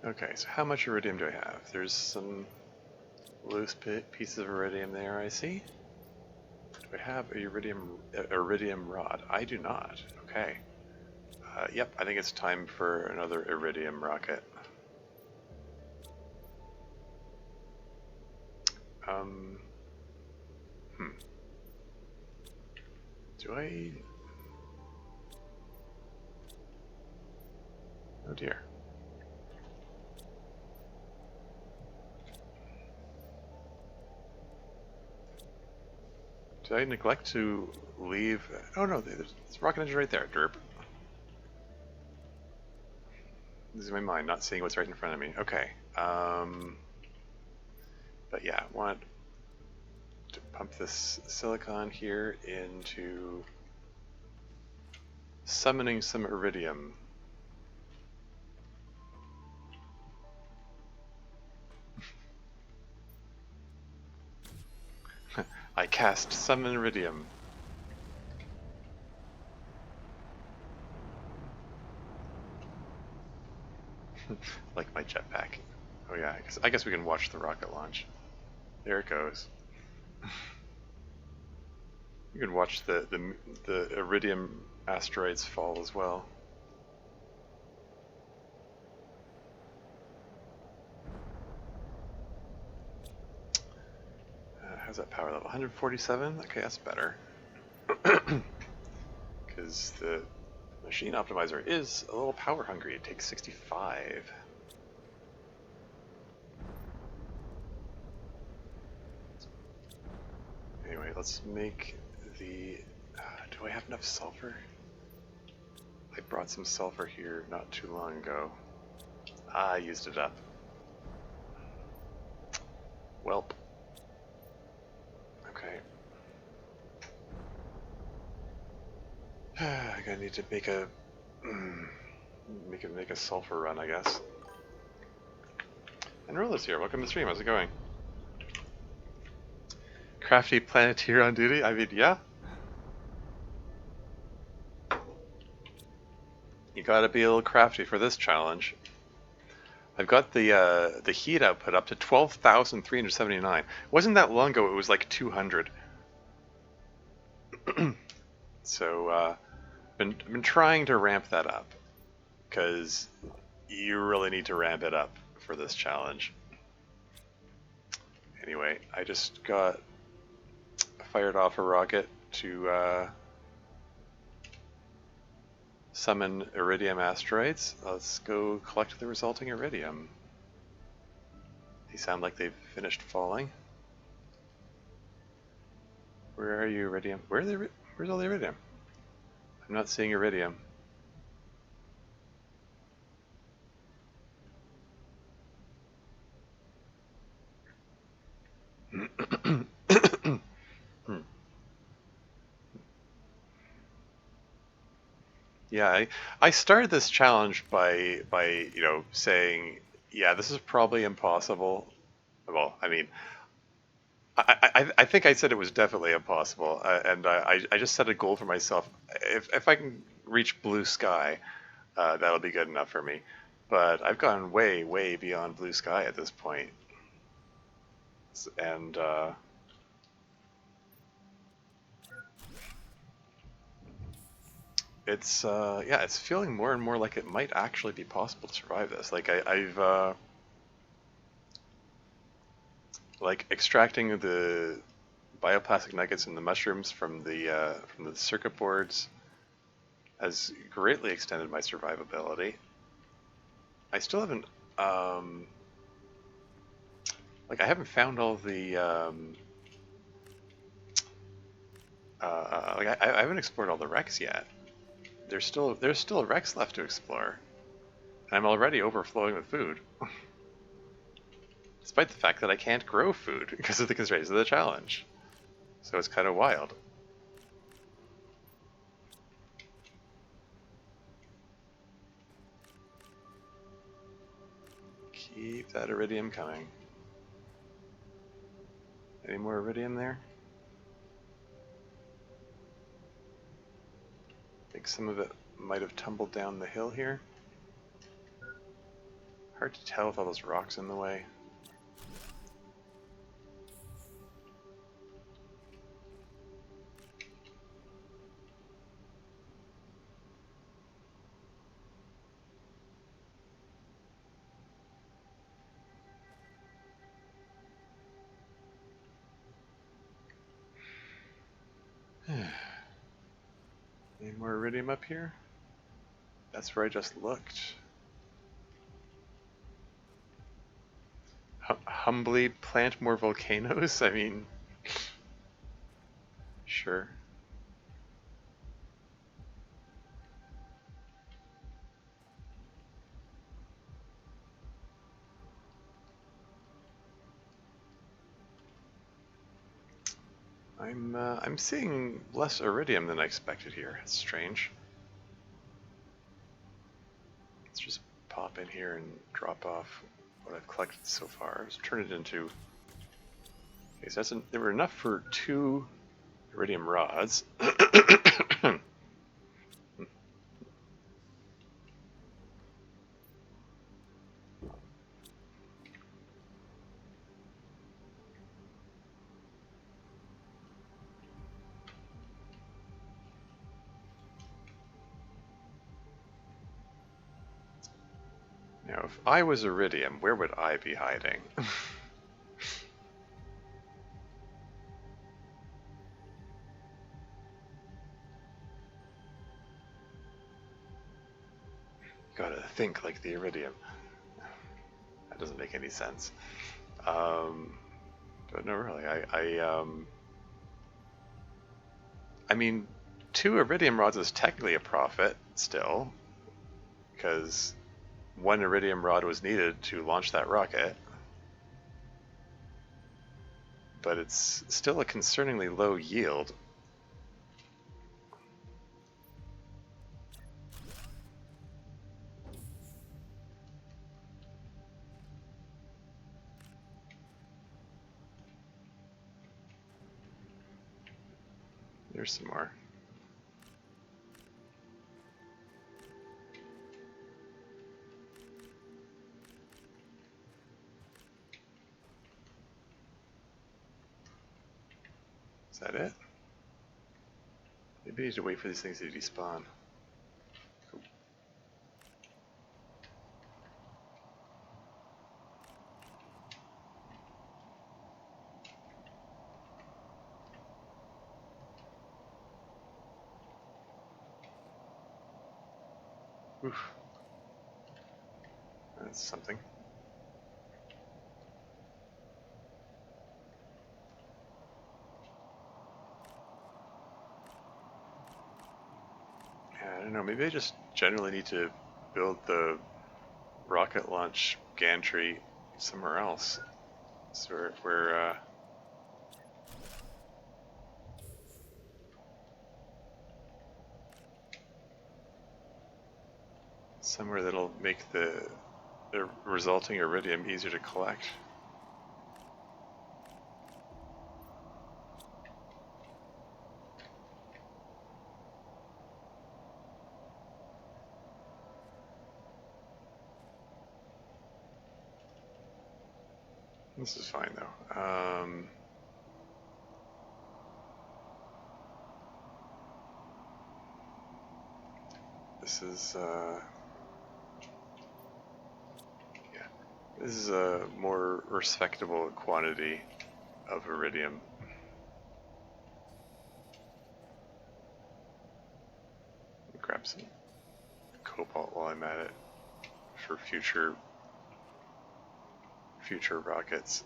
Okay, so how much iridium do I have? There's some loose pieces of iridium there, I see. Do I have a iridium rod? I do not. Okay. Yep, I think it's time for another iridium rocket. Do I... Oh dear. Did I neglect to leave? Oh no, there's a rocket engine right there, derp. This is my mind not seeing what's right in front of me. Okay. But yeah, I want to pump this silicon here into summoning some iridium. I cast summon iridium. Like my jetpack. Oh yeah, I guess we can watch the rocket launch. There it goes. You can watch the iridium asteroids fall as well. How's that power level? 147? Okay, that's better. Because the machine optimizer is a little power hungry. It takes 65. Anyway, let's make the Do I have enough sulfur? I brought some sulfur here not too long ago. I used it up. Welp. Okay. I'm gonna need to make a make a sulfur run, I guess. And Rolla's here. Welcome to the stream. How's it going? Crafty Planeteer on duty? I mean, yeah. You gotta be a little crafty for this challenge. I've got the heat output up to 12,379. It wasn't that long ago, it was like 200. So, I've been trying to ramp that up, because you really need to ramp it up for this challenge. Anyway, I just got fired off a rocket to summon iridium asteroids. Let's go collect the resulting iridium. They sound like they've finished falling. Where are you, iridium? Where's all the iridium? I'm not seeing iridium. Yeah, I started this challenge by saying, yeah, this is probably impossible. Well, I mean, I think I said it was definitely impossible, and I just set a goal for myself. If I can reach blue sky, that'll be good enough for me. But I've gone way, way beyond blue sky at this point, and it's yeah, it's feeling more and more like it might actually be possible to survive this. Like I've like extracting the bioplastic nuggets and the mushrooms from the circuit boards has greatly extended my survivability. I still haven't like I haven't found all the like I haven't explored all the wrecks yet. There's still wrecks left to explore. And I'm already overflowing with food. Despite the fact that I can't grow food because of the constraints of the challenge. So it's kind of wild. Keep that iridium coming. Any more iridium there? I think some of it might have tumbled down the hill here. Hard to tell with all those rocks in the way. Any more iridium up here? That's where I just looked. Humbly plant more volcanoes? I mean, sure. I'm seeing less iridium than I expected here. It's strange. Let's just pop in here and drop off what I've collected so far. Let's turn it into. Okay, so there were enough for 2 iridium rods. Now, if I was iridium, where would I be hiding? Gotta think like the iridium. That doesn't make any sense. But no, really, I mean, 2 iridium rods is technically a profit still, because 1 iridium rod was needed to launch that rocket. But it's still a concerningly low yield. There's some more. Is that it? Maybe I need to wait for these things to despawn. Cool. Oof. That's something. Yeah, I don't know, maybe I just generally need to build the rocket launch gantry somewhere else. So we're somewhere that'll make the resulting iridium easier to collect. This is fine though. This is yeah, this is a more respectable quantity of iridium. Grab some cobalt while I'm at it for future rockets.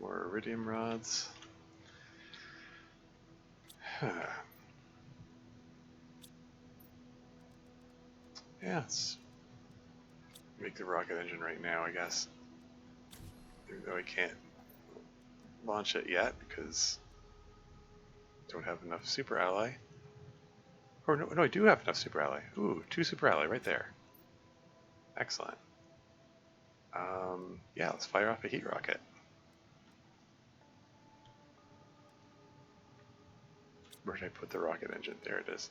More iridium rods. Yeah, let's make the rocket engine right now, I guess. Even though I can't launch it yet because I don't have enough super ally. Or no, I do have enough super ally. Ooh, 2 super ally right there. Excellent. Yeah, let's fire off a heat rocket. Where did I put the rocket engine? There it is.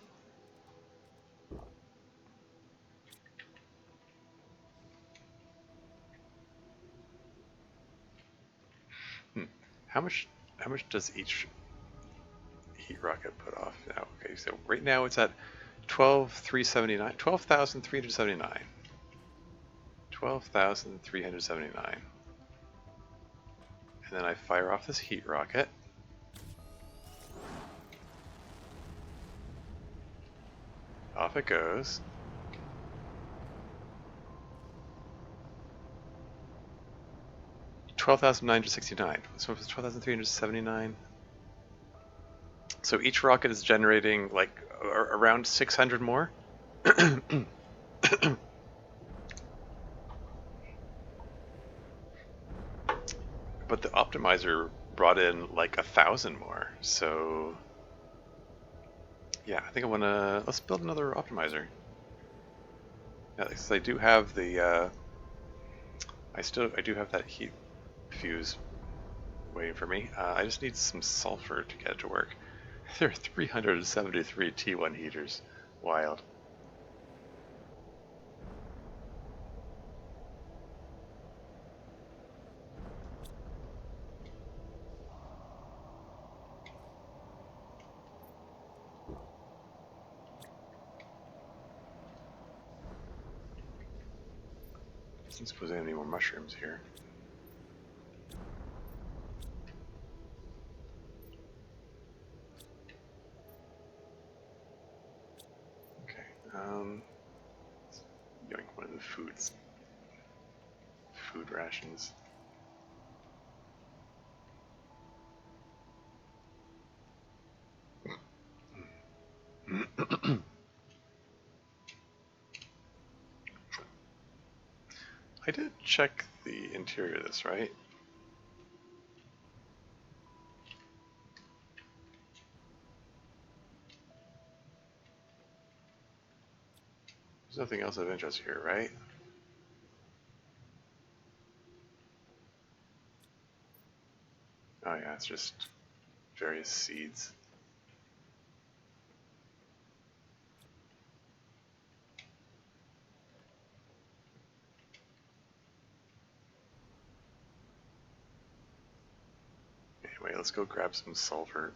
How much does each heat rocket put off now? Okay, so right now it's at 12,379. 12,379. 12,379. And then I fire off this heat rocket. Off it goes. $12,969. So it was 12,379. So each rocket is generating like around 600 more. But the optimizer brought in like 1,000 more. So yeah, I think I want to, let's build another optimizer. Yeah, because I do have the, I do have that heat fuse waiting for me. I just need some sulfur to get it to work. There are 373 T1 heaters. Wild. I don't suppose I have any more mushrooms here. Um, Yoink, one of the food rations. I did check the interior of this, right? There's nothing else of interest here, right? Oh yeah, it's just various seeds. Anyway, let's go grab some sulfur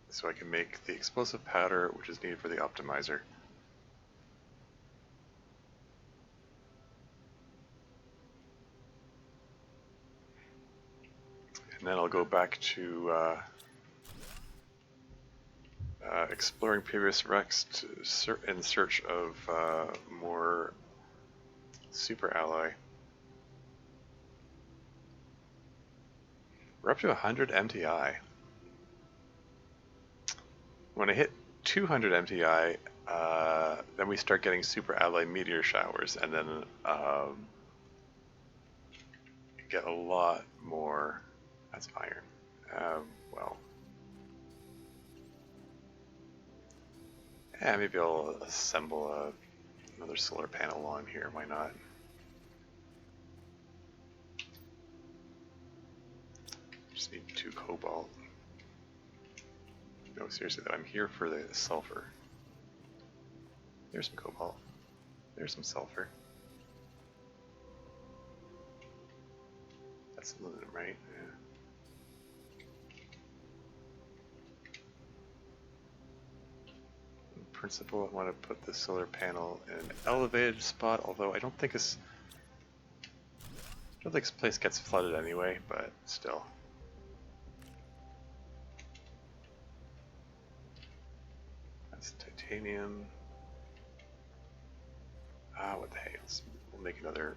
so I can make the explosive powder which is needed for the optimizer. And then I'll go back to exploring previous wrecks in search of more super alloy. We're up to 100 MTI. When I hit 200 MTI, then we start getting super alloy meteor showers, and then get a lot more. That's iron. Well, yeah, maybe I'll assemble another solar panel on here. Why not? Just need 2 cobalt. No, seriously though, I'm here for the sulfur. There's some cobalt. There's some sulfur. That's aluminum, right? Yeah. In principle, I want to put the solar panel in an elevated spot, although I don't think this place gets flooded anyway, but still. That's titanium. What the heck? We'll make another.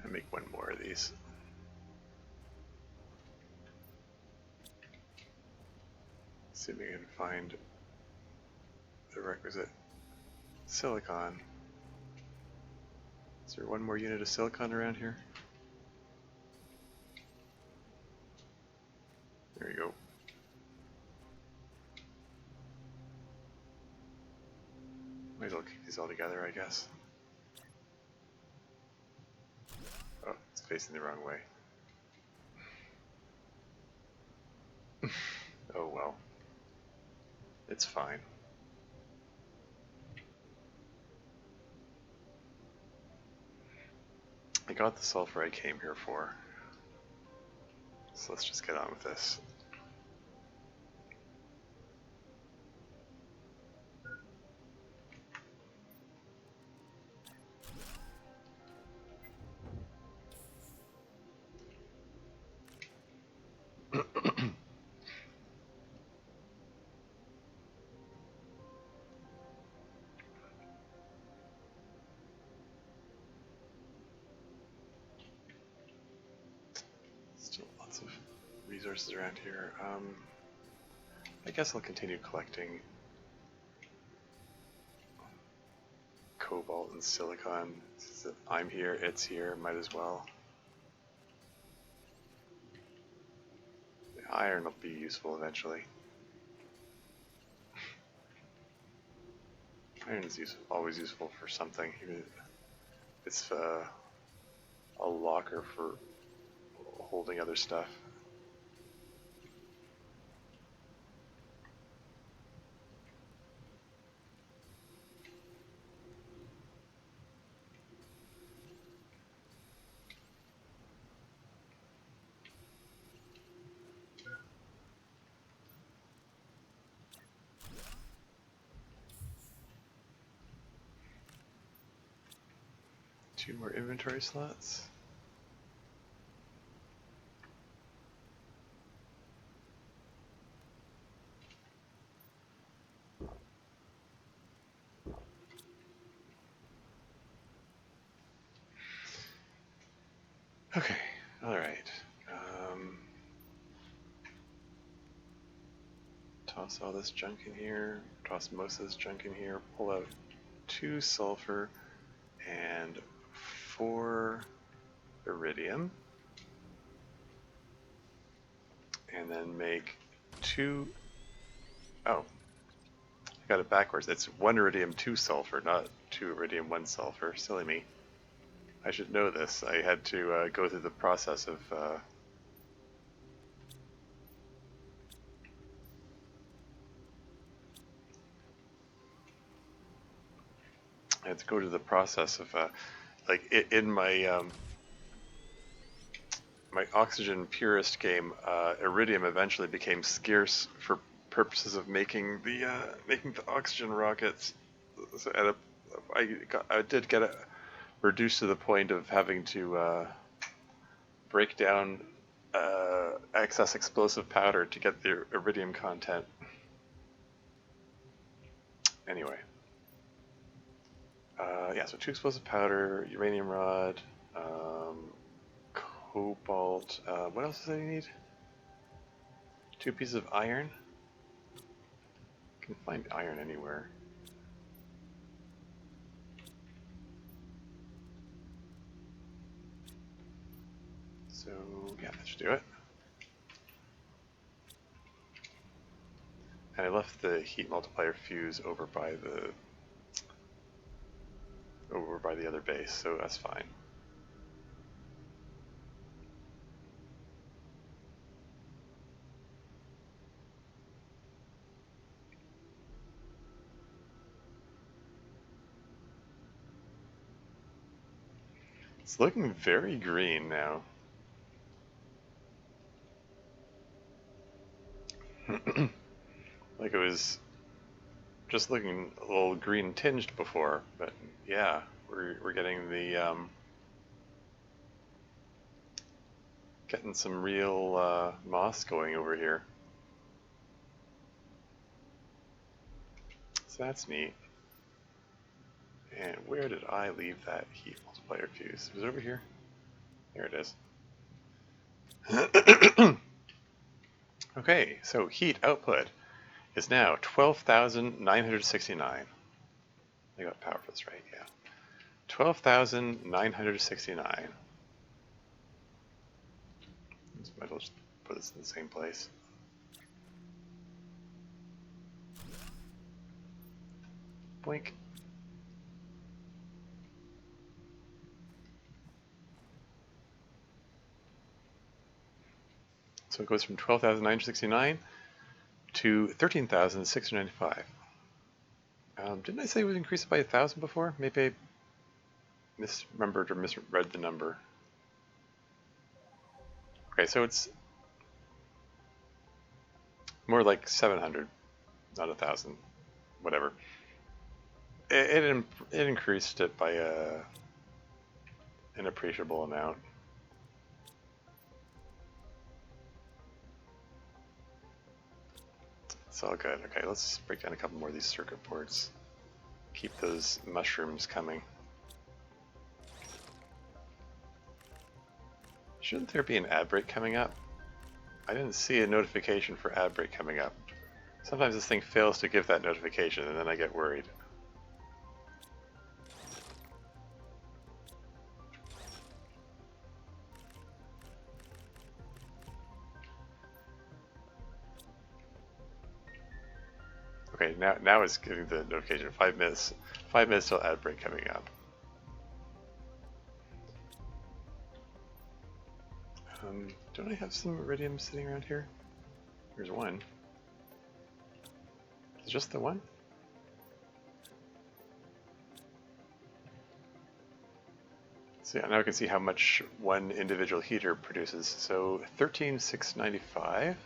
I'll make one more of these. See if we can find the requisite silicon. Is there one more unit of silicon around here? There you go. Might as well keep these all together, I guess. Oh, it's facing the wrong way. Oh well. It's fine. I got the sulfur I came here for. So let's just get on with this. Still lots of resources around here. I guess I'll continue collecting cobalt and silicon. I'm here, it's here, might as well. The iron will be useful eventually. Iron is always useful for something. It's a locker for holding other stuff. Two more inventory slots. Okay, alright. Toss all this junk in here, toss most of this junk in here, pull out 2 sulfur and 4 iridium, and then make 2, oh, I got it backwards. It's 1 iridium, 2 sulfur, not 2 iridium, 1 sulfur. Silly me. I should know this. I had to go through the process of like in my my oxygen purist game, iridium eventually became scarce for purposes of making the oxygen rockets. So I did get it reduced to the point of having to break down excess explosive powder to get the iridium content. Anyway. Yeah, so 2 explosive powder, uranium rod, cobalt, what else does I need? 2 pieces of iron? I can find iron anywhere. So, yeah, that should do it. And I left the heat multiplier fuse over by the other base, so that's fine. It's looking very green now. Like it was just looking a little green tinged before, but yeah, we're getting the getting some real moss going over here. So that's neat. And where did I leave that heat multiplier fuse? Was it over here? There it is. Okay, so heat output is now 12,969. I got power for this right, yeah. 12,969. Might as well just put this in the same place. Blink. So it goes from 12,969 to 13,695. Didn't I say we would increase it by 1,000 before? Maybe I misremembered or misread the number. Okay, so it's more like 700, not 1,000, whatever. It increased it by an appreciable amount. It's all good. Okay, let's break down a couple more of these circuit boards. Keep those mushrooms coming. Shouldn't there be an ad break coming up? I didn't see a notification for ad break coming up. Sometimes this thing fails to give that notification, and then I get worried. Okay, now it's giving the notification. 5 minutes. 5 minutes till ad break coming up. Don't I have some iridium sitting around here? There's one. Is it just the one? So yeah, now I can see how much one individual heater produces. So 13,695.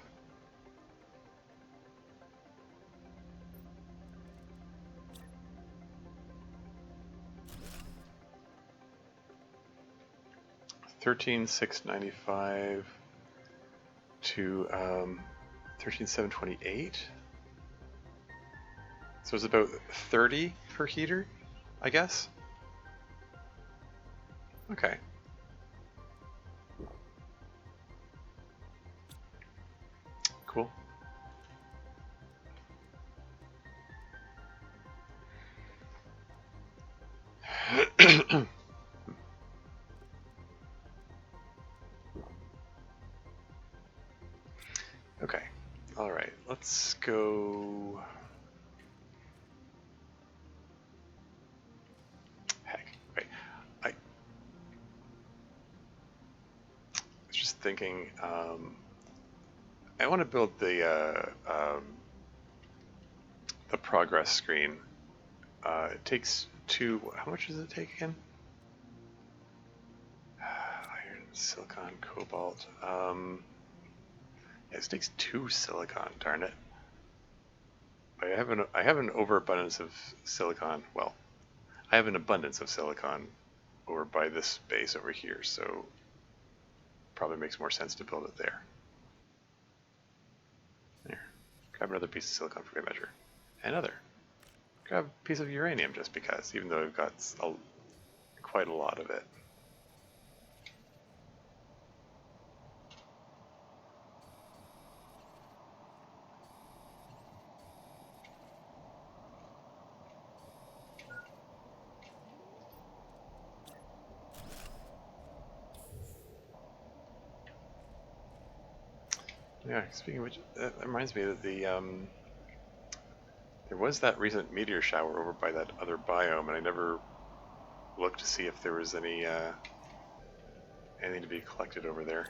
$13,695 to 13,728. So it's about 30 per heater, I guess. Okay. Cool. Okay. All right. Let's go. Heck. Okay. I was just thinking. I want to build the progress screen. It takes two. How much does it take again? Iron, silicon, cobalt. It takes 2 silicon. Darn it. I have an overabundance of silicon. Well, I have an abundance of silicon over by this base over here, so probably makes more sense to build it there. There. Grab another piece of silicon for good measure. Another. Grab a piece of uranium just because, even though I've got quite a lot of it. Yeah, speaking of which, that reminds me that there was that recent meteor shower over by that other biome, and I never looked to see if there was anything to be collected over there.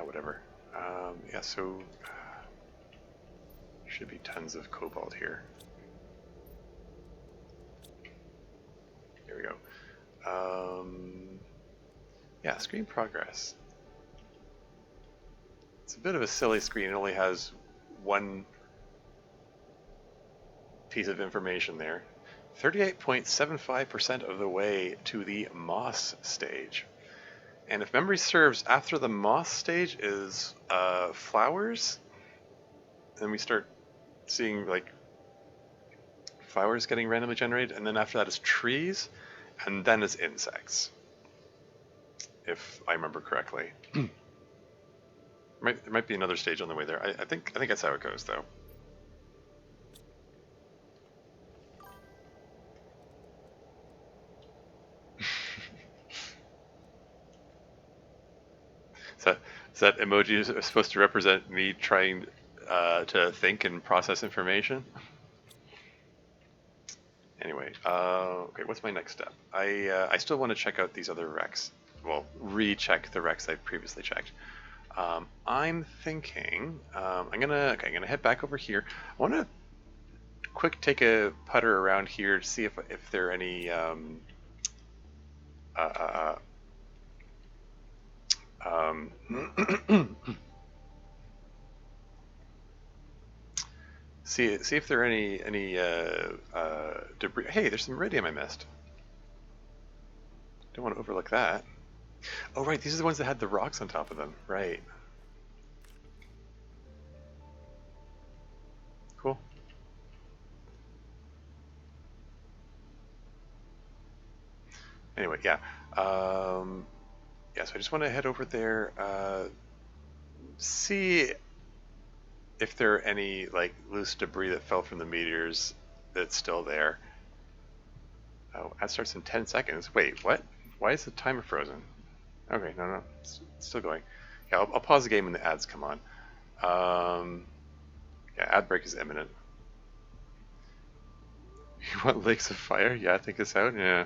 Whatever. Yeah, so should be tons of cobalt here. Here we go. Yeah, screen progress. It's a bit of a silly screen. It only has one piece of information there. 38.75% of the way to the moss stage. And if memory serves, after the moss stage is flowers. Then we start seeing like flowers getting randomly generated, and then after that is trees, and then is insects. If I remember correctly. There might be another stage on the way there. I think that's how it goes, though. Is that emoji supposed to represent me trying to think and process information? Anyway, okay, what's my next step? I still want to check out these other wrecks. Well, recheck the wrecks I've previously checked. I'm thinking I'm gonna head back over here. I want to take a putter around here to see if there are any see if there are any debris. Hey, there's some iridium I missed. Don't want to overlook that. Oh right, these are the ones that had the rocks on top of them. Right. Cool. Anyway, yeah. Yeah, so I just want to head over there, see if there are any like loose debris that fell from the meteors that's still there. Oh, that starts in 10 seconds. Wait, what? Why is the timer frozen? Okay, no, it's still going. Yeah, I'll pause the game when the ads come on. Yeah, ad break is imminent. You want Lakes of Fire? Yeah, take us out? Yeah.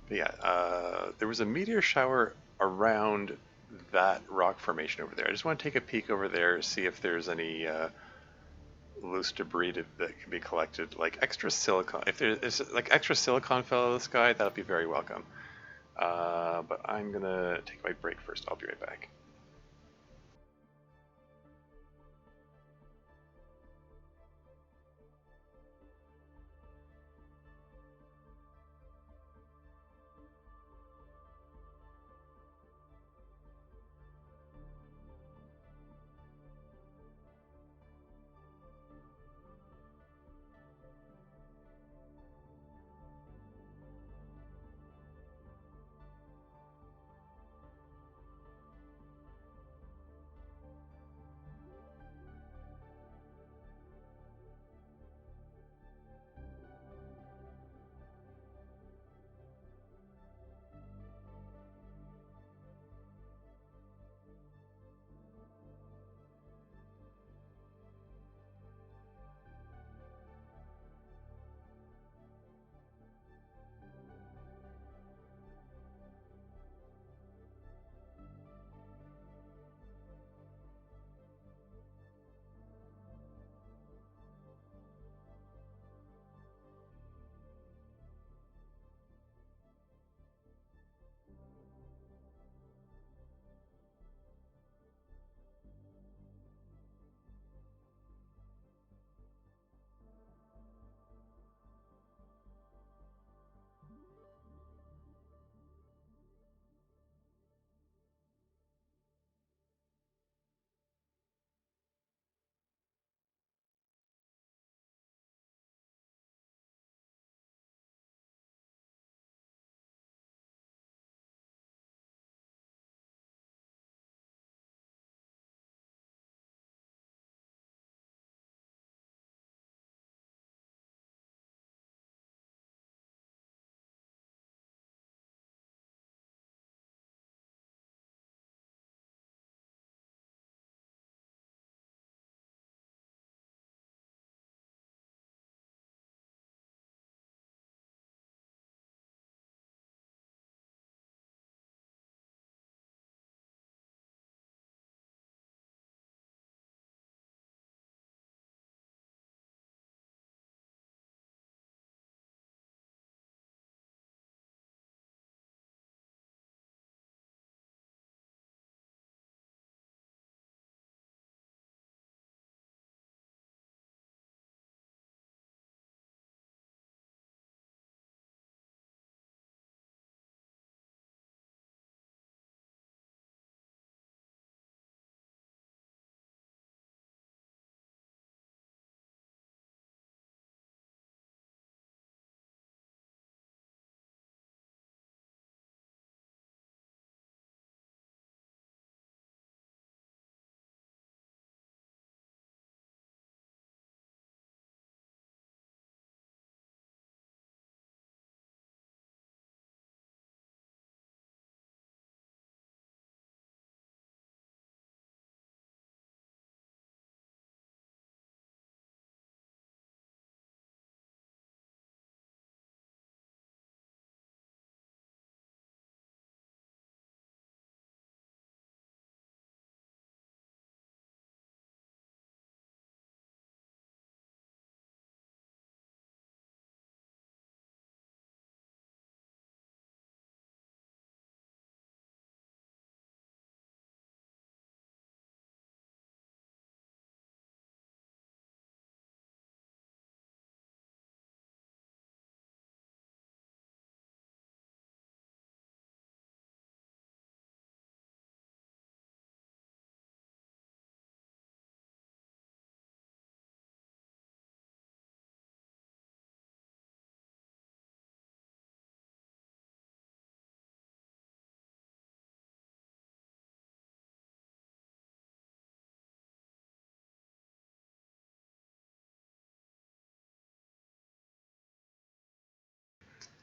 But yeah, there was a meteor shower around that rock formation over there. I just want to take a peek over there, see if there's any loose debris that can be collected, like extra silicon. If there's like extra silicon fell out of the sky, that'll be very welcome. But I'm gonna take my break first. I'll be right back.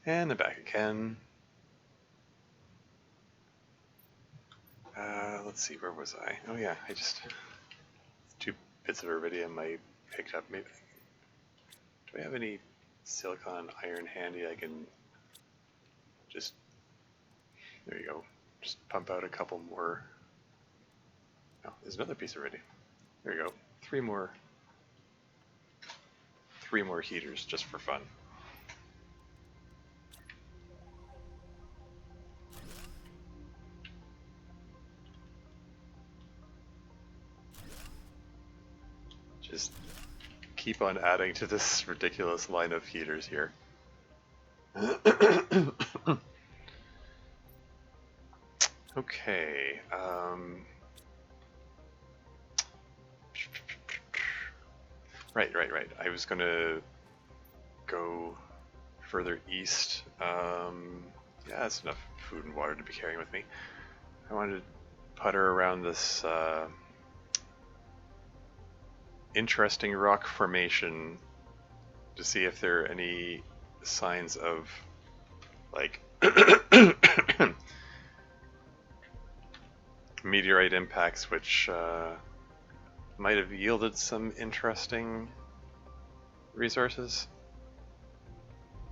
And then back again. Let's see, where was I? Oh yeah, I just... 2 bits of iridium I picked up. Maybe... Do I have any silicon iron handy I can just... There you go. Just pump out a couple more... Oh, there's another piece of iridium. There you go. 3 more heaters just for fun. Just keep on adding to this ridiculous line of heaters here. Okay. Right. I was going to go further east. Yeah, that's enough food and water to be carrying with me. I wanted to putter around this interesting rock formation to see if there are any signs of, like, meteorite impacts which might have yielded some interesting resources.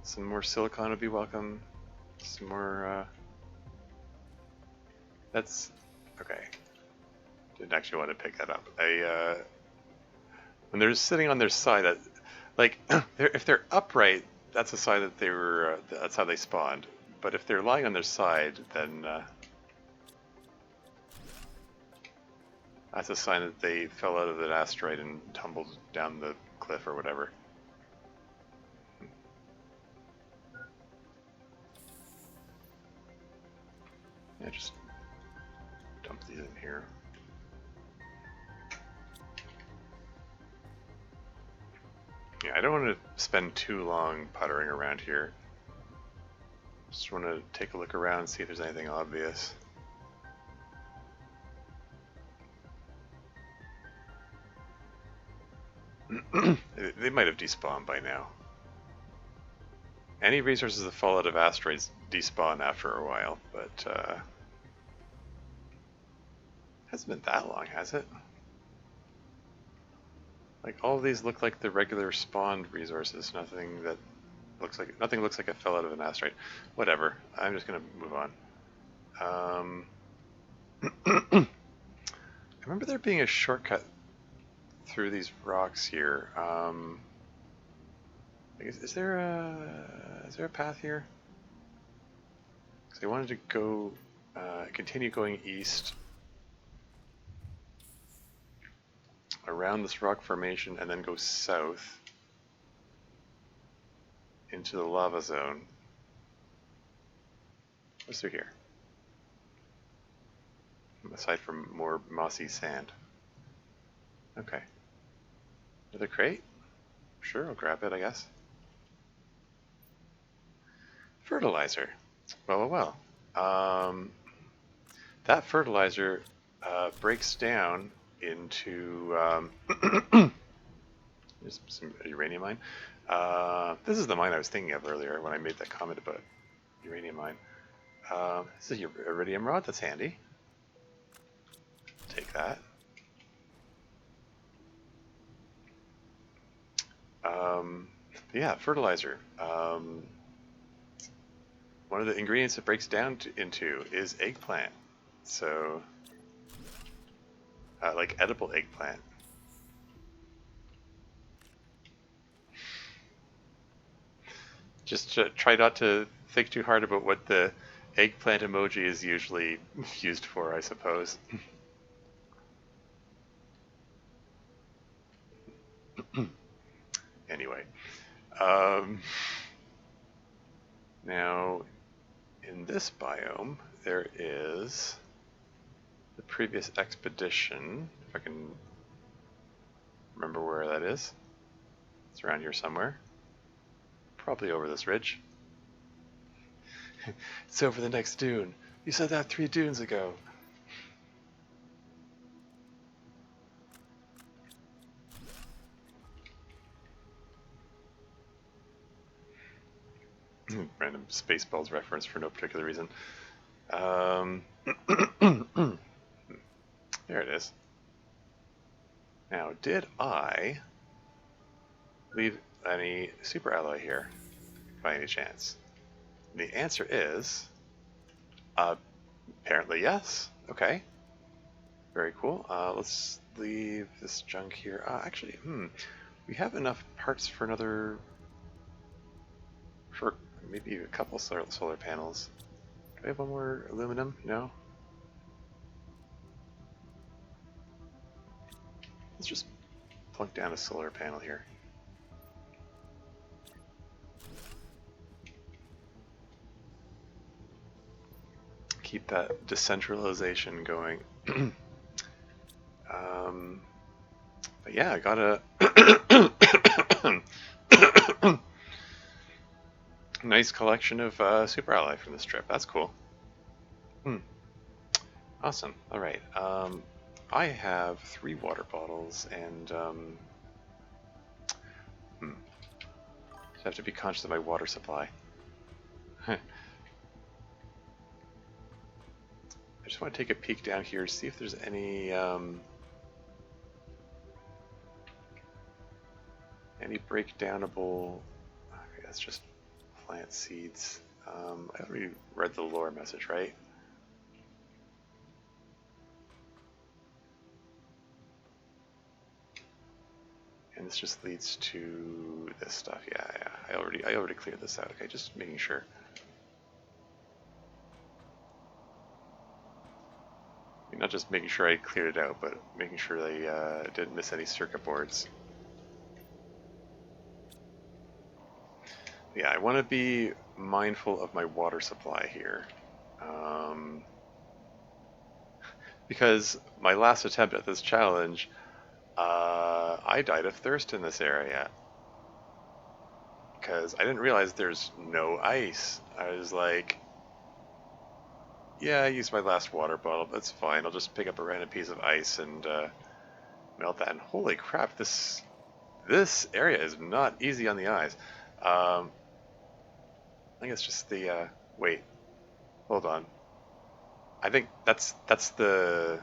Some more silicon would be welcome. Some more, that's, okay. Didn't actually want to pick that up. When they're sitting on their side, that, like, if they're upright, that's a sign that they were, that's how they spawned. But if they're lying on their side, then that's a sign that they fell out of an asteroid and tumbled down the cliff or whatever. Yeah, just dump these in here. Yeah, I don't want to spend too long puttering around here. Just want to take a look around and see if there's anything obvious. They might have despawned by now. Any resources that fall out of asteroids despawn after a while, but hasn't been that long, has it? Like, all of these look like the regular spawned resources. Nothing looks like it fell out of an asteroid. Whatever. I'm just gonna move on. I remember there being a shortcut through these rocks here. Is there a path here? Because I wanted to go, continue going east around this rock formation and then go south into the lava zone. What's through here? Aside from more mossy sand. Okay. Another crate? Sure, I'll grab it, I guess. Fertilizer. Well. That fertilizer breaks down into there's some uranium mine. This is the mine I was thinking of earlier when I made that comment about uranium mine. This is your iridium rod. That's handy. Take that. Yeah, fertilizer. One of the ingredients it breaks down into is eggplant. So, like edible eggplant. Just try not to think too hard about what the eggplant emoji is usually used for, I suppose. Anyway, now in this biome there is the previous expedition, if I can remember where that is. It's around here somewhere, probably over this ridge. It's over the next dune. You said that 3 dunes ago. Random Spaceballs reference for no particular reason. There it is. Now, did I leave any super alloy here by any chance? And the answer is apparently yes. Okay. Very cool. Let's leave this junk here. Actually, we have enough parts for for maybe a couple solar panels. Do we have one more aluminum? No? Let's just plunk down a solar panel here. Keep that decentralization going. But yeah, I got a nice collection of super alloy from this trip. That's cool. Awesome. All right. I have 3 water bottles, and just have to be conscious of my water supply. I just want to take a peek down here, see if there's any breakdownable. Okay, that's just plant seeds. I already read the lore message, right? And this just leads to this stuff. Yeah. I already cleared this out. Okay, just making sure. I mean, not just making sure I cleared it out, but making sure I didn't miss any circuit boards. Yeah, I want to be mindful of my water supply here. Because my last attempt at this challenge, I died of thirst in this area. Because I didn't realize there's no ice. I was like, yeah, I used my last water bottle, that's fine. I'll just pick up a random piece of ice and melt that. And holy crap, this area is not easy on the eyes. I think it's just the wait, hold on. I think that's the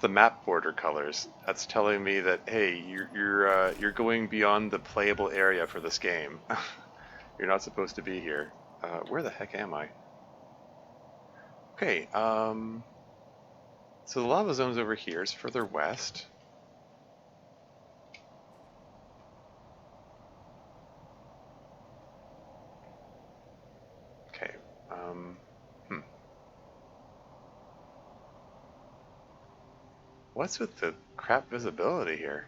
map border colors. That's telling me that hey, you're going beyond the playable area for this game. You're not supposed to be here. Where the heck am I? Okay. So the lava zone's over here. It's further west. Okay. What's with the crap visibility here?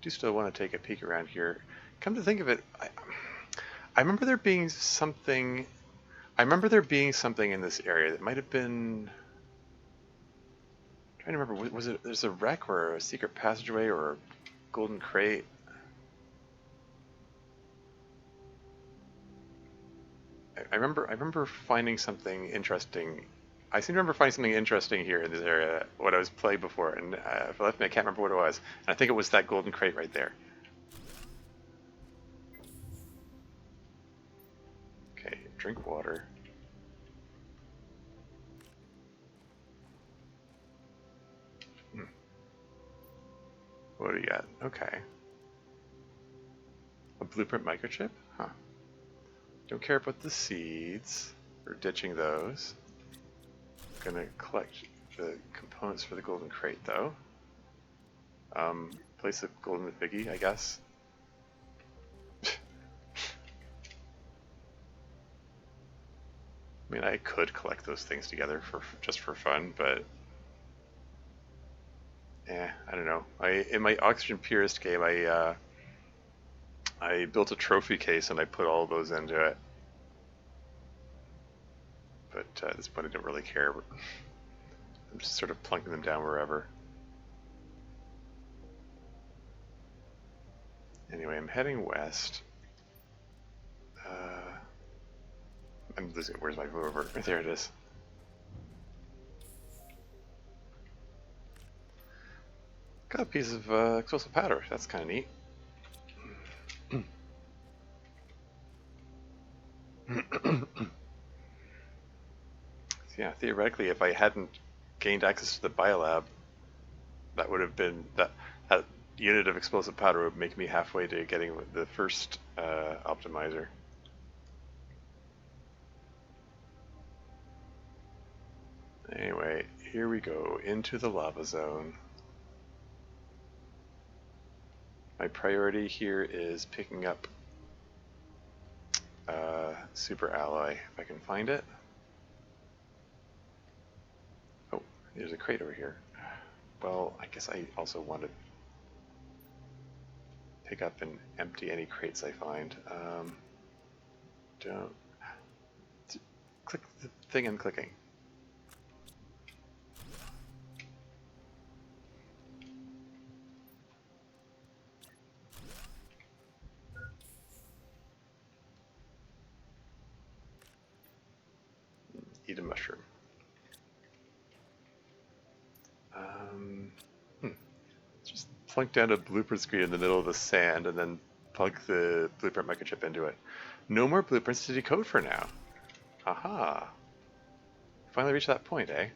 Do still want to take a peek around here. Come to think of it, I remember there being something. I remember there being something in this area that might have been. I'm trying to remember. Was it? There's a wreck or a secret passageway or a golden crate. I remember finding something interesting. I seem to remember finding something interesting here in this area when I was playing before, and if I left me, I can't remember what it was. And I think it was that golden crate right there. Okay, drink water. What do you got? Okay. A blueprint microchip? Huh. Don't care about the seeds. We're ditching those. Gonna collect the components for the golden crate though. Place a golden figgy, I guess. I mean, I could collect those things together just for fun, but I don't know. In my Oxygen Purist game, I built a trophy case and I put all those into it. But at this point I don't really care. I'm just sort of plunking them down wherever. Anyway, I'm heading west. I'm losing. Where's my rover? There it is. a piece of explosive powder. That's kind of neat. Yeah, theoretically, if I hadn't gained access to the biolab, that would have been that unit of explosive powder would make me halfway to getting the first optimizer. Anyway, here we go into the lava zone. My priority here is picking up super alloy if I can find it. Oh, there's a crate over here. Well, I guess I also want to pick up and empty any crates I find. Don't click the thing I'm clicking. Eat a mushroom. Just plunk down a blueprint screen in the middle of the sand and then plug the blueprint microchip into it. No more blueprints to decode for now. Aha. Finally reached that point, eh?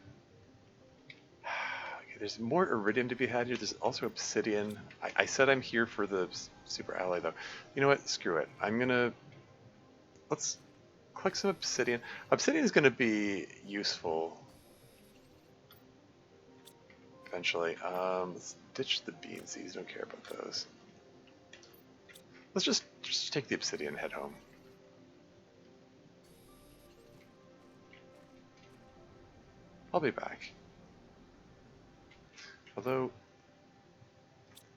Okay, there's more iridium to be had here. There's also obsidian. I said I'm here for the super alloy though. You know what? Screw it. Let's collect some obsidian. Obsidian is going to be useful eventually. Let's ditch the beansies. Don't care about those. Let's just take the obsidian and head home. I'll be back. Although,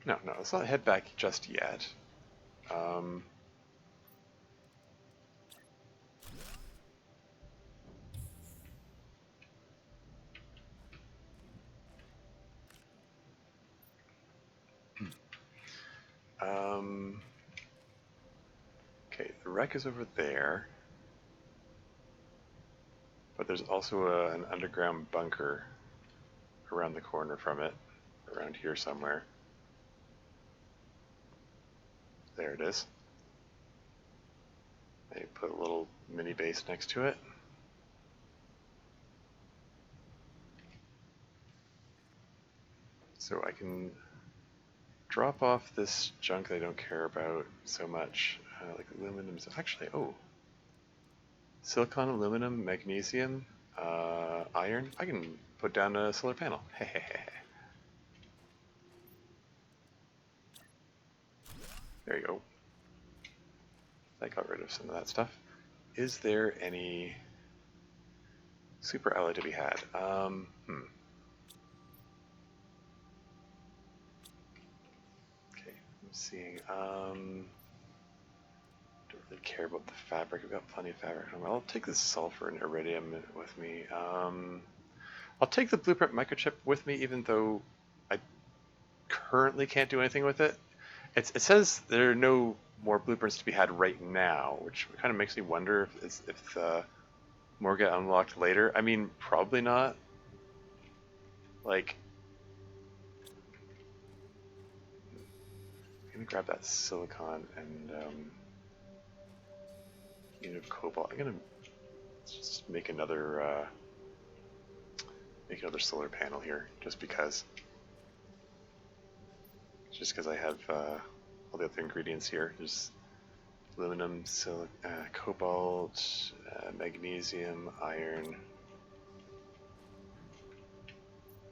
no, let's not head back just yet. Okay, the wreck is over there. But there's also an underground bunker around the corner from it, around here somewhere. There it is. They put a little mini base next to it. So I can drop off this junk that I don't care about so much, like aluminum. Actually, oh, silicon, aluminum, magnesium, iron. I can put down a solar panel. There you go. I got rid of some of that stuff. Is there any super alloy to be had? I'm seeing. Don't really care about the fabric. I've got plenty of fabric. I'll take the sulfur and iridium with me. I'll take the blueprint microchip with me, even though I currently can't do anything with it. It says there are no more blueprints to be had right now, which kind of makes me wonder if more get unlocked later. I mean, probably not. Like, I'm gonna grab that silicon and unit of cobalt. I'm gonna just make another solar panel here, just because. Just because I have all the other ingredients here. There's aluminum, cobalt, magnesium, iron.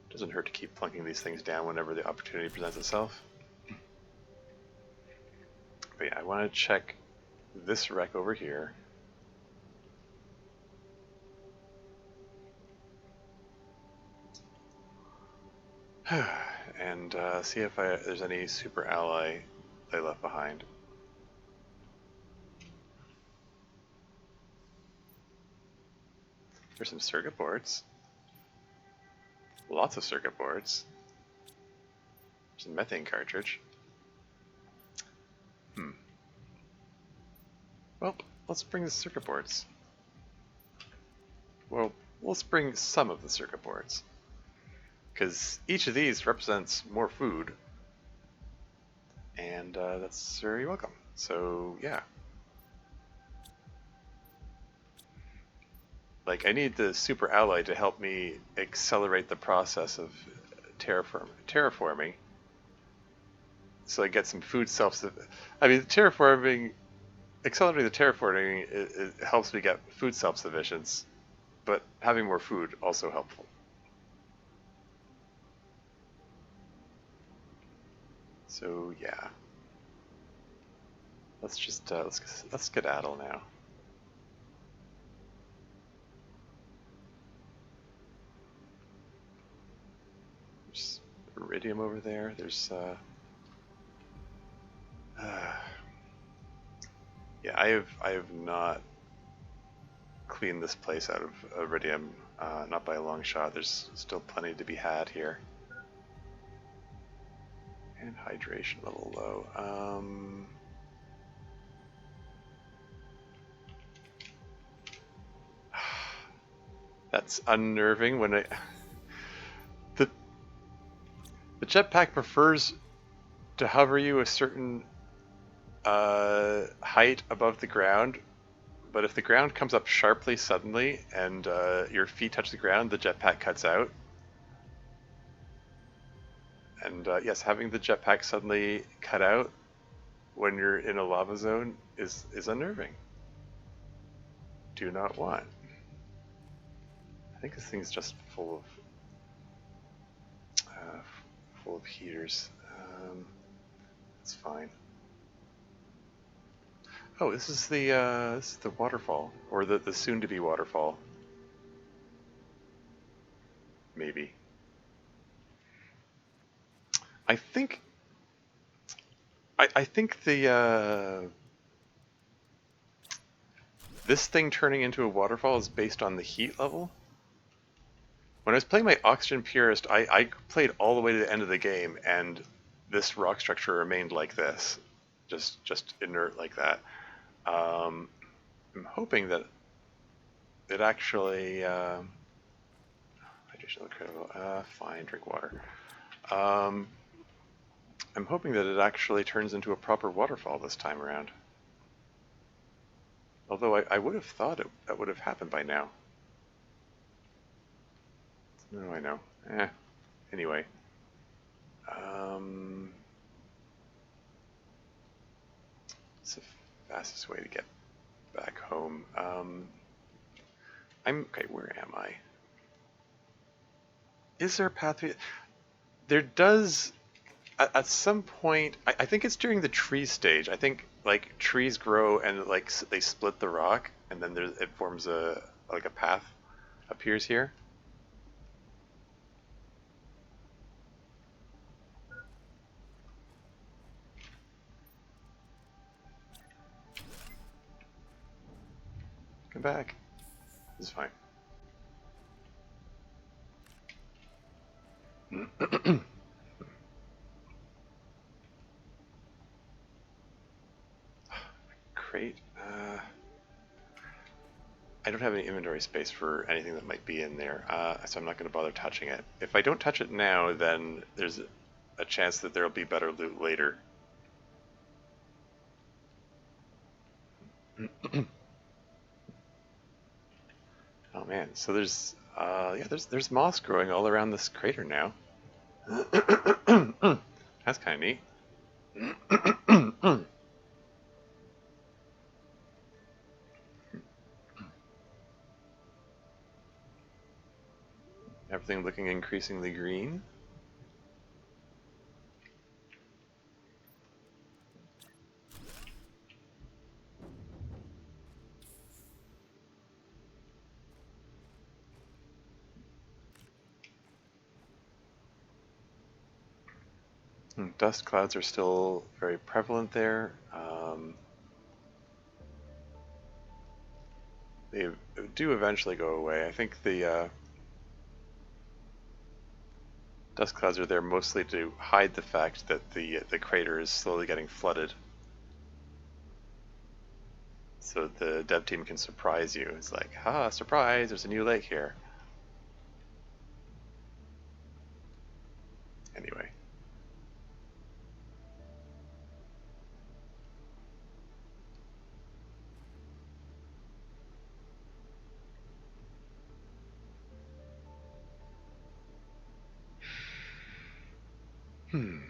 Doesn't hurt to keep plunking these things down whenever the opportunity presents itself. But yeah, I want to check this wreck over here. And see if there's any super alloy they left behind. There's some circuit boards. Lots of circuit boards. There's a methane cartridge. Well, let's bring the circuit boards. Well, let's bring some of the circuit boards. Because each of these represents more food and that's very welcome. So yeah, like I need the super ally to help me accelerate the process of terraforming, so I get some food self. I mean, accelerating the terraforming, it helps me get food self-sufficiency, but having more food also helpful. So yeah, let's just let's skedaddle now. There's iridium over there. There's yeah, I have not cleaned this place out of iridium, not by a long shot. There's still plenty to be had here. And hydration level low. That's unnerving when the the jetpack prefers to hover you a certain height above the ground, but if the ground comes up sharply suddenly and your feet touch the ground, the jetpack cuts out. And yes, having the jetpack suddenly cut out when you're in a lava zone is unnerving. Do not want. I think this thing's just full of heaters. That's fine. Oh, this is the waterfall, or the soon-to-be waterfall. Maybe. I think the this thing turning into a waterfall is based on the heat level. When I was playing my Oxygen Purist, I played all the way to the end of the game, and this rock structure remained like this, just inert like that. I'm hoping that it actually hydration critical. Fine, drink water. I'm hoping that it actually turns into a proper waterfall this time around. Although I would have thought that would have happened by now. No, I know. Anyway. It's the fastest way to get back home. Okay, where am I? Is there a pathway? There does, at some point, I think it's during the tree stage. I think like trees grow and like they split the rock, and then it forms a path appears here. Come back. This is fine. Crate. I don't have any inventory space for anything that might be in there, so I'm not going to bother touching it. If I don't touch it now, then there's a chance that there'll be better loot later. Oh man, so there's yeah, there's moss growing all around this crater now. That's kind of neat. Everything looking increasingly green. Dust clouds are still very prevalent there. They do eventually go away. I think the dust clouds are there mostly to hide the fact that the crater is slowly getting flooded. So the dev team can surprise you. It's like, ha, surprise, there's a new lake here. Anyway. I'm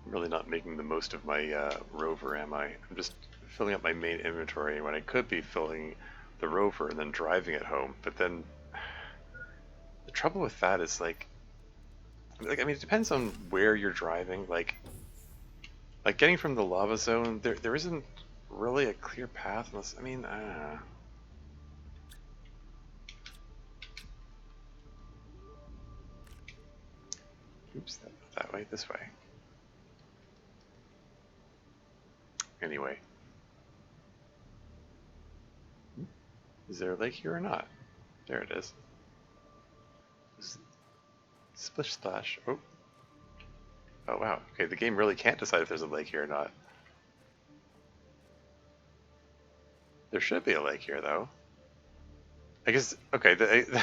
really not making the most of my rover, am I? I'm just filling up my main inventory when I could be filling the rover and then driving it home. But then the trouble with that is I mean, it depends on where you're driving. Like getting from the lava zone, there isn't really a clear path unless, I mean, I don't know. Oops, that way, this way. Anyway. Is there a lake here or not? There it is. Splish splash. Oh. Oh wow. Okay, the game really can't decide if there's a lake here or not. There should be a lake here though. I guess, okay, the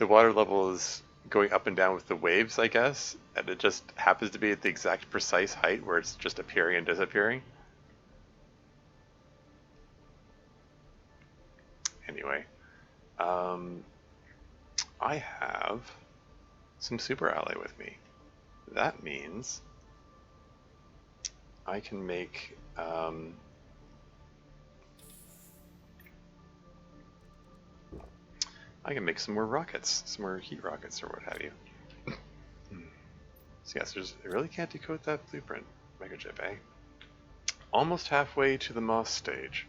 water level is going up and down with the waves, I guess, and it just happens to be at the exact precise height where it's just appearing and disappearing. Anyway, I have some super ally with me. That means I can make some more rockets, some more heat rockets or what have you. So yes, I really can't decode that blueprint, Megachip, eh? Almost halfway to the moss stage.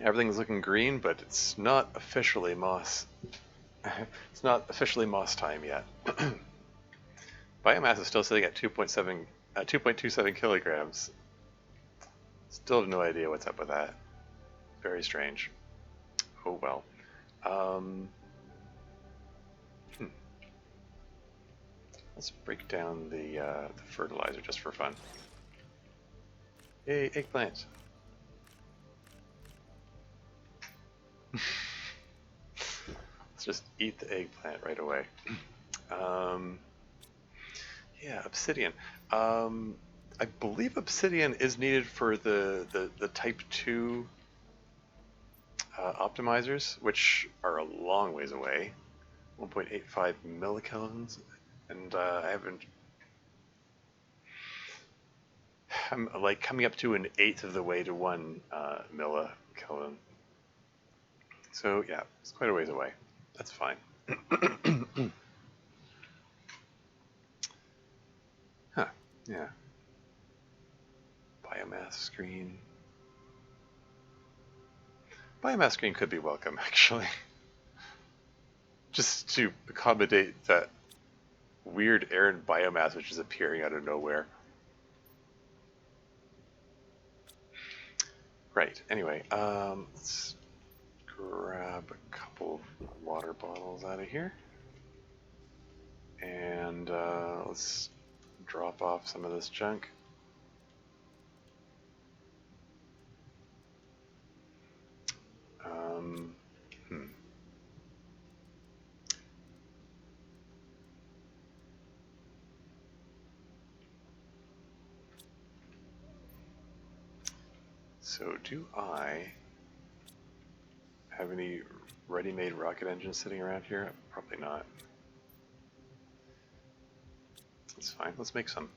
Everything's looking green, but it's not officially moss. It's not officially moss time yet. Biomass is still sitting at 2.27 kilograms. Still have no idea what's up with that. Very strange. Oh well. Let's break down the fertilizer just for fun. Hey, eggplant. Let's just eat the eggplant right away. Yeah, obsidian. I believe obsidian is needed for the type 2 optimizers, which are a long ways away. 1.85 millikelvins, and I'm like coming up to an eighth of the way to 1 millikelvin. So yeah, it's quite a ways away. That's fine. Huh, yeah. Biomass screen. Biomass screen could be welcome, actually. Just to accommodate that weird errant biomass which is appearing out of nowhere. Right, anyway, let's grab a couple water bottles out of here. And let's drop off some of this junk. So do I have any ready-made rocket engines sitting around here? Probably not. That's fine, let's make some.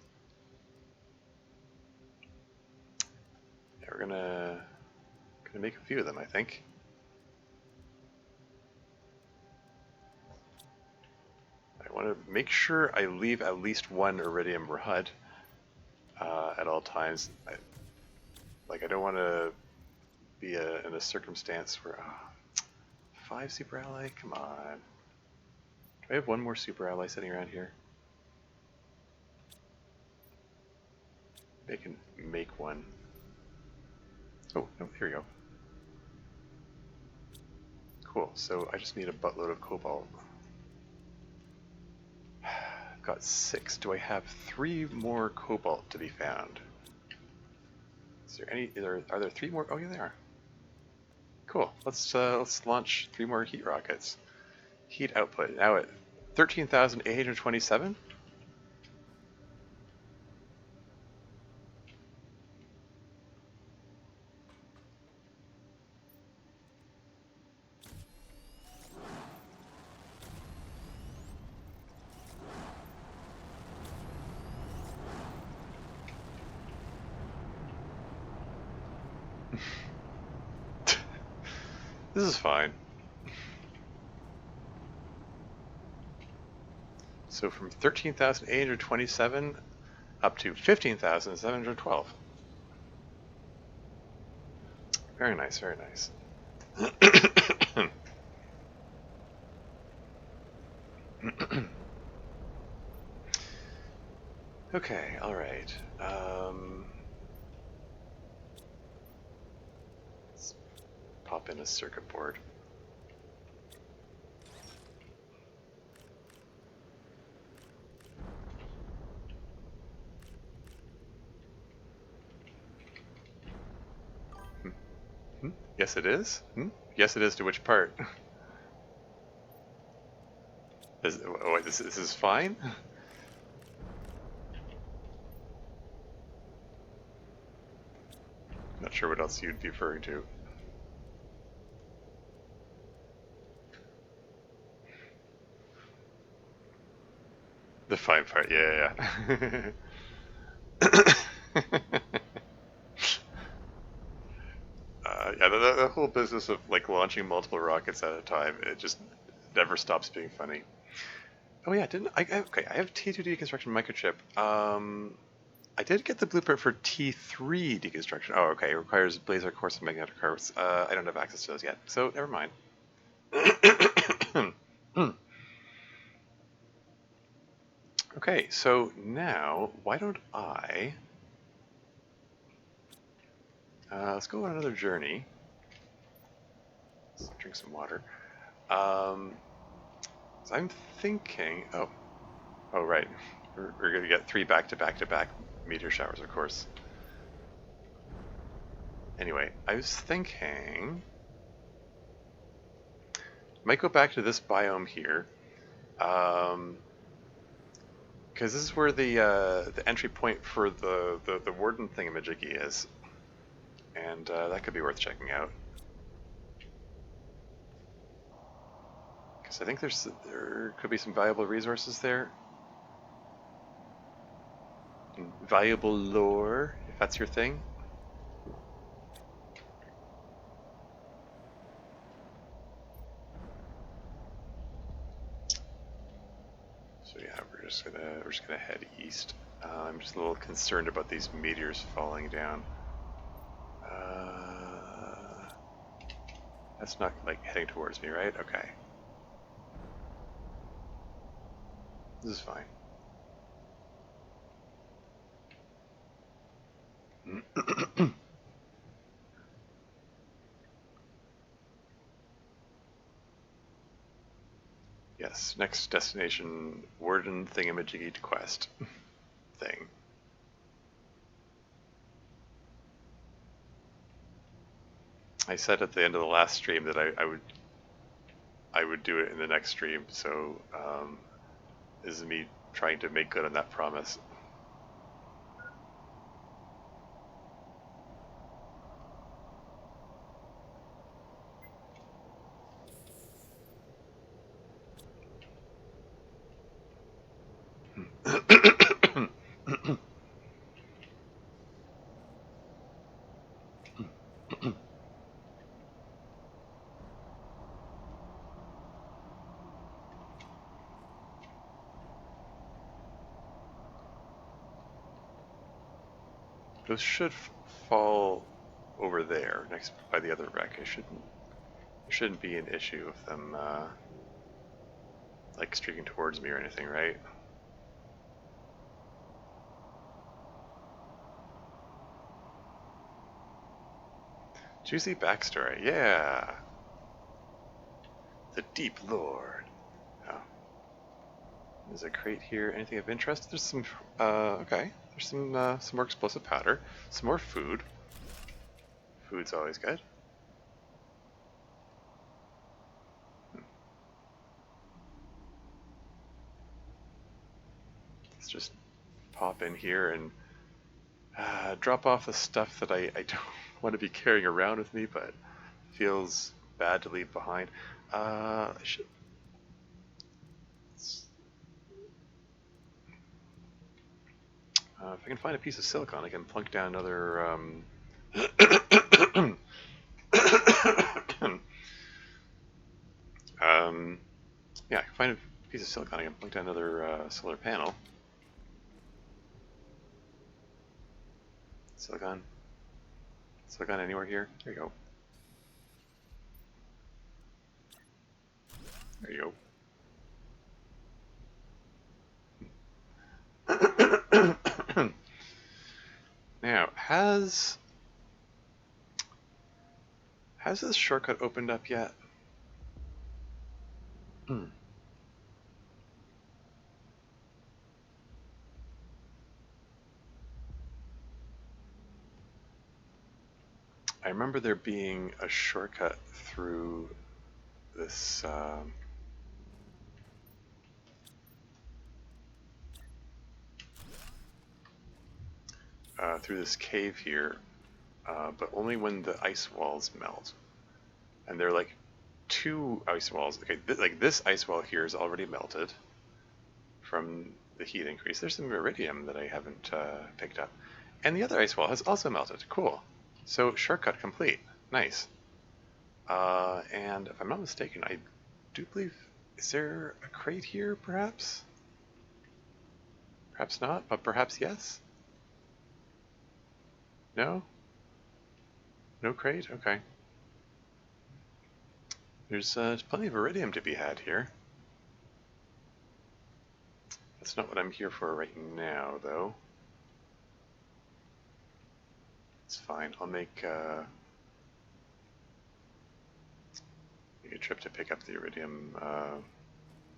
Yeah, we're gonna make a few of them, I think. I want to make sure I leave at least 1 iridium rod at all times. I don't want to be in a circumstance where 5 super ally. Come on. Do I have 1 more super ally sitting around here? Maybe I can make 1. Oh no, here we go. Cool. So I just need a buttload of cobalt. I've got 6. Do I have 3 more cobalt to be found? Is there any? Are there 3 more? Oh yeah, there are. Cool. Let's launch 3 more heat rockets. Heat output now at 13,827. This is fine. So from 13,827 up to 15,712. Very nice, very nice. Okay, alright. Let's pop in a circuit board. Yes, it is? Yes, it is to which part? Oh, wait, this is fine? Not sure what else you'd be referring to. The fine part, yeah. Yeah, the whole business of like launching multiple rockets at a time, it just never stops being funny. Oh yeah, didn't I? Okay, I have T2 deconstruction microchip. I did get the blueprint for T3 deconstruction. Oh, okay, it requires laser course and magnetic course. I don't have access to those yet, so never mind. Okay, so now why don't I? Let's go on another journey. Let's drink some water. So I'm thinking. Oh right. We're gonna get 3 back-to-back-to-back meteor showers, of course. Anyway, I was thinking. Might go back to this biome here, because this is where the entry point for the warden thingamajiggy is, and that could be worth checking out. Because I think there could be some valuable resources there. Valuable lore, if that's your thing. So yeah, we're just gonna head east. I'm just a little concerned about these meteors falling down. That's not like heading towards me, right? Okay. This is fine. Yes, next destination, Warden Thingamajiggy quest thing. I said at the end of the last stream that I would do it in the next stream, so this is me trying to make good on that promise. Those should fall over there, next by the other wreck. There shouldn't be an issue with them like streaking towards me or anything, right? Juicy backstory, yeah. The Deep Lord. Oh. There's a crate here. Anything of interest? There's some. Okay. There's some more explosive powder. Some more food. Food's always good. Let's just pop in here and drop off the stuff that I don't want to be carrying around with me, but feels bad to leave behind. I should. If I can find a piece of silicon, I can plunk down another Yeah, I can find a piece of silicon. I can plug down another solar panel. Silicon. Silicon anywhere here? There you go. There you go. Now, has this shortcut opened up yet? I remember there being a shortcut through this cave here, but only when the ice walls melt. And they're like 2 ice walls. Okay, like this ice wall here is already melted from the heat increase. There's some iridium that I haven't picked up. And the other ice wall has also melted. Cool. So shortcut complete. Nice. And if I'm not mistaken, I do believe, is there a crate here, perhaps? Perhaps not, but perhaps yes? No? No crate? Okay. There's plenty of iridium to be had here. That's not what I'm here for right now, though. It's fine. I'll make a trip to pick up the iridium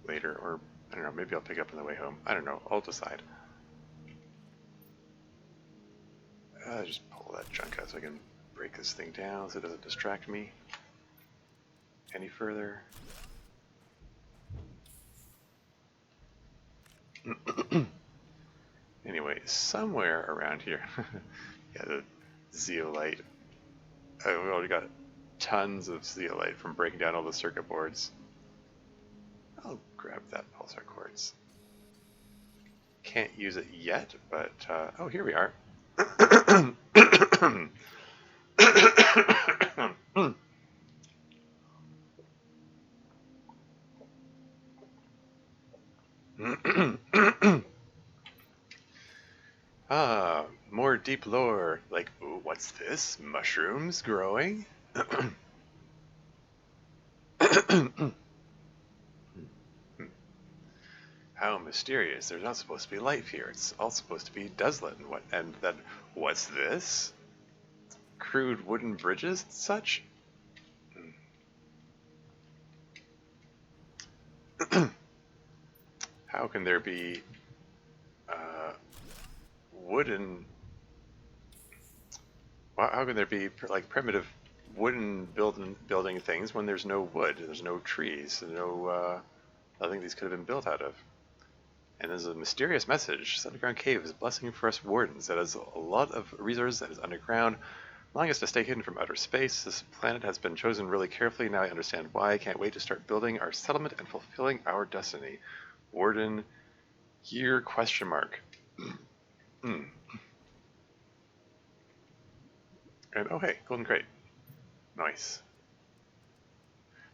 later, or I don't know, maybe I'll pick up on the way home. I don't know. I'll decide. Just pull that junk out so I can break this thing down so it doesn't distract me any further. Anyway, somewhere around here, yeah, the zeolite. We already got tons of zeolite from breaking down all the circuit boards. I'll grab that pulsar quartz. Can't use it yet, but oh, here we are. Ah, more deep lore. Like, ooh, what's this? Mushrooms growing? How mysterious. There's not supposed to be life here. It's all supposed to be desolate and then what's this? Crude wooden bridges and such? How can there be wooden... How can there be like primitive wooden building things when there's no wood, there's no trees, no nothing these could have been built out of? And there's a mysterious message. This underground cave is a blessing for us wardens that has a lot of resources that is underground, allowing us to stay hidden from outer space. This planet has been chosen really carefully. Now I understand why. I can't wait to start building our settlement and fulfilling our destiny. Warden, year question mark. And oh hey, golden crate. Nice.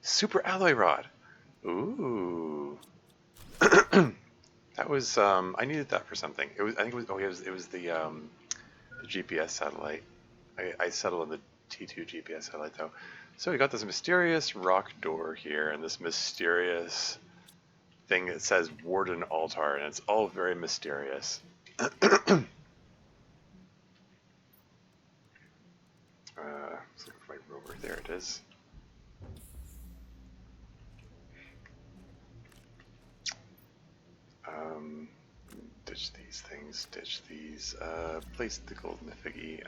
Super alloy rod. Ooh. That was I needed that for something. It was I think it was oh it was the GPS satellite. I settled on the T2 GPS satellite though. So we got this mysterious rock door here and this mysterious thing that says Warden Altar, and it's all very mysterious. Let's look for my rover. There it is. Ditch these things, ditch these. Place the golden effigy.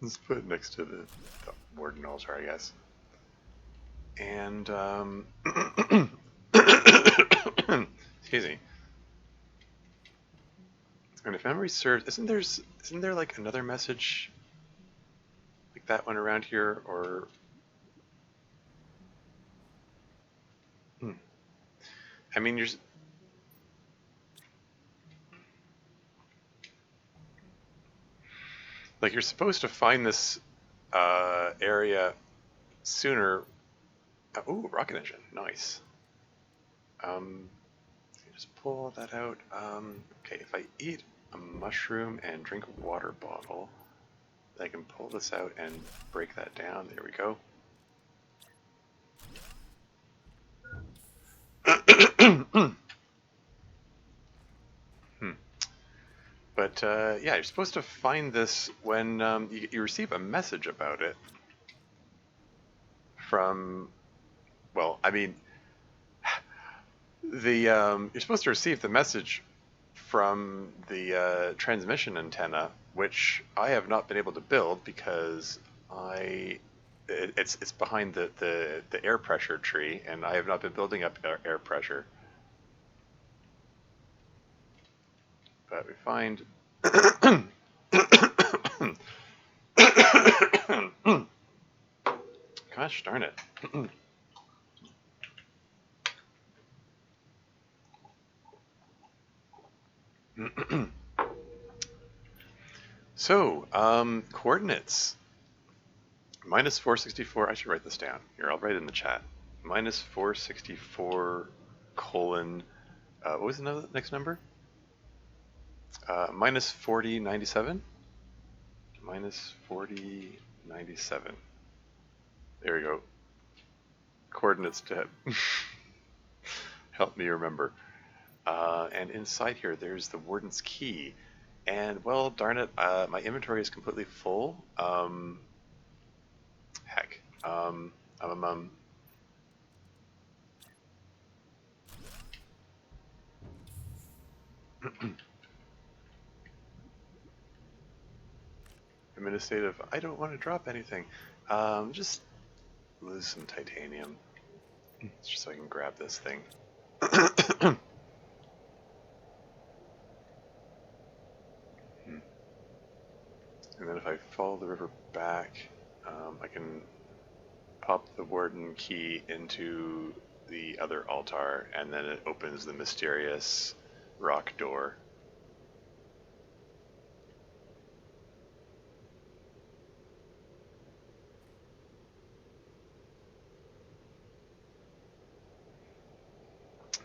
Let's put it next to the Warden Altar, I guess. And, excuse me. And if memory serves, isn't there like another message like that one around here, or... I mean, you're... Like you're supposed to find this area sooner. Ooh, rocket engine, nice. Um, just pull that out. Okay, if I eat a mushroom and drink a water bottle, I can pull this out and break that down. There we go. Hmm. But yeah, you're supposed to find this when you receive a message about it from, well, I mean, you're supposed to receive the message from the transmission antenna, which I have not been able to build because it's behind the air pressure tree, and I have not been building up air pressure. But we find. Gosh darn it. So, coordinates. Minus 464, I should write this down. Here, I'll write it in the chat. Minus 464 colon, what was the next number? Minus 4097? Minus 4097. There we go. Coordinates to help me remember. And inside here, there's the Warden's Key. And, well, darn it, my inventory is completely full. Heck. I'm in a state of, I don't want to drop anything. Just lose some titanium. Just so I can grab this thing. And then if I follow the river back, I can pop the Warden key into the other altar, and then it opens the mysterious rock door.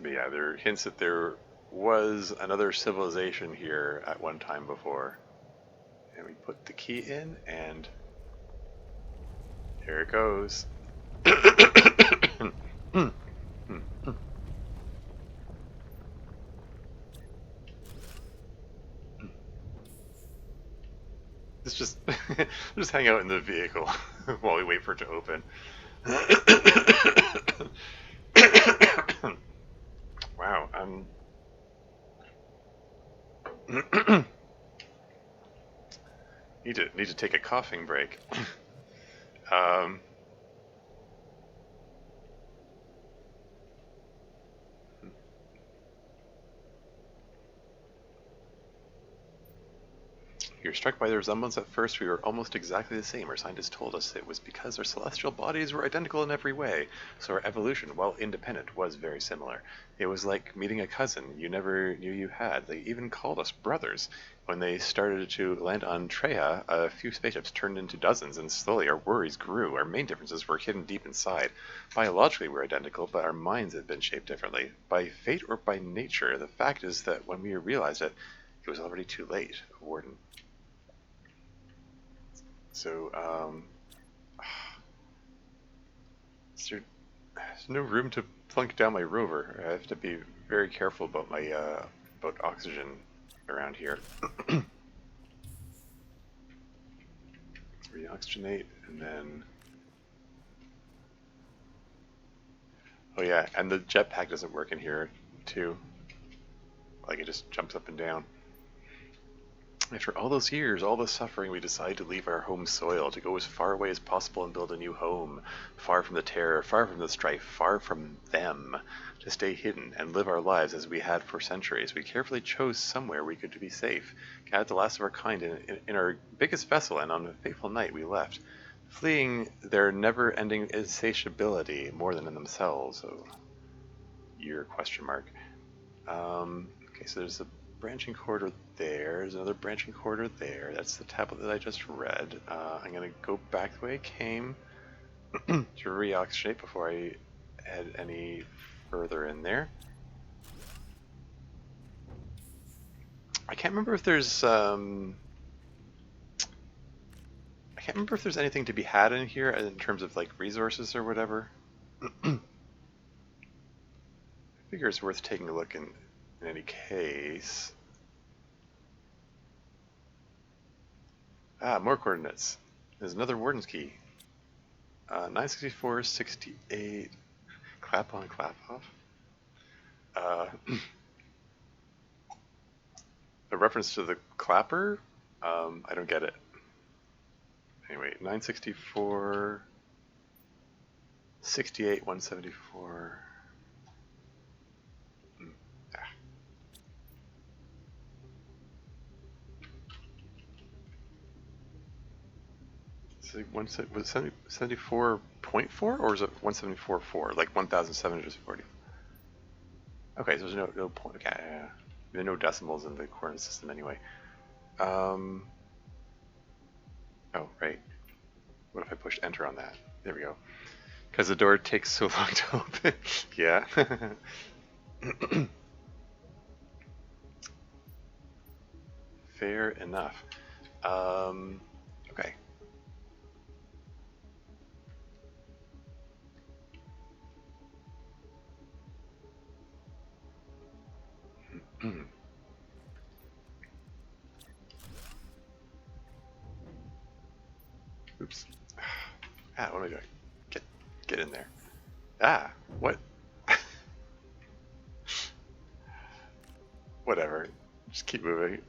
But yeah, there are hints that there was another civilization here at one time before. And we put the key in, and here it goes. Let's just hang out in the vehicle while we wait for it to open. Wow, need to take a coughing break. We were struck by the resemblance at first. We were almost exactly the same. Our scientists told us it was because our celestial bodies were identical in every way, so our evolution, while independent, was very similar. It was like meeting a cousin you never knew you had. They even called us brothers. When they started to land on Treya, a few spaceships turned into dozens, and slowly our worries grew. Our main differences were hidden deep inside. Biologically, we're identical, but our minds had been shaped differently. By fate or by nature, the fact is that when we realized it, it was already too late. Warden. So, there's no room to plunk down my rover. I have to be very careful about my about oxygen around here. Reoxygenate, and then, oh yeah, and the jetpack doesn't work in here too. Like it just jumps up and down. After all those years, all the suffering, we decided to leave our home soil, to go as far away as possible and build a new home. Far from the terror, far from the strife, far from them. To stay hidden and live our lives as we had for centuries. We carefully chose somewhere we could be safe. Gathered the last of our kind in our biggest vessel, and on a fateful night we left, fleeing their never-ending insatiability more than in themselves. So, year question mark. Okay, so there's a branching corridor there. There's another branching corridor there. That's the tablet that I just read. I'm going to go back the way I came to reoxygenate before I head any further in there. I can't remember if there's anything to be had in here in terms of like resources or whatever. I figure it's worth taking a look in any case. Ah, more coordinates. There's another warden's key. 964, 68. Clap on, clap off. The reference to the clapper? I don't get it. Anyway, 964, 68, 174. So was it 74.4 or is it 174.4? Like 1,740. Okay, so there's no point. Okay, there are no decimals in the coordinate system anyway. Oh, right. What if I pushed enter on that? There we go. Because the door takes so long to open. Yeah. Fair enough. Okay. Oops. Ah, what am I doing? Get in there. Ah, what? Whatever. Just keep moving.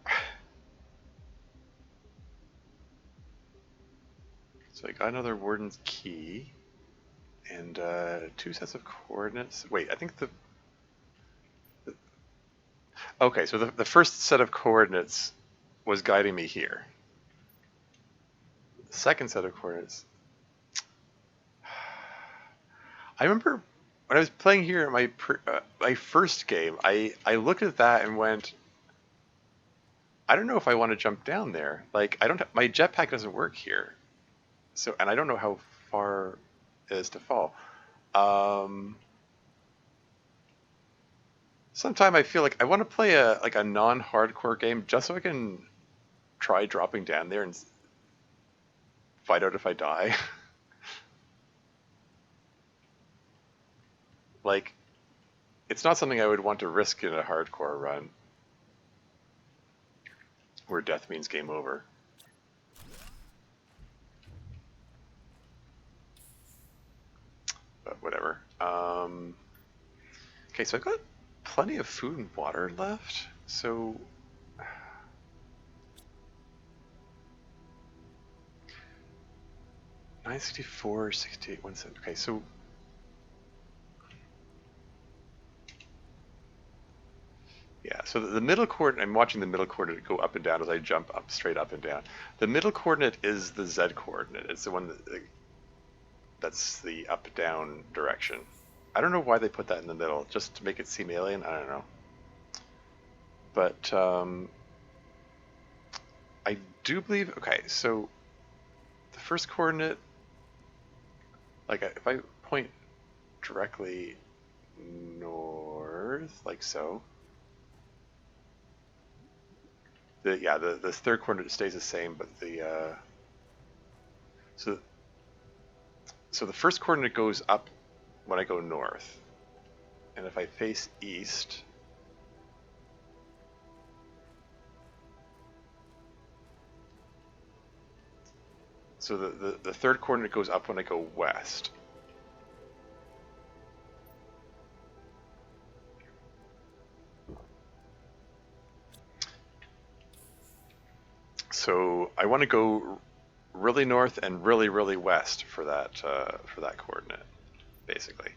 So I got another warden's key and 2 sets of coordinates. Wait, I think okay, so the first set of coordinates was guiding me here. The second set of coordinates. I remember when I was playing here in my first game, I looked at that and went, I don't know if I want to jump down there. Like my jetpack doesn't work here, so and I don't know how far it is to fall. Sometime I feel like I want to play a non-hardcore game just so I can try dropping down there and find out if I die. Like, it's not something I would want to risk in a hardcore run where death means game over. But whatever. Okay, so I've got plenty of food and water left. So 964, 68, 170. Okay, so yeah, so the middle coordinate, I'm watching the middle coordinate go up and down as I jump up, straight up and down. The middle coordinate is the Z coordinate. It's the one that's the up-down direction. I don't know why they put that in the middle, just to make it seem alien, I don't know. But I do believe, okay, so the first coordinate, like if I point directly north, like so, the third coordinate stays the same, but the so the first coordinate goes up when I go north, and if I face east, so the third coordinate goes up when I go west. So I want to go really north and really, really west for that coordinate, basically.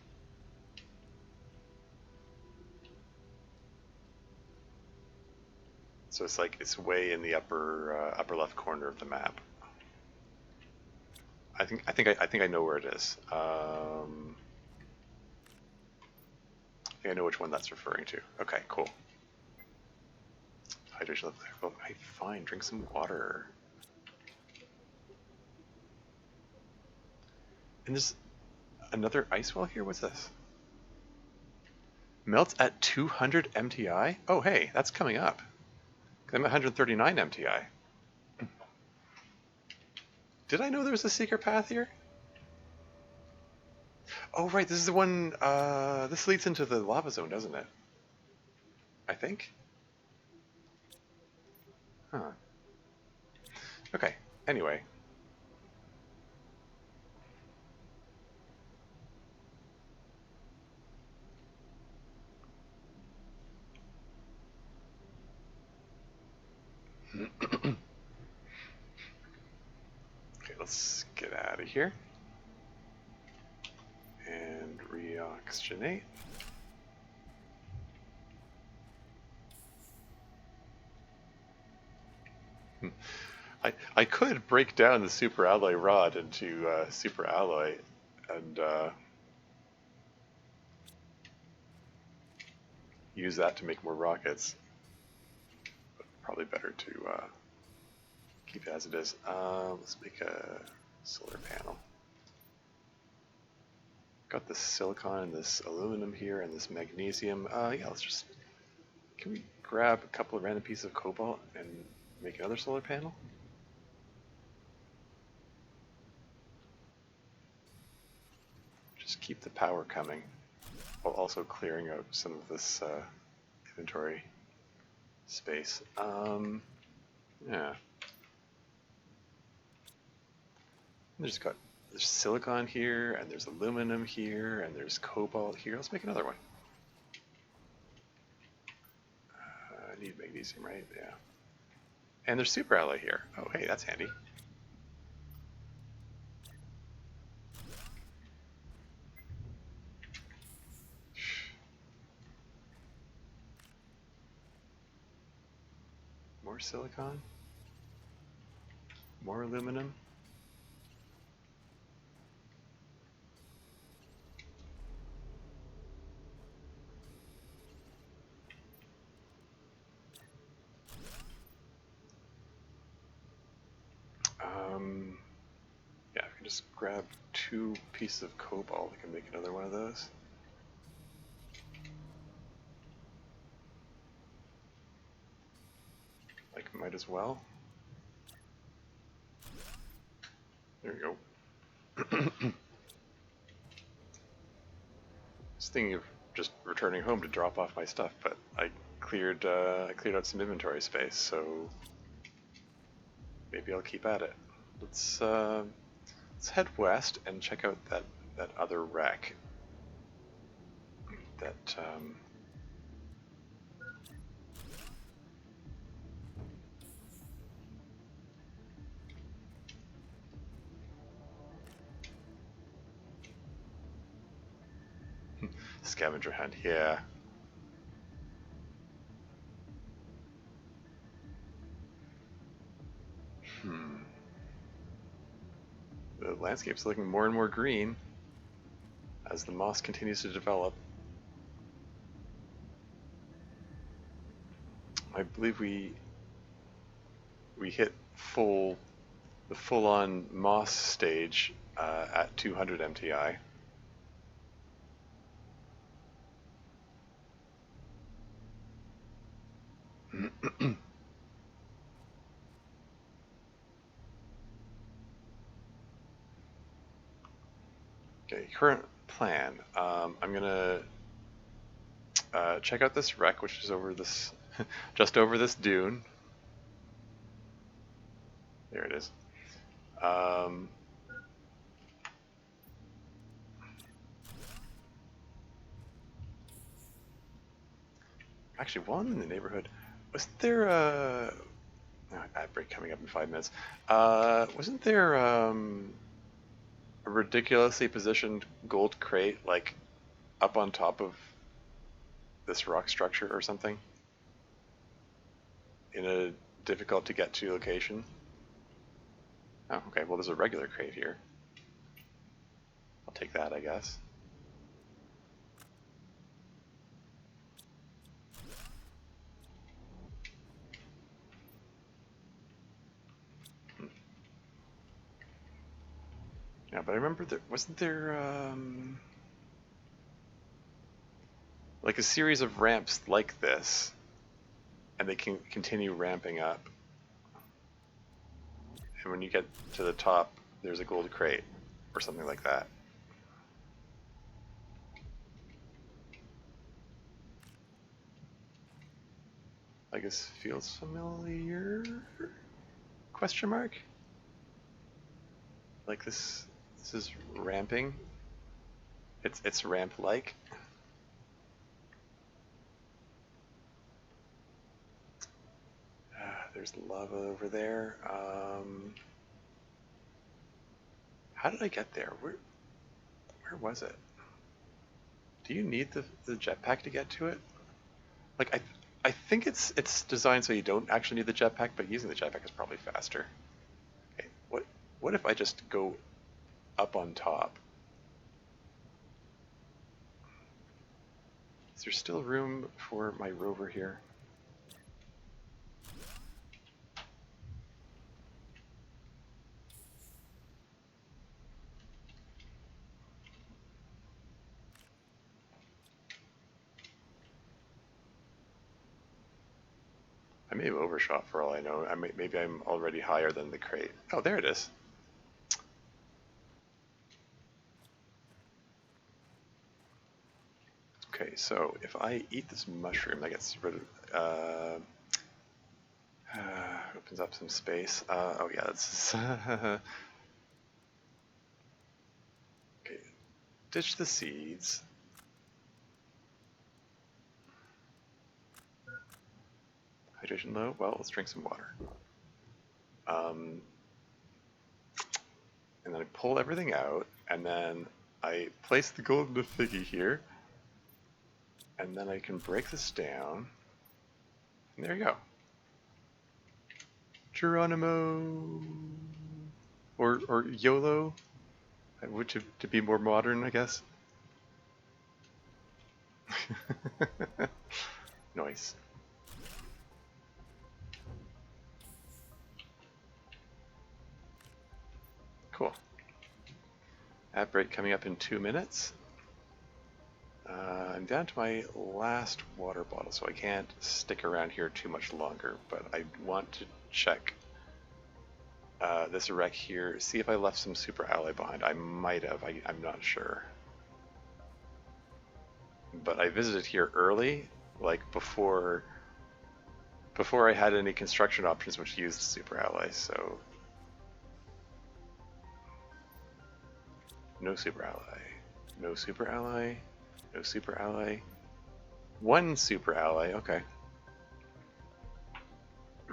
So it's like it's way in the upper left corner of the map. I think I know where it is. I think I know which one that's referring to. Okay, cool. hydration level. Oh, hey, fine. Drink some water. And there's another ice well here? What's this? Melts at 200 MTI? Oh, hey, that's coming up. I'm at 139 MTI. Did I know there was a secret path here? Oh, right, this is the one, this leads into the lava zone, doesn't it? I think? Huh. Okay, anyway. Okay, let's get out of here. And reoxygenate. I could break down the super alloy rod into super alloy and use that to make more rockets. But probably better to keep it as it is. Let's make a solar panel. Got this silicon and this aluminum here and this magnesium. Yeah, let's just... Can we grab a couple of random pieces of cobalt and make another solar panel? Just keep the power coming, while also clearing out some of this inventory space. Yeah. There's silicon here, and there's aluminum here, and there's cobalt here. Let's make another one. I need magnesium, right? Yeah. And there's super alloy here. Oh, hey, that's handy. More silicon. More aluminum. Yeah, I can just grab 2 pieces of cobalt. I can make another one of those. Like, might as well. There we go. Just thinking of just returning home to drop off my stuff, but I cleared out some inventory space, so maybe I'll keep at it. Let's head west and check out that other wreck. That scavenger hunt, yeah. The landscape's looking more and more green as the moss continues to develop. I believe we hit the full-on moss stage at 200 MTI. Okay, current plan. I'm gonna check out this wreck, which is over this, just over this dune. There it is. Actually, while I'm in the neighborhood, wasn't there a ad break coming up in 5 minutes? Wasn't there a ridiculously positioned gold crate like up on top of this rock structure or something in a difficult to get to location? Oh, okay. Well, there's a regular crate here. I'll take that, I guess. now, but I remember wasn't there like a series of ramps like this, and they can continue ramping up. And when you get to the top, there's a gold crate or something like that. I guess feels familiar? Question mark? Like this is ramping. It's ramp like. There's lava over there. How did I get there? Where was it? Do you need the jetpack to get to it? Like I think it's designed so you don't actually need the jetpack, but using the jetpack is probably faster. Okay, what if I just go up on top? Is there still room for my rover here? I may have overshot for all I know. Maybe I'm already higher than the crate. Oh, there it is. Okay, so if I eat this mushroom, that gets rid of, opens up some space. Oh yeah, that's okay. Ditch the seeds. Hydration low. Well, let's drink some water. And then I pull everything out, and then I place the golden figgy here, and then I can break this down. And there you go. Geronimo, or YOLO, which to be more modern, I guess. Nice. Cool. Ad break coming up in 2 minutes. I'm down to my last water bottle, so I can't stick around here too much longer, but I want to check this wreck here, see if I left some super alloy behind. I might have, I'm not sure. But I visited here early, like before I had any construction options which used super alloy, so no super alloy, no super alloy, no super alloy, one super alloy, okay.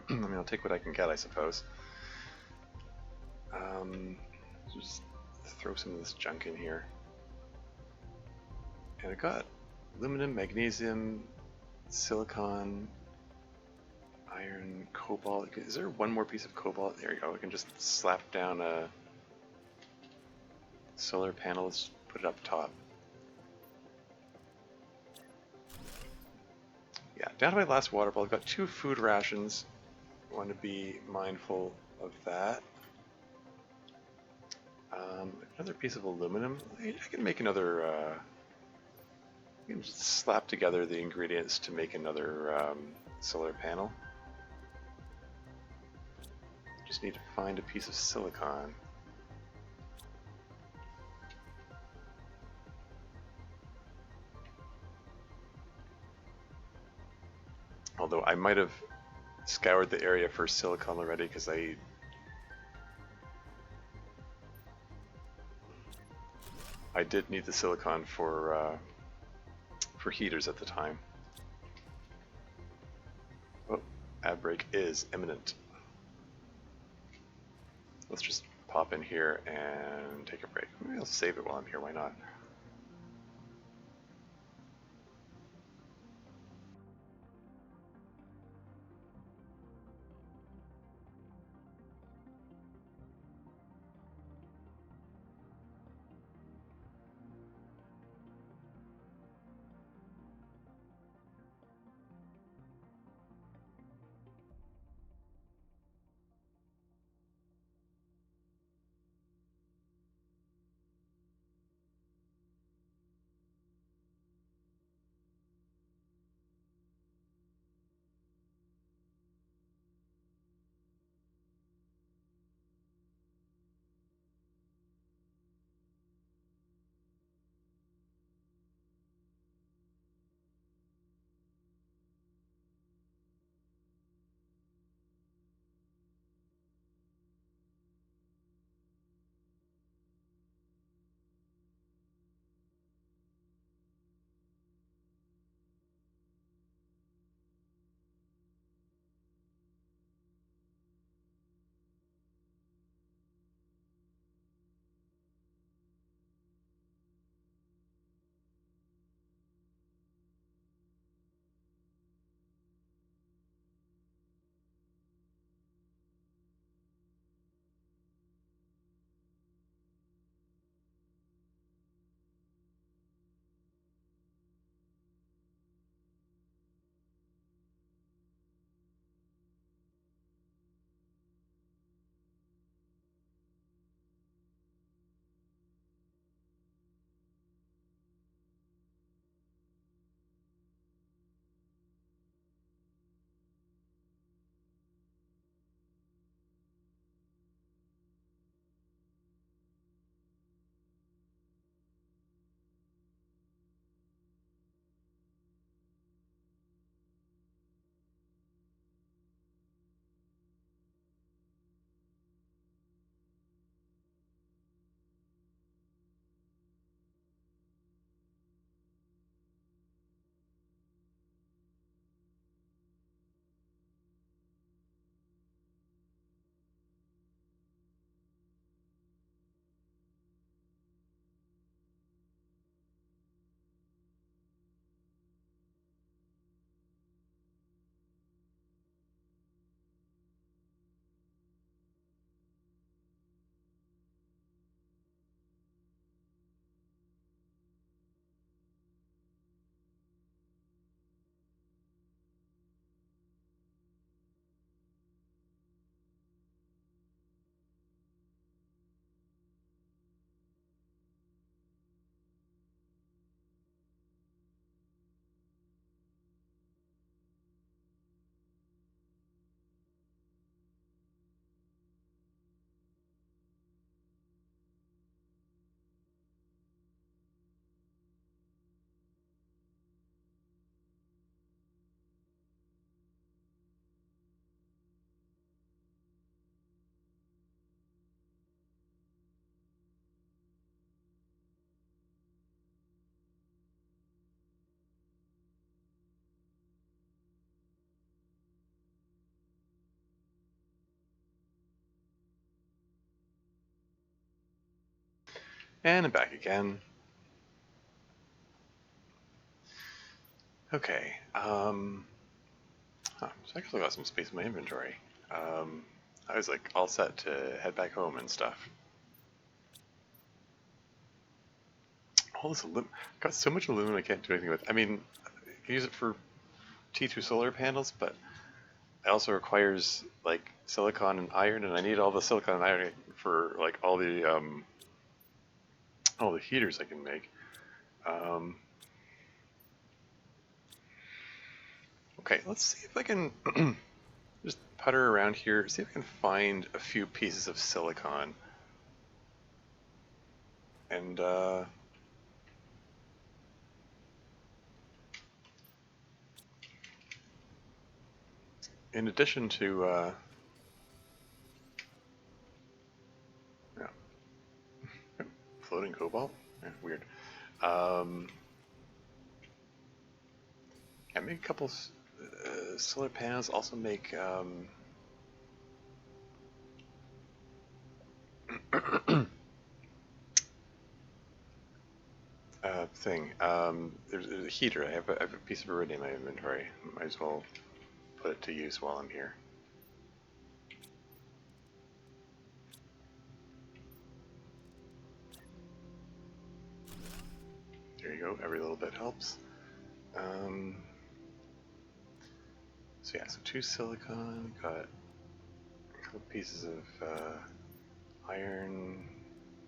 I mean, I'll take what I can get, I suppose. Just throw some of this junk in here. And I got aluminum, magnesium, silicon, iron, cobalt. Is there one more piece of cobalt? There you go. I can just slap down a solar panel. Let's put it up top. Yeah, down to my last water bottle. I've got 2 food rations. I want to be mindful of that. Another piece of aluminum. I can make another. I can just slap together the ingredients to make another solar panel. Just need to find a piece of silicon. Although I might have scoured the area for silicon already because I did need the silicon for heaters at the time. Oh, ad break is imminent. Let's just pop in here and take a break. Maybe I'll save it while I'm here, why not? And I'm back again. Okay. So I actually got some space in my inventory. I was like all set to head back home and stuff. All this got so much aluminum I can't do anything with. I mean, I can use it for T2 solar panels, but it also requires like silicon and iron, and I need all the silicon and iron for like all the heaters I can make. Okay, let's see if I can just putter around here, see if I can find a few pieces of silicon. And in addition to yeah, floating cobalt, yeah, weird. I make a couple solar panels. Also make thing. There's a heater. I have a piece of iridium in my inventory. Might as well put it to use while I'm here. There you go. Every little bit helps. So yeah, so 2 silicon. Got a couple pieces of iron,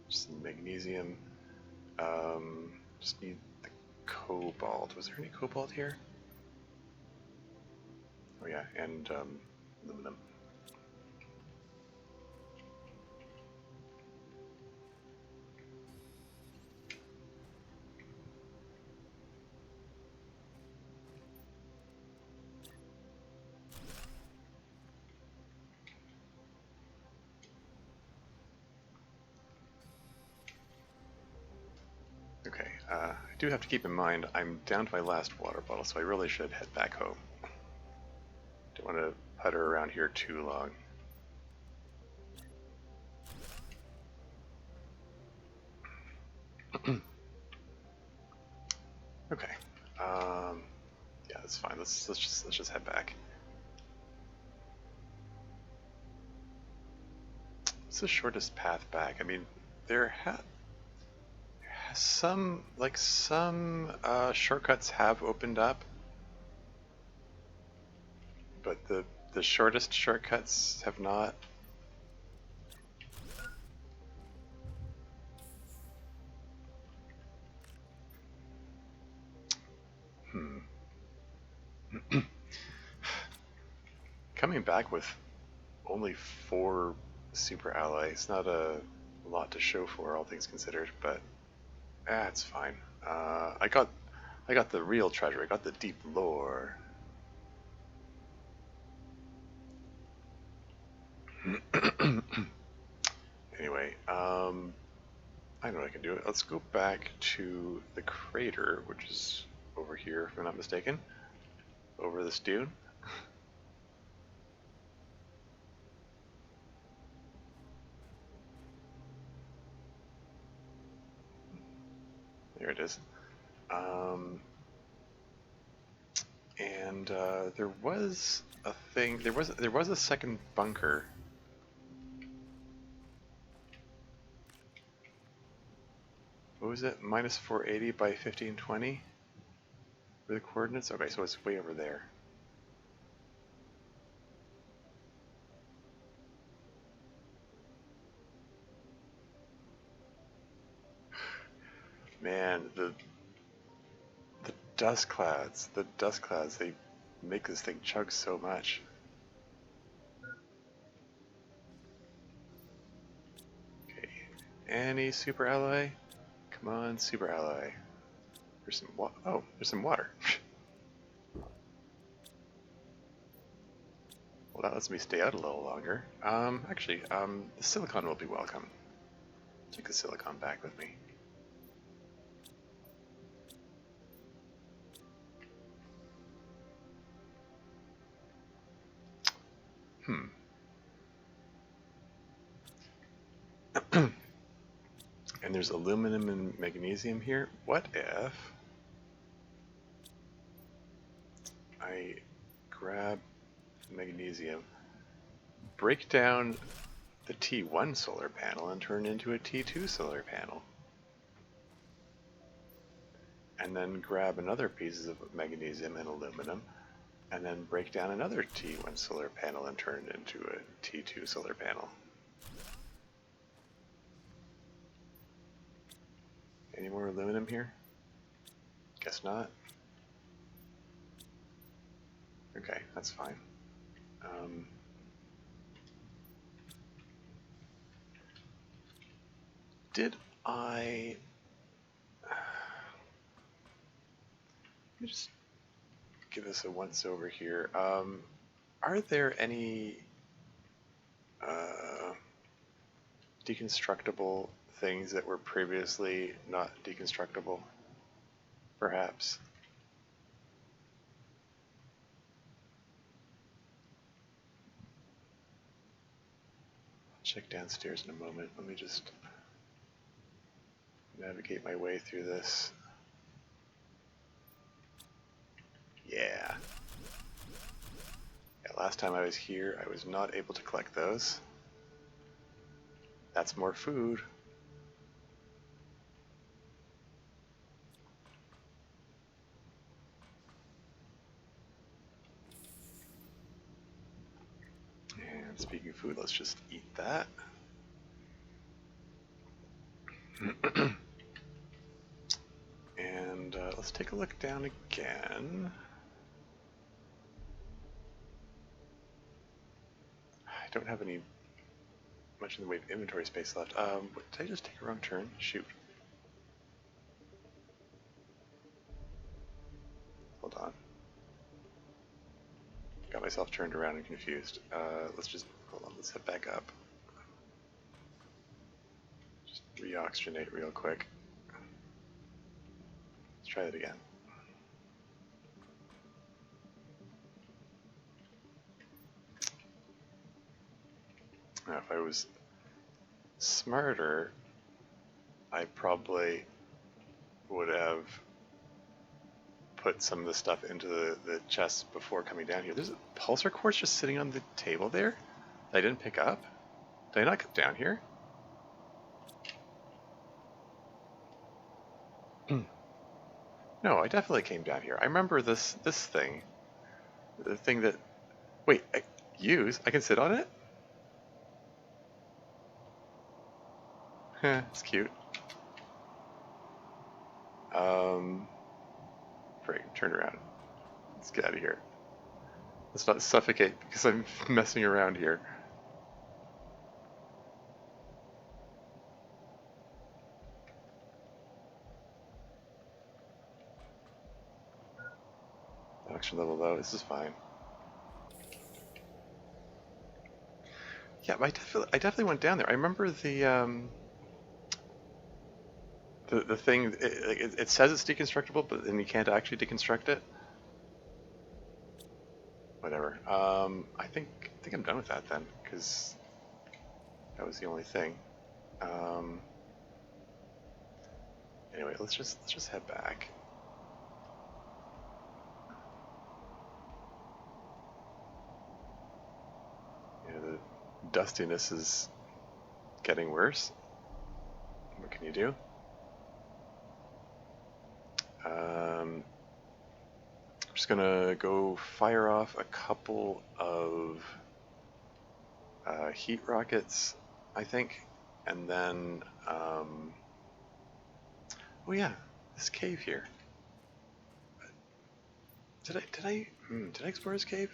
some magnesium. Just need the cobalt. Was there any cobalt here? Oh yeah, and aluminum. Okay, I do have to keep in mind I'm down to my last water bottle, so I really should head back home. Don't want to putter around here too long. Okay, yeah, that's fine. Let's just head back. What's the shortest path back? I mean, there some shortcuts have opened up, but the shortest shortcuts have not. Coming back with only 4 super allies, not a lot to show for, all things considered, but it's fine. I got the real treasure. I got the deep lore. Anyway, I know I can do it. Let's go back to the crater, which is over here, if I'm not mistaken, over this dune. There it is. And there was a thing. There was a second bunker. What was it? Minus 480 by 1520 for the coordinates. Okay, so it's way over there. Man, the dust clouds. The dust clouds. They make this thing chug so much. Okay, any super ally? Come on, super ally. There's some there's some water. Well, that lets me stay out a little longer. Actually, the silicon will be welcome. Take the silicon back with me. And there's aluminum and magnesium here. What if I grab magnesium, break down the T1 solar panel and turn it into a T2 solar panel? And then grab another pieces of magnesium and aluminum, and then break down another T1 solar panel and turn it into a T2 solar panel. Any more aluminum here? Guess not. Okay, that's fine. Did I... Let me just give us a once over here. Are there any deconstructible things that were previously not deconstructible, perhaps? I'll check downstairs in a moment. Let me just navigate my way through this. Yeah. Last time I was here, I was not able to collect those. That's more food. And speaking of food, let's just eat that. And let's take a look down again. I don't have any much in the way of inventory space left. Did I just take a wrong turn? Shoot. Hold on. Got myself turned around and confused. Let's just, hold on, let's head back up. Just re-oxygenate real quick. Let's try that again. Now, if I was smarter, I probably would have put some of the stuff into the chest before coming down here. There's a pulsar quartz just sitting on the table there that I didn't pick up. Did I not come down here? No, I definitely came down here. I remember this thing. The thing that... Wait, use? I can sit on it? Heh, it's cute. Great, turn around. Let's get out of here. Let's not suffocate because I'm messing around here. Oxygen level low, this is fine. Yeah, but I definitely went down there. I remember the thing, it says it's deconstructible, but then you can't actually deconstruct it. Whatever. I think I'm done with that then, because that was the only thing. Anyway, let's just head back. Yeah, the dustiness is getting worse. What can you do? I'm just gonna go fire off a couple of heat rockets, I think, and then oh yeah, this cave here. Did I explore this cave?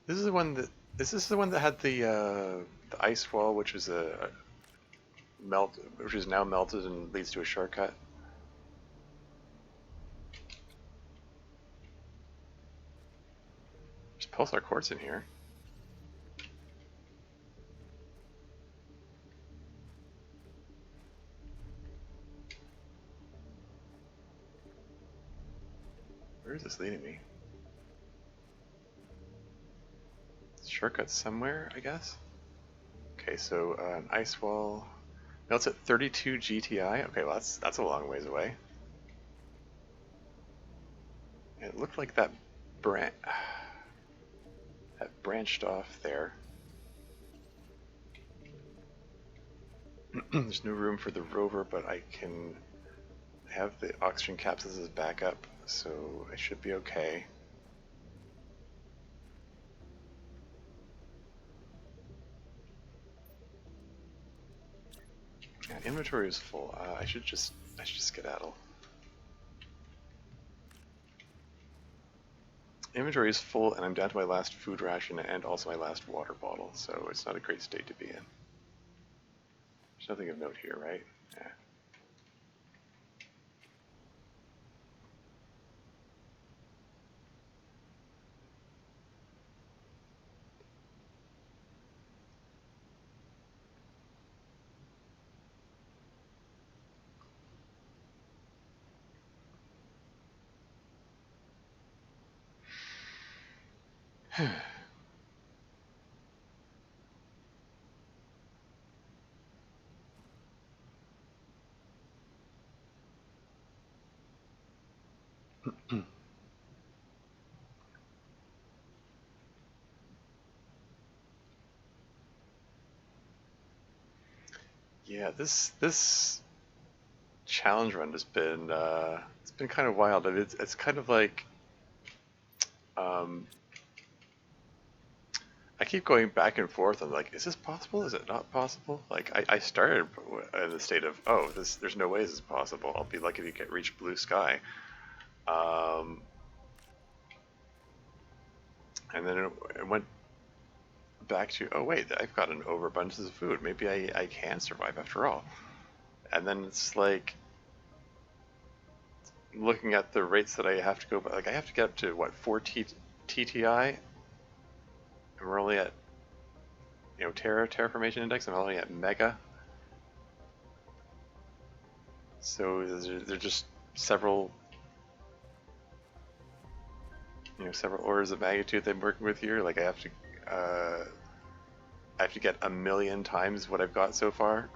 This is the one that is this the one that had the ice wall, which was which is now melted and leads to a shortcut. There's pulsar quartz in here. Where is this leading me? Shortcut somewhere, I guess. Okay, so an ice wall, Now it's at 32 GTI. Okay, well that's a long ways away. And it looked like that bran that branched off there. There's no room for the rover, but I can have the oxygen capsules as backup, so I should be okay. Yeah, inventory is full. I should just skedaddle. Inventory is full, and I'm down to my last food ration and also my last water bottle, so it's not a great state to be in. There's nothing of note here, right? Yeah. Yeah, this challenge run has been it's been kind of wild. I mean, it's kind of like um, I keep going back and forth. I'm like, is this possible? Is it not possible? Like I started in the state of, oh, there's no way this is possible. I'll be lucky to reach blue sky. Um, and then it went back to, oh wait, I've got an overabundance of food. Maybe I can survive after all. And then it's like looking at the rates that I have to go by. Like I have to get up to what, 4 TTI, and we're only at, terraformation index. I'm only at mega. So they're just several several orders of magnitude that I'm working with here. Like I have to get a million times what I've got so far,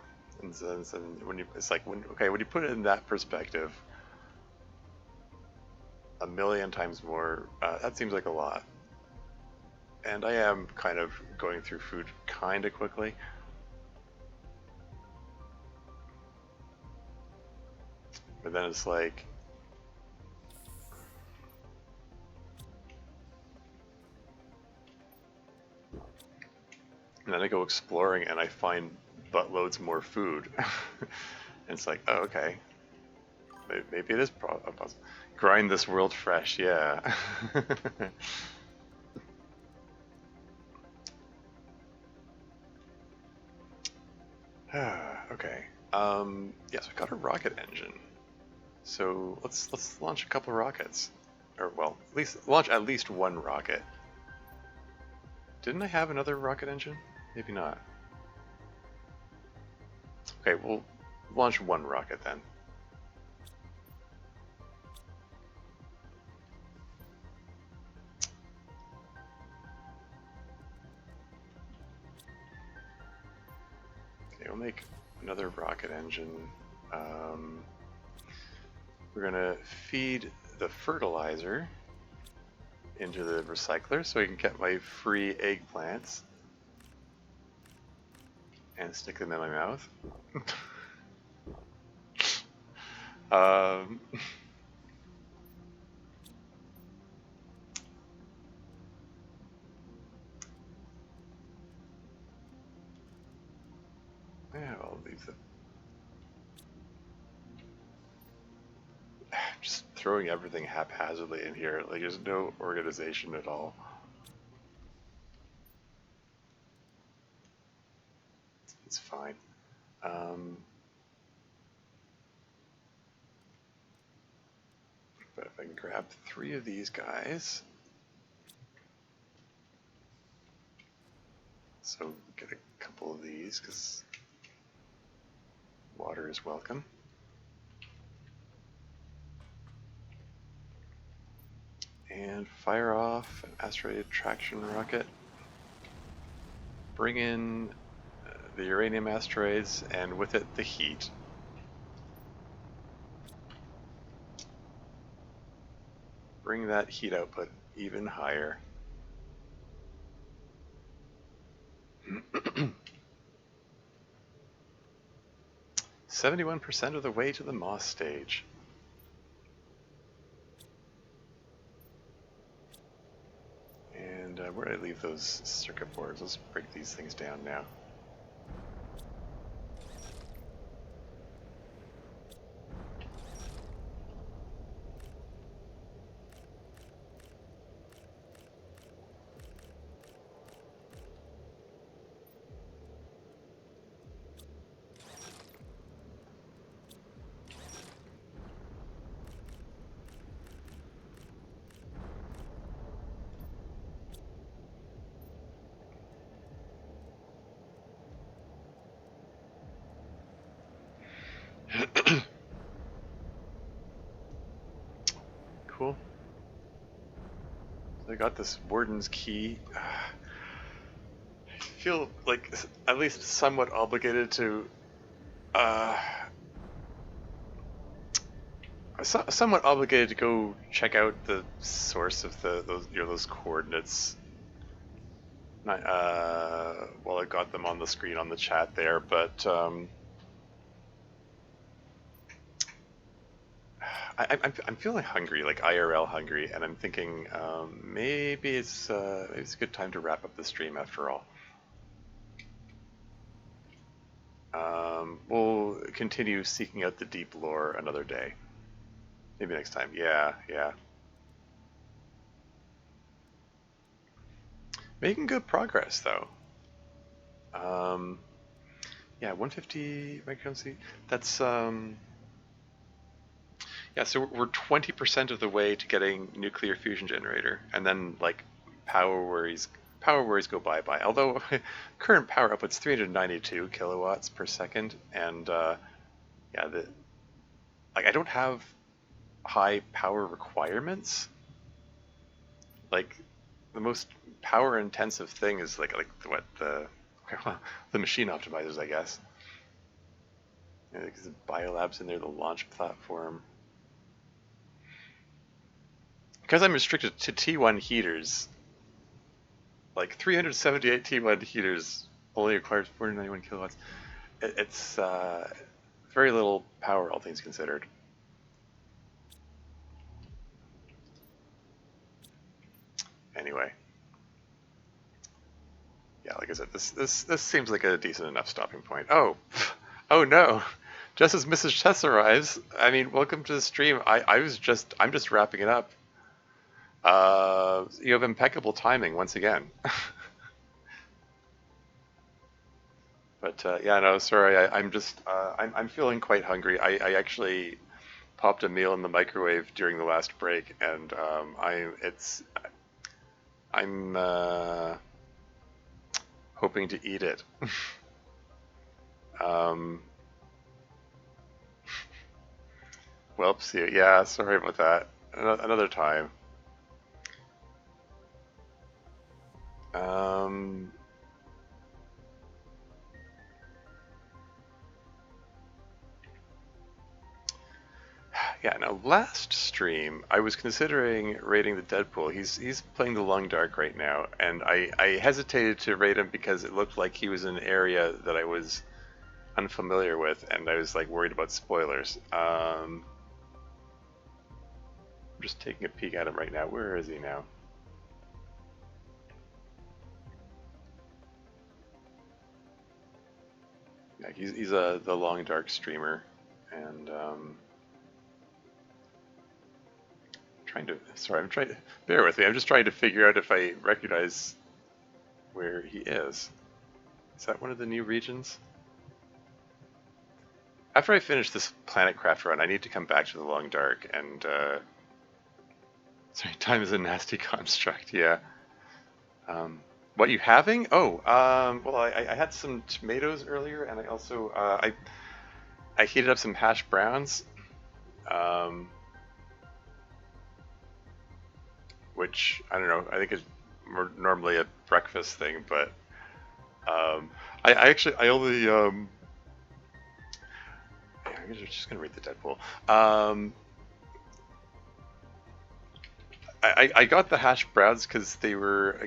and so when you when you put it in that perspective, a million times more, that seems like a lot. And I am kind of going through food kind of quickly. But then it's like, and then I go exploring and I find buttloads more food. And it's like, oh, okay. Maybe it is possible. Grind this world fresh, yeah. Okay. Yes, we've got a rocket engine. So let's launch a couple rockets. Or well, at least launch at least one rocket. Didn't I have another rocket engine? Maybe not. Okay, we'll launch one rocket then. Okay, we'll make another rocket engine. We're gonna feed the fertilizer into the recycler so I can get my free eggplants and stick them in my mouth. um, yeah, I'll leave them. Just throwing everything haphazardly in here, like there's no organization at all. It's fine. But if I can grab 3 of these guys, so get a couple of these because water is welcome. And fire off an asteroid traction rocket. Bring in the uranium asteroids, and with it the heat. Bring that heat output even higher. 71% of the way to the Moss stage. And where did I leave those circuit boards? Let's break these things down now. Cool. So I got this warden's key. I feel like at least somewhat obligated to somewhat obligated to go check out the source of those coordinates. Not, well, I got them on the screen on the chat there, but I'm feeling hungry, like IRL hungry, and I'm thinking maybe it's a good time to wrap up the stream after all. We'll continue seeking out the deep lore another day. Maybe next time. Yeah. Making good progress though. Yeah, 150 microcurrency. That's yeah, so we're 20% of the way to getting nuclear fusion generator, and then like power worries go bye-bye. Although current power output's 392 kilowatts per second, and yeah, like I don't have high power requirements. Like the most power intensive thing is like what the machine optimizers, I guess. Yeah, because the biolabs in there, the launch platform. Because I'm restricted to T1 heaters, like 378 T1 heaters only requires 491 kilowatts. It's very little power, all things considered. Anyway, yeah, like I said, this seems like a decent enough stopping point. Oh, oh no! Just as Mrs. Chess arrives, I mean, welcome to the stream. I'm just wrapping it up. You have impeccable timing once again. But yeah, no, sorry. I'm feeling quite hungry. I actually popped a meal in the microwave during the last break, and I'm hoping to eat it. Whoops. Yeah, sorry about that. Another time. Yeah, now last stream I was considering raiding the Deadpool. He's playing the Long Dark right now, and I hesitated to raid him because it looked like he was in an area that I was unfamiliar with, and I was like worried about spoilers. I'm just taking a peek at him right now. Where is he now? Yeah, he's the Long Dark streamer, and bear with me. I'm just trying to figure out if I recognize where he is. Is that one of the new regions? After I finish this Planet Craft run, I need to come back to the Long Dark, and sorry, time is a nasty construct. Yeah. What are you having? Oh, well, I had some tomatoes earlier, and I also I heated up some hash browns. Which I don't know. I think is normally a breakfast thing, but Um, I actually I only I'm just gonna read the Deadpool. Um, I got the hash browns because they were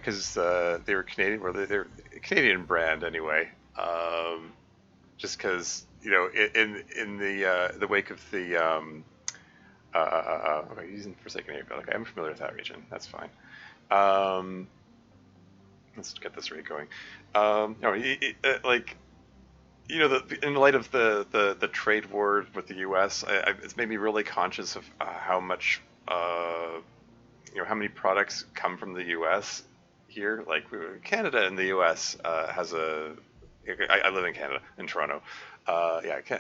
Canadian, or they're a Canadian brand anyway. Just because in the wake of the okay, using Forsaken Airfield. Okay, I'm familiar with that region. That's fine. Um, let's get this rate going. No, like in light of the trade war with the U.S., it's made me really conscious of how much how many products come from the U.S. here. Like Canada and the U.S. Has a. I live in Canada, in Toronto. Canada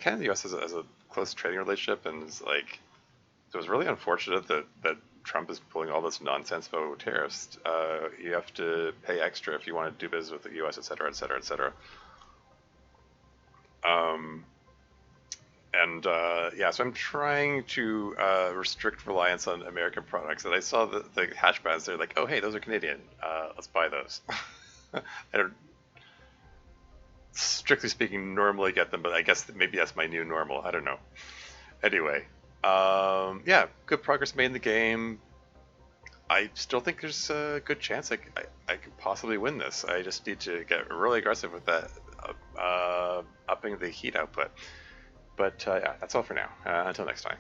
and the U.S. has a close trading relationship, and it's like so it's really unfortunate that Trump is pulling all this nonsense about tariffs. You have to pay extra if you want to do business with the U.S., et cetera, et cetera, et cetera. Um, so I'm trying to restrict reliance on American products. And I saw the hash browns. They're like, oh, hey, those are Canadian. Let's buy those. I don't, strictly speaking, normally get them, but I guess maybe that's my new normal. I don't know. Anyway, good progress made in the game. I still think there's a good chance I could possibly win this. I just need to get really aggressive with that, upping the heat output. But yeah, that's all for now. Until next time.